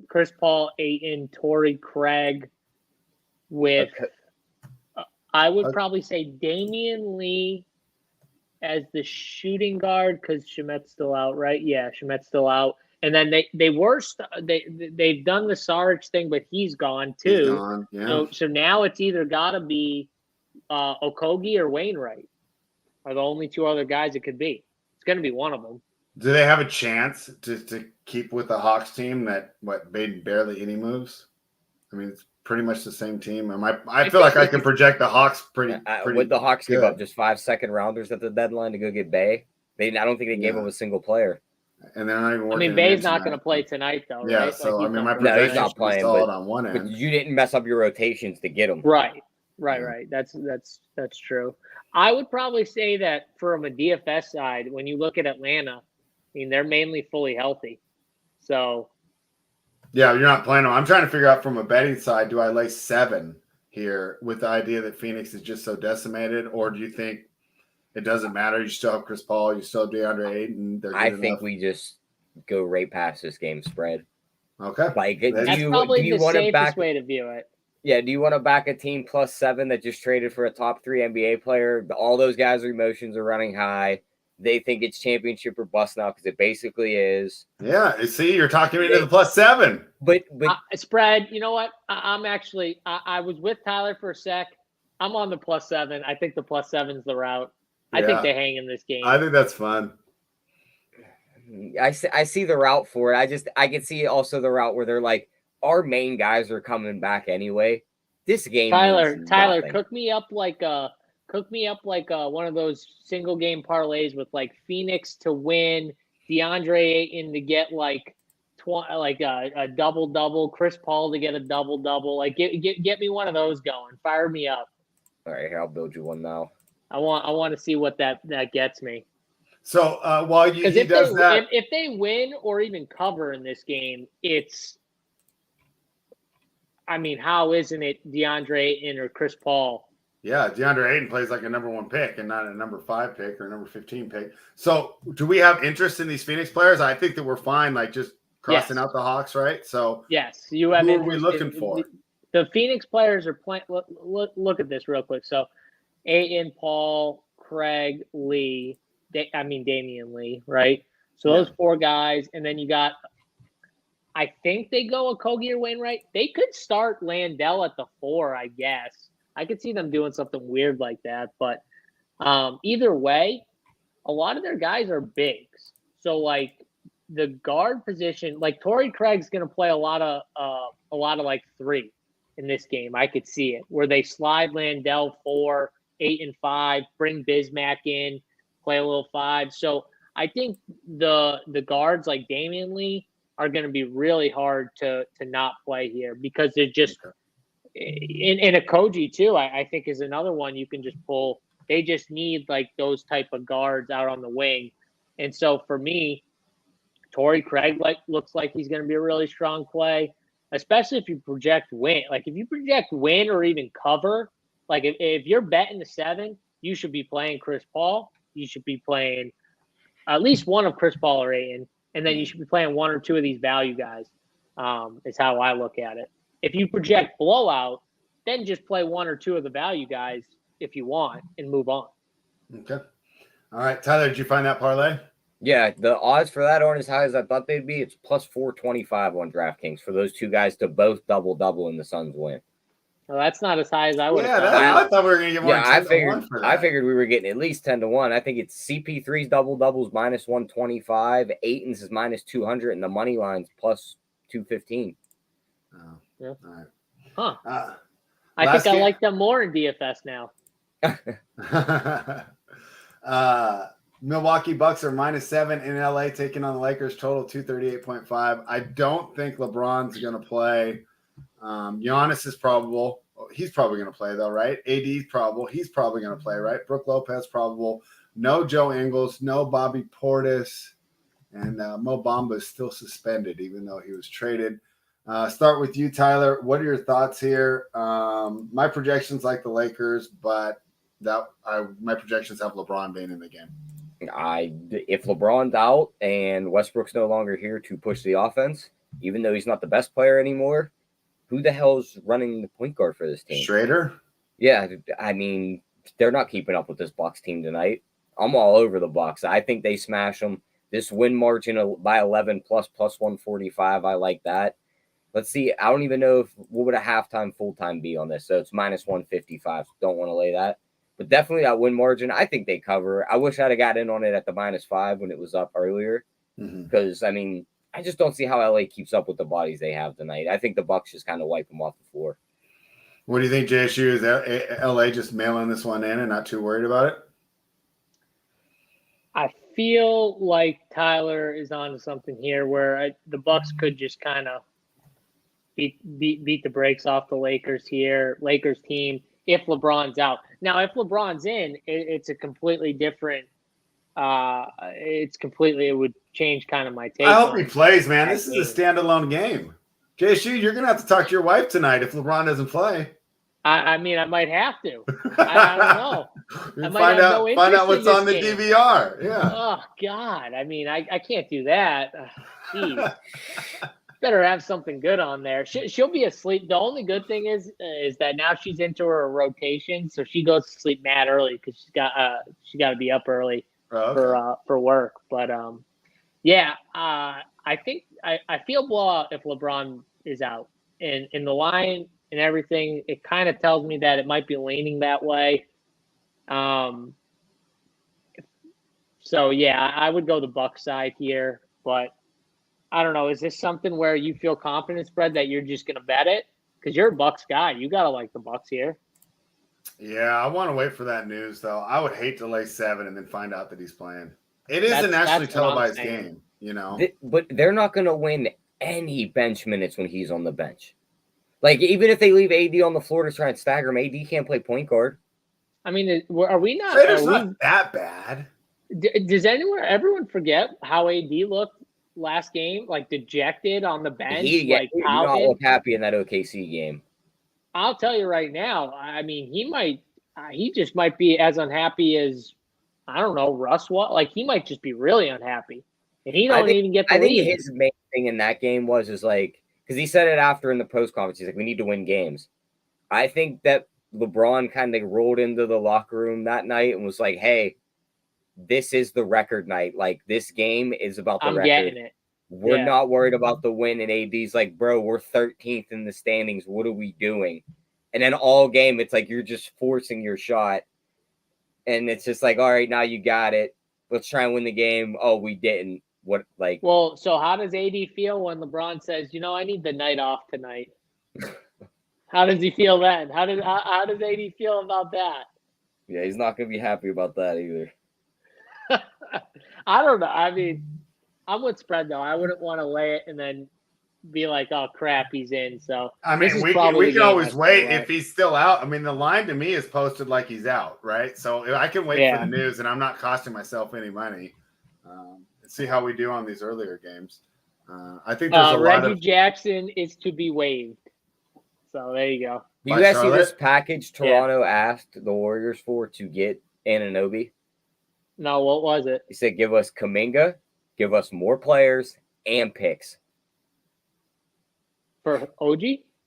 Chris Paul, Ayton, Torrey Craig with I would probably say Damian Lee as the shooting guard because Shamet's still out, right? Yeah, Shamet's still out. And then they've done the Saric thing, but he's gone too. He's gone, yeah. So now it's either got to be Okogie or Wainwright are the only two other guys it could be. It's going to be one of them. Do they have a chance to keep with the Hawks team that made barely any moves? I mean, it's pretty much the same team. I feel like I can project the Hawks pretty would the Hawks give up just 5 second rounders at the deadline to go get Bay? I don't think they gave up a single player. And they're not even I working. mean, Bay's not going to play tonight, though, Yeah, right? so Like, I mean, my No, projection he's not should be playing, solid but- on one But end. you didn't mess up your rotations to get him. Right. Yeah. That's true. I would probably say that from a DFS side, when you look at Atlanta, I mean, they're mainly fully healthy. So Yeah, you're not playing them. I'm trying to figure out from a betting side, do I lay 7 here with the idea that Phoenix is just so decimated, or do you think it doesn't matter? You still have Chris Paul, you still have DeAndre Ayton. They're good I think enough. we just go right past this game spread. Okay. Like, that's do probably you the want to safest back? way to view it. Yeah, do you want to back a team +7 that just traded for a top 3 NBA player? All those guys' emotions are running high. They think it's championship or bust now because it basically is. Yeah, see, you're talking me into the +7. But Spread, you know what? I'm actually I was with Tyler for a sec. I'm on the +7. I think the +7's the route. I think Yeah. they hang in this game. I think that's fun. I see the route for it. I can see also the route where they're like, our main guys are coming back anyway. This game, Tyler, nothing. cook me up like one of those single game parlays with like Phoenix to win, DeAndre Ayton to get like a double, Chris Paul to get a double. Like get me one of those going. Fire me up. All right, here, I'll build you one now. I want to see what that gets me. So while he does that, if they win or even cover in this game, it's. I mean, how isn't it DeAndre Ayton or Chris Paul? yeah, DeAndre Ayton plays like a number 1 pick and not a number 5 pick or number 15 pick. So do we have interest in these Phoenix players? I think that we're fine, like just crossing out the Hawks, right? So yes, you have. Who are we looking for? The Phoenix players are playing. Look at this real quick. So, Ayton, Paul, Craig, Lee. Damian Lee, right? So those 4 guys, and then you got. I think they go Okogie or Wainwright. They could start Landell at the 4, I guess. I could see them doing something weird like that. But either way, a lot of their guys are bigs. So like the guard position, like Torrey Craig's going to play a lot of like 3 in this game. I could see it where they slide Landell 4, 8 and 5, bring Bismack in, play a little 5. So I think the guards like Damian Lee are going to be really hard to not play here because they're just in a Koji too. I think is another one you can just pull. They just need like those type of guards out on the wing, and so for me, Torrey Craig looks like he's going to be a really strong play, especially if you project win. Like if you project win or even cover, like if you're betting the 7, you should be playing Chris Paul. You should be playing at least one of Chris Paul or Ayton. And then you should be playing 1 or 2 of these value guys, is how I look at it. If you project blowout, then just play 1 or 2 of the value guys if you want and move on. okay. All right, Tyler, did you find that parlay? Yeah, the odds for that aren't as high as I thought they'd be. It's +425 on DraftKings for those 2 guys to both double and the Suns win. Well, that's not as high as I would have Yeah, thought. I thought we were going to get more. Yeah, than 10 to 1 for that. I figured we were getting at least 10-1. I think it's CP3's doubles -125, Ayton's is -200, and the money line's +215. Oh, Yeah. all right. Huh. I last think I game- like them more in DFS now. Milwaukee Bucks are -7 in LA taking on the Lakers, total 238.5. I don't think LeBron's going to play. Giannis is probable. He's probably going to play though, right? AD's probable. He's probably going to play, right? Brook Lopez probable. No Joe Ingles, no Bobby Portis, and Mo Bamba is still suspended even though he was traded. Start with you, Tyler. What are your thoughts here? My projections like the Lakers, but my projections have LeBron being in the game. If LeBron's out and Westbrook's no longer here to push the offense, even though he's not the best player anymore, who the hell's running the point guard for this team? Schrader? Yeah, I mean, they're not keeping up with this Bucks team tonight. I'm all over the Bucks. I think they smash them. This win margin by 11 plus +145. I like that. Let's see. I don't even know what would a halftime full-time be on this. So it's -155. Don't want to lay that. But definitely that win margin, I think they cover. I wish I'd have got in on it at the -5 when it was up earlier. Because, I mean, I just don't see how LA keeps up with the bodies they have tonight. I think the Bucks just kind of wipe them off the floor. What do you think, JSU? Is LA just mailing this one in and not too worried about it? I feel like Tyler is onto something here, where the Bucks could just kind of beat the brakes off the Lakers here. Lakers team, if LeBron's out. Now, if LeBron's in, it's a completely different. It would change kind of my take. I hope he plays, man. This is a standalone game. JSU, you're gonna have to talk to your wife tonight if LeBron doesn't play. I mean, I might have to. I don't know. I might find out what's on the DVR. Yeah. Oh God. I mean, I can't do that. Jeez. Better have something good on there. She'll be asleep. The only good thing is that now she's into her rotation, so she goes to sleep mad early because she got to be up early for work. But I think I feel blowout if LeBron is out, and in the line and everything, it kind of tells me that it might be leaning that way. So yeah, I would go the Bucks side here, but I don't know. Is this something where you feel confident, spread, that you're just going to bet it? Because you're a Bucks guy. You got to like the Bucks here. Yeah, I want to wait for that news, though. I would hate to lay 7 and then find out that he's playing. It is a nationally televised game, you know. But they're not going to win any bench minutes when he's on the bench. Like, even if they leave AD on the floor to try and stagger him, AD can't play point guard. I mean, are we not? Trader's not that bad. Does everyone forget how AD looked last game? Like, dejected on the bench? He did not look happy in that OKC game. I'll tell you right now, I mean, he just might be as unhappy as, I don't know, Russ was. Like, he might just be really unhappy. And he don't even get the lead. I think his main thing in that game was like, because he said it after in the post conference, he's like, we need to win games. I think that LeBron kind of rolled into the locker room that night and was like, hey, this is the record night. Like, this game is about the record. I'm getting it. We're not worried about the win. And AD's like, bro, we're 13th in the standings. What are we doing? And then all game, it's like you're just forcing your shot. And it's just like, all right, now you got it. Let's try and win the game. Oh, we didn't. What, like? Well, so how does AD feel when LeBron says, I need the night off tonight? How does he feel then? How does AD feel about that? Yeah, he's not going to be happy about that either. I don't know. I mean, I'm with spread, though. I wouldn't want to lay it and then be like, oh, crap, he's in. So, I mean, we can always wait if he's still out. I mean, the line to me is posted like he's out, right? So I can wait for the news, and I'm not costing myself any money. And see how we do on these earlier games. I think there's a lot of... Reggie Jackson is to be waived. So there you go. Do you guys see this package Toronto asked the Warriors for to get Anunoby? No, what was it? He said, give us Kuminga, give us more players, and picks. For OG?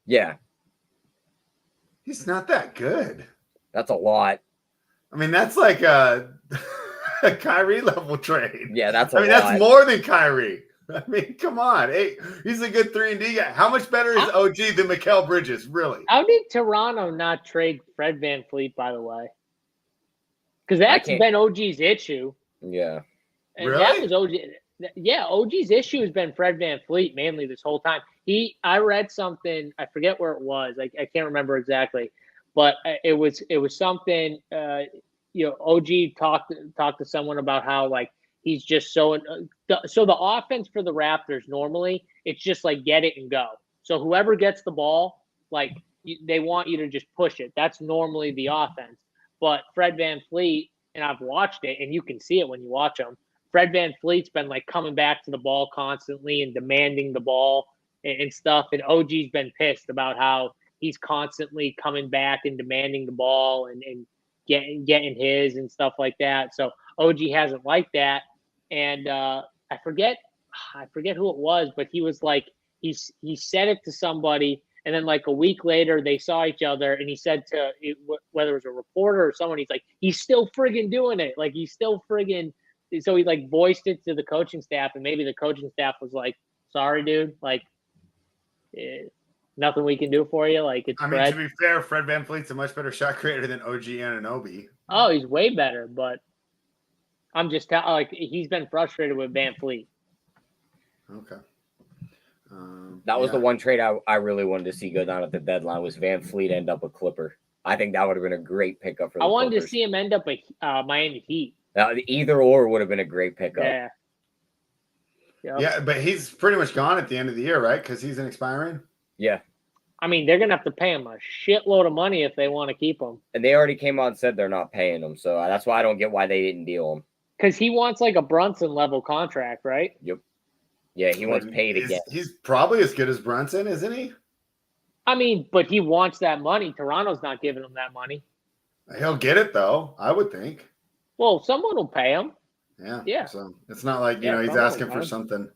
Yeah. He's not that good. That's a lot. I mean, that's like a Kyrie level trade. Yeah, that's a lot. That's more than Kyrie. I mean, come on. Hey, he's a good 3-and-D guy. How much better is OG than Mikal Bridges, really? How did Toronto not trade Fred VanVleet, by the way? Because that's been OG's issue. Yeah. And that was OG. Yeah, OG's issue has been Fred VanVleet mainly this whole time. I read something, I forget where it was. I can't remember exactly, but it was something. OG talked to someone about how like he's just so the offense for the Raptors normally it's just like get it and go. So whoever gets the ball, like they want you to just push it. That's normally the offense. But Fred VanVleet, and I've watched it, and you can see it when you watch him. Fred VanVleet's been like coming back to the ball constantly and demanding the ball and stuff. And OG's been pissed about how he's constantly coming back and demanding the ball and getting his and stuff like that. So OG hasn't liked that. And I forget who it was, but he was like, he said it to somebody. And then like a week later, they saw each other and he said to whether it was a reporter or someone, he's like, he's still friggin' doing it. Like he's still friggin'. So he like voiced it to the coaching staff, and maybe the coaching staff was like, sorry, dude, like nothing we can do for you. Like it's to be fair, Fred VanVleet's a much better shot creator than OG Anunoby. Oh, he's way better, but I'm just like he's been frustrated with VanVleet. Okay. That was the one trade I really wanted to see go down at the deadline was VanVleet end up a Clipper. I think that would have been a great pickup for the I wanted Clippers. to see him end up a Miami Heat. Either or would have been a great pickup. Yeah. Yep. Yeah, but he's pretty much gone at the end of the year, right? Because he's an expiring. Yeah. I mean, they're going to have to pay him a shitload of money if they want to keep him. And they already came out and said they're not paying him. So that's why I don't get why they didn't deal him. Because he wants like a Brunson level contract, right? Yep. Yeah, he wants paid again. He's probably as good as Brunson, isn't he? I mean, but he wants that money. Toronto's not giving him that money. He'll get it, though, I would think. Well, someone will pay him. Yeah. Yeah. So it's not like, Yeah, he's someone asking will for pay him. something.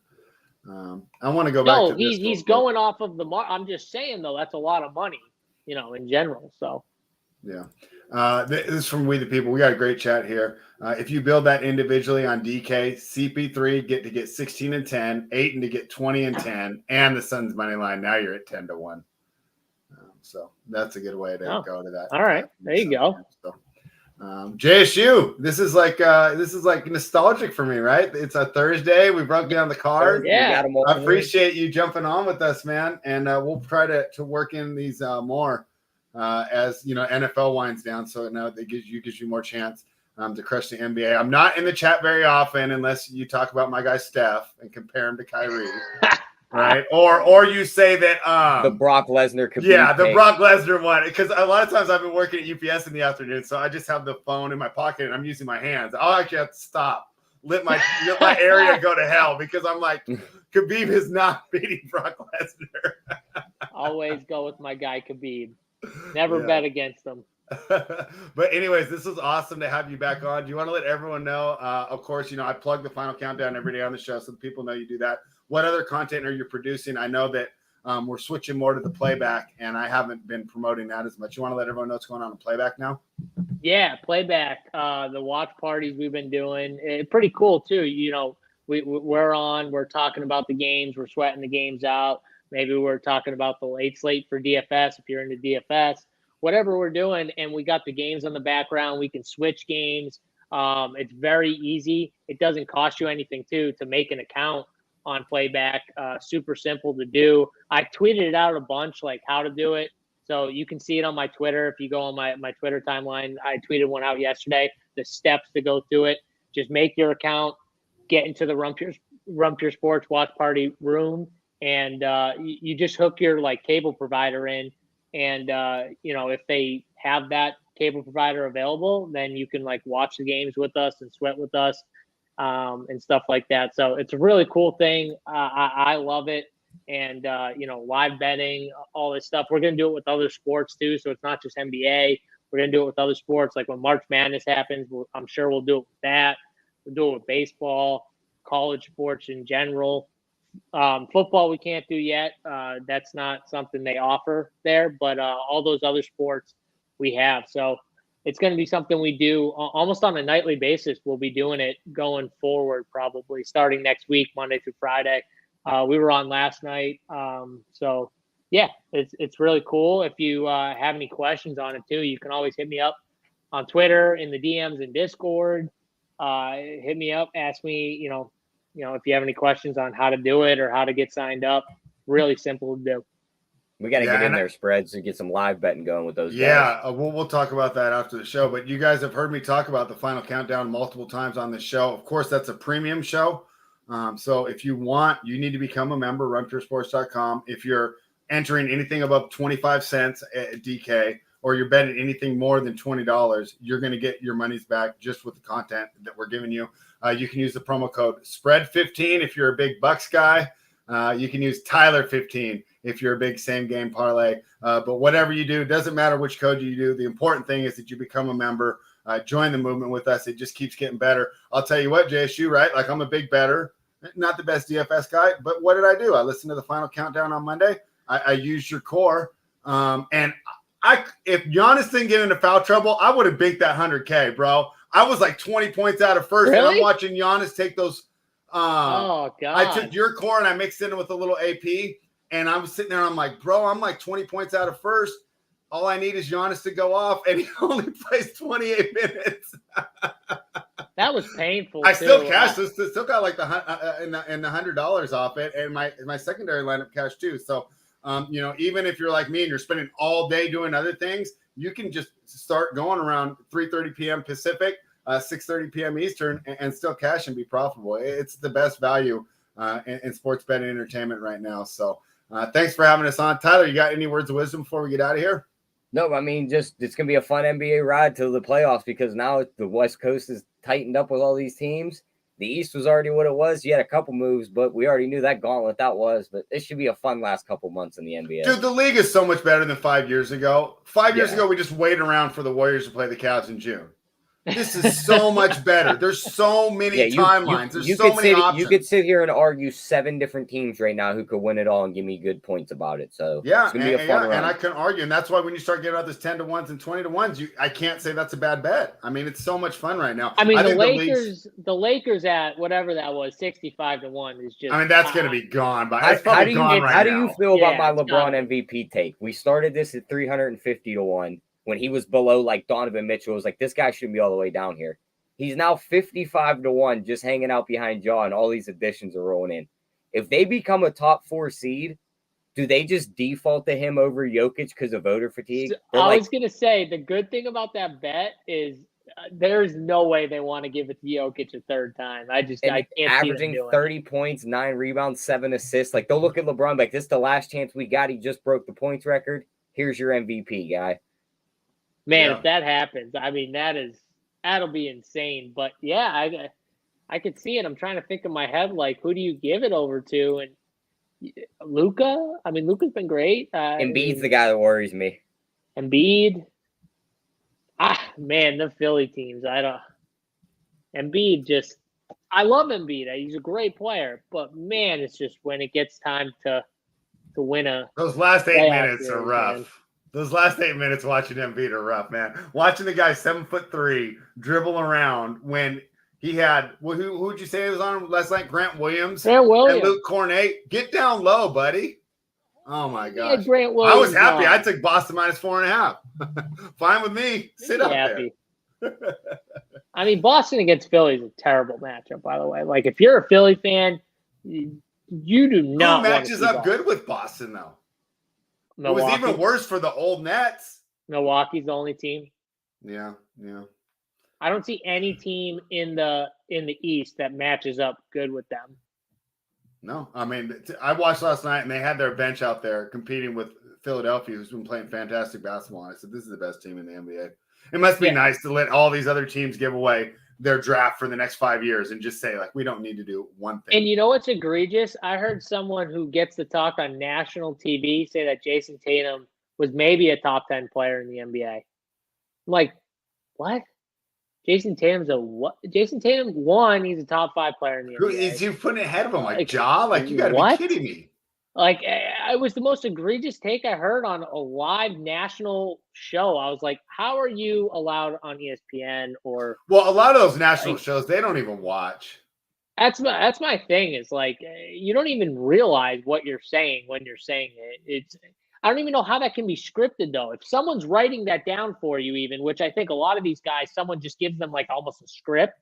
I want to go back to this. He's going off of the mark. I'm just saying, though, that's a lot of money, in general. So, yeah. This is from We the People. We got a great chat here. If you build that individually on DK, CP3 get 16 and 10, Ayton to get 20 and 10, and the Suns money line. Now you're at 10-1. So that's a good way to go to that. All right, there you go. So, JSU, this is like nostalgic for me, right? It's a Thursday. We broke down the card. Yeah. I appreciate you jumping on with us, man. And we'll try to work in these more as NFL winds down. So now that gives you more chance to crush the NBA. I'm not in the chat very often unless you talk about my guy Steph and compare him to Kyrie. Right, or you say that the Brock Lesnar could the Brock Lesnar one, because a lot of times I've been working at UPS in the afternoon, so I just have the phone in my pocket and I'm using my hands. I'll actually have to stop, let my area go to hell, because I'm like, Khabib is not beating Brock Lesnar. Always go with my guy Khabib. Never bet against him. But anyways, this was awesome to have you back on. Do you want to let everyone know? Of course, I plug the Final Countdown every day on the show, so people know you do that. What other content are you producing? I know that we're switching more to the playback, and I haven't been promoting that as much. You want to let everyone know what's going on in playback now? Yeah, playback. The watch parties we've been doing, pretty cool too. We're talking about the games, we're sweating the games out. Maybe we're talking about the late slate for DFS if you're into DFS. Whatever we're doing, and we got the games on the background. We can switch games. It's very easy. It doesn't cost you anything to make an account on playback. Super simple to do. I tweeted it out a bunch, like how to do it. So you can see it on my Twitter. If you go on my Twitter timeline, I tweeted one out yesterday, the steps to go through it. Just make your account, get into the Rump Your Sports watch party room, and you just hook your cable provider in. And, if they have that cable provider available, then you can watch the games with us and sweat with us. And stuff like that. So it's a really cool thing. I love it. And, live betting, all this stuff. We're going to do it with other sports too. So it's not just NBA. We're going to do it with other sports. Like when March Madness happens, I'm sure we'll do it with that. We'll do it with baseball, college sports in general. Football we can't do yet. That's not something they offer there. But all those other sports we have. So it's going to be something we do almost on a nightly basis. We'll be doing it going forward, probably starting next week, Monday through Friday. We were on last night. So, yeah, it's really cool. If you have any questions on it, too, you can always hit me up on Twitter, in the DMs and Discord. Hit me up. Ask me, if you have any questions on how to do it or how to get signed up. Really simple to do. We got to get in their spreads and get some live betting going with those guys. Yeah, we'll talk about that after the show. But you guys have heard me talk about the Final Countdown multiple times on this show. Of course, that's a premium show. So if you want, you need to become a member, rumpyoursports.com. If you're entering anything above 25 cents at DK, or you're betting anything more than $20, you're going to get your money's back just with the content that we're giving you. You can use the promo code SPREAD15 if you're a big Bucks guy. You can use Tyler15 if you're a big same game parlay. But whatever you do, doesn't matter which code you do. The important thing is that you become a member, join the movement with us. It just keeps getting better. I'll tell you what, JSU, right? I'm a big bettor, not the best DFS guy, but what did I do? I listened to the Final Countdown on Monday. I used your core. And if Giannis didn't get into foul trouble, I would have baked that 100K, bro. I was 20 points out of first. Really? And I'm watching Giannis take those. Oh, God. I took your core and I mixed it in with a little AP. And I'm sitting there and I'm like, bro, I'm 20 points out of first. All I need is Giannis to go off. And he only plays 28 minutes. That was painful. I still cashed this. Still got the $100 off it. And my secondary lineup cash too. So, even if you're like me and you're spending all day doing other things, you can just start going around 3:30 p.m. Pacific. 6:30 p.m. Eastern, and still cash and be profitable. It's the best value in sports betting entertainment right now. So thanks for having us on. Tyler, you got any words of wisdom before we get out of here? No, I mean, just it's going to be a fun NBA ride to the playoffs because now the West Coast is tightened up with all these teams. The East was already what it was. You had a couple moves, but we already knew that gauntlet that was. But it should be a fun last couple months in the NBA. Dude, the league is so much better than 5 years ago. 5 years ago, we just waited around for the Warriors to play the Cavs in June. This is so much better. There's so many timelines. There's so many options. You could sit here and argue 7 different teams right now who could win it all and give me good points about it. So yeah, it's gonna be a fun run. And I couldn't argue. And that's why when you start getting out this 10-1s and 20-1s, I can't say that's a bad bet. I mean, it's so much fun right now. I mean, the Lakers at whatever that was, 65-1 is just. I mean, that's going to be gone. But how do you feel about my LeBron MVP take? We started this at 350-1. When he was below like Donovan Mitchell, was like, this guy shouldn't be all the way down here. He's now 55-1, just hanging out behind Jaw, and all these additions are rolling in. If they become a top 4 seed, do they just default to him over Jokic because of voter fatigue? I was going to say, the good thing about that bet is there's no way they want to give it to Jokic a third time. I can't averaging 30 points, 9 rebounds, 7 assists. Like, they'll look at LeBron like, this is the last chance we got. He just broke the points record. Here's your MVP, guy. Man, if that happens, I mean, that'll be insane. But yeah, I could see it. I'm trying to think in my head, like, who do you give it over to? And Luka? I mean, Luka's been great. Embiid's the guy that worries me. Embiid? Man, the Philly teams. Embiid just, I love Embiid. He's a great player. But man, it's just when it gets time to win those last 8 minutes are rough. Man. Those last 8 minutes watching Embiid are rough, man. Watching the guy 7'3" dribble around when he had who'd you say was on last night? Grant Williams and Luke Cornet. Get down low, buddy. Oh my gosh. Grant Williams, I was happy. I took Boston minus 4.5. Fine with me. Sit up happy. There. I mean, Boston against Philly is a terrible matchup, by the way. Like, if you're a Philly fan, you do not. Who matches up good with Boston though? Milwaukee. It was even worse for the old Nets. Milwaukee's the only team. Yeah. I don't see any team in the East that matches up good with them. No, I mean, I watched last night and they had their bench out there competing with Philadelphia, who's been playing fantastic basketball. I said, this is the best team in the NBA. It must be nice to let all these other teams give away their draft for the next 5 years and just say, like, we don't need to do one thing. And you know what's egregious? I heard someone who gets to talk on national TV say that Jason Tatum was maybe a top 10 player in the NBA. I'm like, what? Jason Tatum's a what? Jason Tatum, one, he's a top 5 player in the NBA. Who is you putting it ahead of him? Like Ja? Like, you got to be kidding me. Like, it was the most egregious take I heard on a live national show. I was like, how are you allowed on ESPN or? Well, a lot of those national shows, they don't even watch. That's my thing is like, you don't even realize what you're saying when you're saying it. I don't even know how that can be scripted though. If someone's writing that down for you even, which I think a lot of these guys, someone just gives them like almost a script,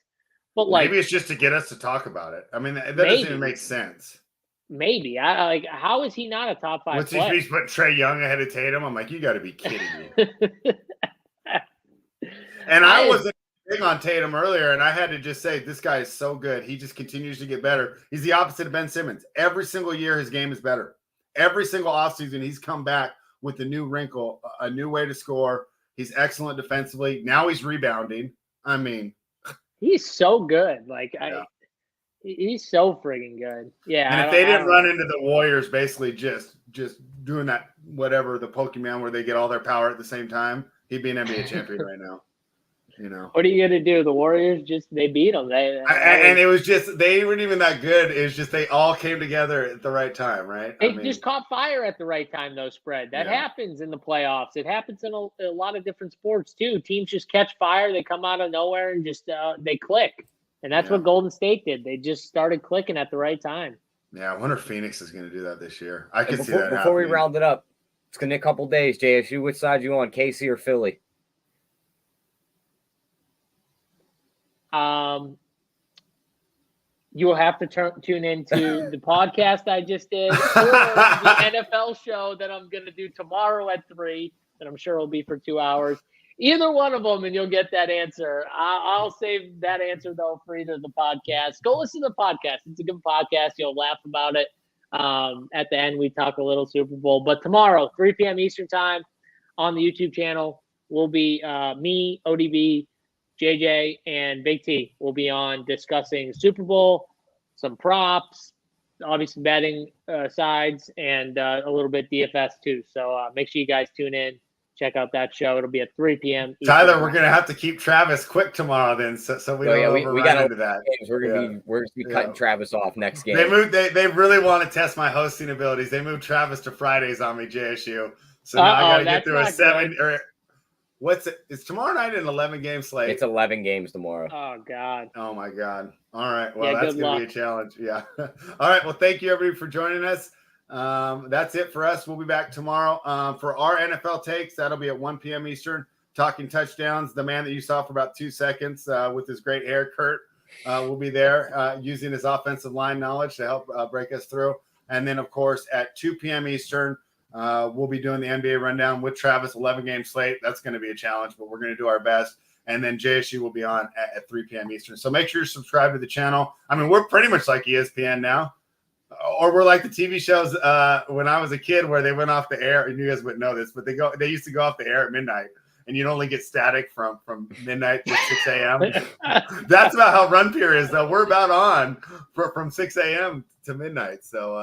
but like. Maybe it's just to get us to talk about it. I mean, that doesn't even make sense. Maybe. I like, how is he not a top 5 player? Once he put Trae Young ahead of Tatum, I'm like, you got to be kidding me. And I wasn't big on Tatum earlier, and I had to just say, this guy is so good. He just continues to get better. He's the opposite of Ben Simmons. Every single year, his game is better. Every single offseason, he's come back with a new wrinkle, a new way to score. He's excellent defensively. Now he's rebounding. I mean. He's so good. Like, he's so friggin' good. Yeah. And if they didn't run into the Warriors basically just doing that, whatever, the Pokemon where they get all their power at the same time, he'd be an NBA champion right now. You know. What are you going to do? The Warriors they beat them. And it was just, they weren't even that good. It was just they all came together at the right time, right? They just caught fire at the right time, though, spread. That happens in the playoffs. It happens in a lot of different sports, too. Teams just catch fire. They come out of nowhere and just they click. And that's what Golden State did. They just started clicking at the right time. Yeah, I wonder if Phoenix is going to do that this year. I could see that before we round it up, it's going to be a couple days, JSU. Which side you on, KC or Philly? You will have to tune into the podcast I just did, or the NFL show that I'm going to do tomorrow at 3, that I'm sure will be for 2 hours. Either one of them, and you'll get that answer. I'll save that answer, though, for either the podcast. Go listen to the podcast. It's a good podcast. You'll laugh about it. At the end, we talk a little Super Bowl. But tomorrow, 3 p.m. Eastern time on the YouTube channel, will be me, ODB, JJ, and Big T will be on discussing Super Bowl, some props, obviously betting sides, and a little bit DFS too. So make sure you guys tune in. Check out that show. It'll be at 3 p.m. Tyler, we're gonna have to keep Travis quick tomorrow, then, so we don't we got into that. Games. We're gonna be cutting Travis off next game. They really want to test my hosting abilities. They moved Travis to Fridays on me, JSU. So now I gotta get through a 7 or what's it? It's tomorrow night an 11-game slate. It's 11 games tomorrow. Oh God. Oh my God. All right. Well, Yeah, that's gonna be a challenge. Yeah. All right. Well, thank you everybody for joining us. That's it for us. We'll be back tomorrow for our NFL takes. That'll be at 1 p.m. Eastern. Talking touchdowns. The man that you saw for about 2 seconds with his great hair, Kurt, will be there using his offensive line knowledge to help break us through. And then, of course, at 2 p.m. Eastern, we'll be doing the NBA rundown with Travis. 11-game slate. That's going to be a challenge, but we're going to do our best. And then JSU will be on at 3 p.m. Eastern. So make sure you subscribe to the channel. I mean, we're pretty much like ESPN now. Or we're like the TV shows when I was a kid where they went off the air, and you guys wouldn't know this, but they used to go off the air at midnight, and you'd only get static from midnight to 6 a.m. That's about how Run Pier is, though. We're about on from 6 a.m. to midnight. So,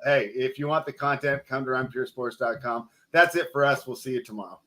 hey, if you want the content, come to runpuresports.com. That's it for us. We'll see you tomorrow.